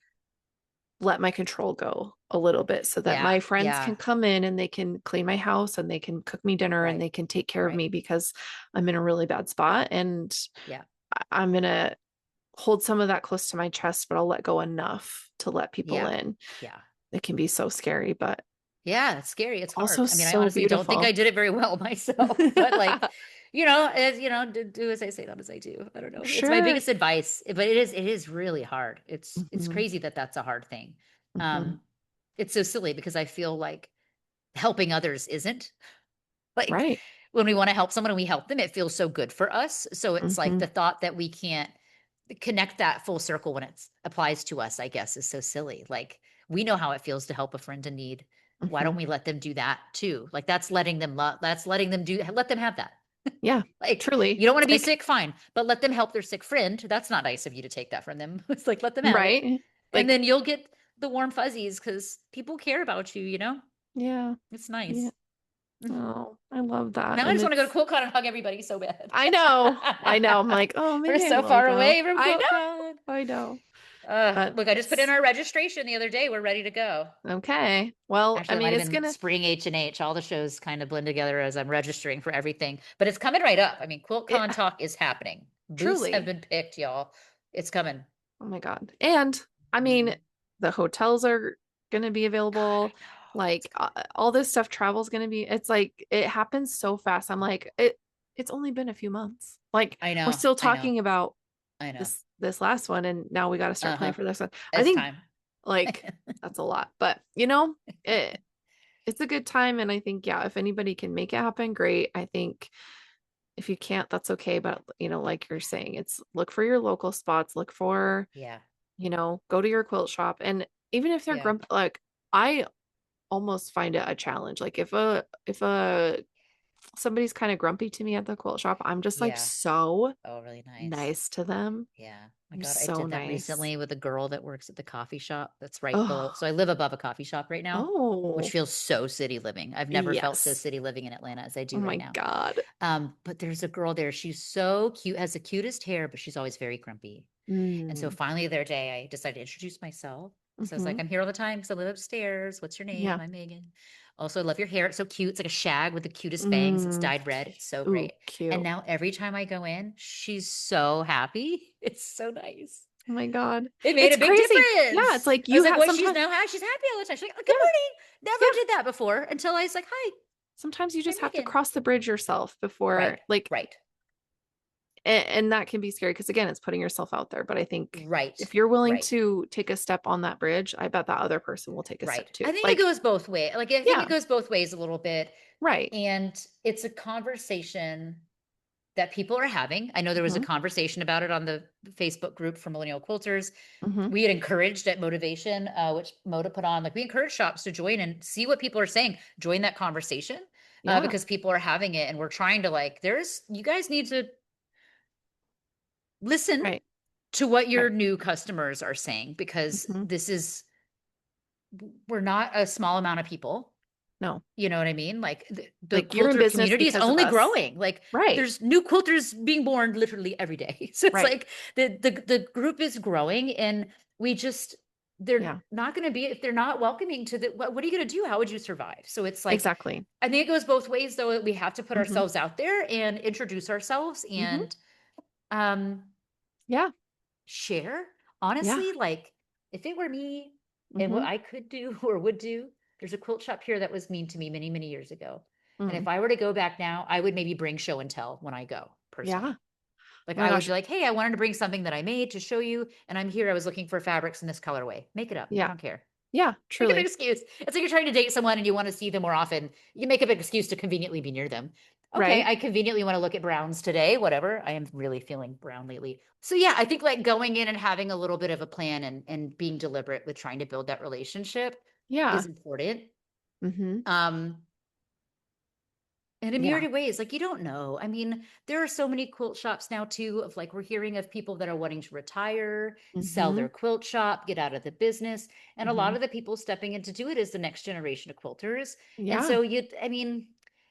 Speaker 1: let my control go a little bit so that
Speaker 2: Yeah.
Speaker 1: my friends
Speaker 2: Yeah.
Speaker 1: can come in and they can clean my house and they can cook me dinner and
Speaker 2: Right.
Speaker 1: they can take care of
Speaker 2: Right.
Speaker 1: me because I'm in a really bad spot. And
Speaker 2: Yeah.
Speaker 1: I'm going to hold some of that close to my chest, but I'll let go enough to let people
Speaker 2: Yeah.
Speaker 1: in.
Speaker 2: Yeah.
Speaker 1: It can be so scary, but
Speaker 2: Yeah, it's scary. It's
Speaker 1: also
Speaker 2: hard. I mean, I
Speaker 1: so
Speaker 2: honestly don't think I
Speaker 1: beautiful.
Speaker 2: did it very well myself, but like, as do as I say, not as I do. I don't know. It's my
Speaker 1: Sure.
Speaker 2: biggest advice, but it is really hard. It's
Speaker 1: Hmm.
Speaker 2: crazy that that's a hard thing.
Speaker 1: Hmm.
Speaker 2: Um, it's so silly because I feel like helping others isn't like
Speaker 1: Right.
Speaker 2: when we want to help someone and we help them, it feels so good for us. So it's like
Speaker 1: Hmm.
Speaker 2: the thought that we can't connect that full circle when it applies to us, I guess, is so silly. Like we know how it feels to help a friend in need. Why
Speaker 1: Hmm.
Speaker 2: don't we let them do that too? Like that's letting them that's letting them let them have that.
Speaker 1: Yeah,
Speaker 2: Like
Speaker 1: truly.
Speaker 2: you don't want to
Speaker 1: It's
Speaker 2: be
Speaker 1: like,
Speaker 2: sick, fine, but let them help their sick friend. That's not nice of you to take that from them. It's like let them have it.
Speaker 1: right.
Speaker 2: And
Speaker 1: Like,
Speaker 2: then you'll get the warm fuzzies because people care about you.
Speaker 1: yeah.
Speaker 2: It's
Speaker 1: Yeah.
Speaker 2: nice.
Speaker 1: Oh, I love that.
Speaker 2: Now I
Speaker 1: And
Speaker 2: just want to go to
Speaker 1: it's,
Speaker 2: QuiltCon and hug everybody so bad.
Speaker 1: I know. I know. I'm like, oh,
Speaker 2: We're
Speaker 1: maybe I
Speaker 2: so
Speaker 1: will
Speaker 2: far
Speaker 1: go.
Speaker 2: away from
Speaker 1: I know.
Speaker 2: QuiltCon.
Speaker 1: I know. But
Speaker 2: Look, I just put in our registration the other day. We're ready to go.
Speaker 1: okay. Well, I
Speaker 2: Actually, it
Speaker 1: mean,
Speaker 2: might have
Speaker 1: it's
Speaker 2: been
Speaker 1: gonna,
Speaker 2: spring H&H. All the shows kind of blend together as I'm registering for everything. But it's coming right up. I mean, QuiltCon
Speaker 1: yeah,
Speaker 2: talk is happening. Booths have
Speaker 1: truly.
Speaker 2: been picked, y'all. It's coming.
Speaker 1: Oh my God. And I mean,
Speaker 2: Mhm.
Speaker 1: the hotels are gonna be
Speaker 2: God, I
Speaker 1: available.
Speaker 2: know. It's
Speaker 1: Like
Speaker 2: gonna
Speaker 1: all this stuff, travel's gonna be, it's like it happens so fast. I'm like, it's only been a few months. Like
Speaker 2: I
Speaker 1: we're
Speaker 2: know.
Speaker 1: still
Speaker 2: I know.
Speaker 1: talking about
Speaker 2: I know.
Speaker 1: this last one, and now we got to start planning
Speaker 2: Uh-huh.
Speaker 1: for this one. I
Speaker 2: It's
Speaker 1: think
Speaker 2: time.
Speaker 1: like that's a lot, but it it's a good time, and I think yeah, if anybody can make it happen, great. I think if you can't, that's okay. But like you're saying, it's look for your local spots, look for
Speaker 2: Yeah.
Speaker 1: go to your quilt shop, and even if they're
Speaker 2: Yeah.
Speaker 1: grumpy, like I almost find it a challenge. Like if a somebody's kind of grumpy to me at the quilt shop, I'm just like
Speaker 2: Yeah.
Speaker 1: so
Speaker 2: Oh, really nice.
Speaker 1: nice to them.
Speaker 2: Yeah. My
Speaker 1: I'm
Speaker 2: God, I
Speaker 1: so
Speaker 2: did that
Speaker 1: nice.
Speaker 2: recently with a girl that works at the coffee shop that's right below.
Speaker 1: Oh,
Speaker 2: So I live above a coffee shop right now, which
Speaker 1: oh,
Speaker 2: feels so city living. I've never felt so
Speaker 1: yes.
Speaker 2: city living in Atlanta as I
Speaker 1: Oh
Speaker 2: do right
Speaker 1: my
Speaker 2: now.
Speaker 1: God.
Speaker 2: But there's a girl there. She's so cute, has the cutest hair, but she's always very grumpy. And so
Speaker 1: Mm.
Speaker 2: finally the other day I decided to introduce myself. So I was
Speaker 1: Hmm.
Speaker 2: like, I'm here all the time because I live upstairs. What's your name?
Speaker 1: Yeah.
Speaker 2: I'm Megan. Also, I love your hair. It's so cute. It's like a shag with the cutest bangs. It's
Speaker 1: Mm.
Speaker 2: dyed red. It's so
Speaker 1: Ooh,
Speaker 2: great. And
Speaker 1: cute.
Speaker 2: now every time I go in, she's so happy. It's so nice.
Speaker 1: Oh my God.
Speaker 2: It made
Speaker 1: It's
Speaker 2: a big
Speaker 1: crazy. Yeah, it's
Speaker 2: difference.
Speaker 1: like
Speaker 2: I was
Speaker 1: you
Speaker 2: like,
Speaker 1: have
Speaker 2: what? She's
Speaker 1: sometimes,
Speaker 2: now happy. She's happy all the time. She's like, good
Speaker 1: yeah,
Speaker 2: morning. Never
Speaker 1: yeah.
Speaker 2: did that before until I was like, hi,
Speaker 1: Sometimes you
Speaker 2: I'm
Speaker 1: just have to
Speaker 2: Megan.
Speaker 1: cross the bridge yourself before
Speaker 2: Right,
Speaker 1: like
Speaker 2: right,
Speaker 1: and that can be scary because again, it's putting yourself out there. But I think
Speaker 2: right,
Speaker 1: if you're willing
Speaker 2: right.
Speaker 1: to take a step on that bridge, I bet that other person will take a step
Speaker 2: Right.
Speaker 1: too.
Speaker 2: I think it
Speaker 1: Like,
Speaker 2: goes both ways. Like I think
Speaker 1: yeah,
Speaker 2: it goes both ways a little bit.
Speaker 1: right.
Speaker 2: And it's a conversation that people are having. I know there was a
Speaker 1: Hmm.
Speaker 2: conversation about it on the Facebook group for millennial quilters.
Speaker 1: Hmm.
Speaker 2: We had encouraged at Motivation, which Moda put on, like we encourage shops to join and see what people are saying. Join that conversation
Speaker 1: Yeah,
Speaker 2: because people are having it, and we're trying to like. You guys need to listen
Speaker 1: right,
Speaker 2: to what your
Speaker 1: right.
Speaker 2: new customers are saying because
Speaker 1: Hmm.
Speaker 2: we're not a small amount of people.
Speaker 1: No,
Speaker 2: You know what I mean? Like the
Speaker 1: like you're in
Speaker 2: quilter
Speaker 1: business
Speaker 2: community is
Speaker 1: because of
Speaker 2: only
Speaker 1: us.
Speaker 2: growing. Like
Speaker 1: Right,
Speaker 2: there's new quilters being born literally every day. So it's
Speaker 1: right.
Speaker 2: like the group is growing, and we just they're
Speaker 1: Yeah,
Speaker 2: not going to be if they're not welcoming to the what are you going to do? How would you survive? So it's like
Speaker 1: exactly.
Speaker 2: I think it goes both ways though. We have to put
Speaker 1: Hmm.
Speaker 2: ourselves out there and introduce ourselves
Speaker 1: Hmm.
Speaker 2: and um
Speaker 1: Yeah,
Speaker 2: share.
Speaker 1: yeah.
Speaker 2: Honestly, like if it were me and what
Speaker 1: Hmm.
Speaker 2: I could do or would do, there's a quilt shop here that was mean to me many, many years ago. And
Speaker 1: Mm.
Speaker 2: if I were to go back now, I would maybe bring show and tell when I go
Speaker 1: Yeah.
Speaker 2: personally. Like
Speaker 1: Oh my
Speaker 2: I would
Speaker 1: gosh.
Speaker 2: be like, hey, I wanted to bring something that I made to show you. And I'm here. I was looking for fabrics in this colorway. Make it up. I
Speaker 1: Yeah.
Speaker 2: don't care.
Speaker 1: Yeah,
Speaker 2: Make a big
Speaker 1: truly.
Speaker 2: excuse. It's like you're trying to date someone and you want to see them more often. You make a big excuse to conveniently be near them. Okay,
Speaker 1: Right?
Speaker 2: I conveniently want to look at browns today, whatever. I am really feeling brown lately. So yeah, I think like going in and having a little bit of a plan and being deliberate with trying to build that relationship
Speaker 1: Yeah.
Speaker 2: is important.
Speaker 1: Hmm.
Speaker 2: Um and in
Speaker 1: Yeah.
Speaker 2: myriad ways, like you don't know. I mean, there are so many quilt shops now too, of like we're hearing of people that are wanting to retire, sell
Speaker 1: Hmm.
Speaker 2: their quilt shop, get out of the business. And a lot
Speaker 1: Hmm.
Speaker 2: of the people stepping in to do it is the next generation of quilters. And
Speaker 1: Yeah.
Speaker 2: so I mean,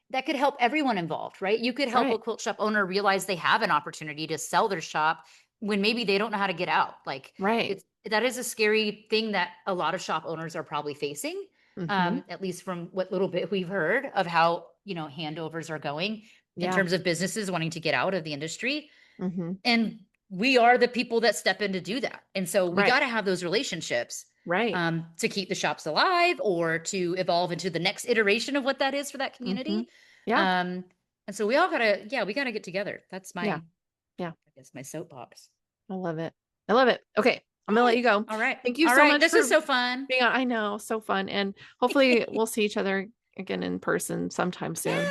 Speaker 2: that could help everyone involved, right? You could help a
Speaker 1: Right.
Speaker 2: quilt shop owner realize they have an opportunity to sell their shop, when maybe they don't know how to get out. Like
Speaker 1: Right.
Speaker 2: that is a scary thing that a lot of shop owners are probably facing.
Speaker 1: Mm-hmm.
Speaker 2: At least from what little bit we've heard of how, handovers are going in
Speaker 1: Yeah.
Speaker 2: terms of businesses wanting to get out of the industry.
Speaker 1: Mm-hmm.
Speaker 2: And we are the people that step in to do that. And so we
Speaker 1: Right.
Speaker 2: got to have those relationships
Speaker 1: Right.
Speaker 2: to keep the shops alive or to evolve into the next iteration of what that is for that
Speaker 1: Mm-hmm.
Speaker 2: community.
Speaker 1: Yeah.
Speaker 2: Um, and so we all gotta, yeah, we gotta get together. That's my,
Speaker 1: Yeah.
Speaker 2: I
Speaker 1: Yeah.
Speaker 2: guess, my soapbox.
Speaker 1: I love it. I love it. Okay. I'm gonna let
Speaker 2: Yay.
Speaker 1: you go.
Speaker 2: All right.
Speaker 1: Thank you
Speaker 2: All
Speaker 1: so
Speaker 2: right.
Speaker 1: much
Speaker 2: This is
Speaker 1: for
Speaker 2: so fun.
Speaker 1: being on. I know, so fun. And hopefully we'll see each other again in person sometime soon.
Speaker 2: Yeah.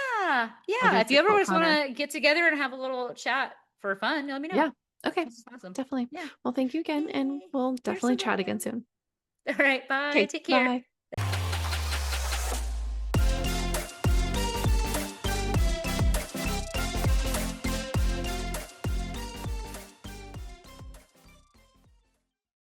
Speaker 1: I'll
Speaker 2: Yeah.
Speaker 1: get
Speaker 2: If
Speaker 1: to
Speaker 2: you ever
Speaker 1: Quilt
Speaker 2: just want
Speaker 1: Corner.
Speaker 2: to get together and have a little chat for fun, let me know.
Speaker 1: Yeah. Okay.
Speaker 2: This is awesome.
Speaker 1: Definitely.
Speaker 2: Yeah.
Speaker 1: Well, thank you again, and
Speaker 2: Yay.
Speaker 1: we'll
Speaker 2: You're
Speaker 1: definitely
Speaker 2: so
Speaker 1: chat again
Speaker 2: welcome.
Speaker 1: soon.
Speaker 2: All right. Bye.
Speaker 1: Okay.
Speaker 2: Take care.
Speaker 1: Bye.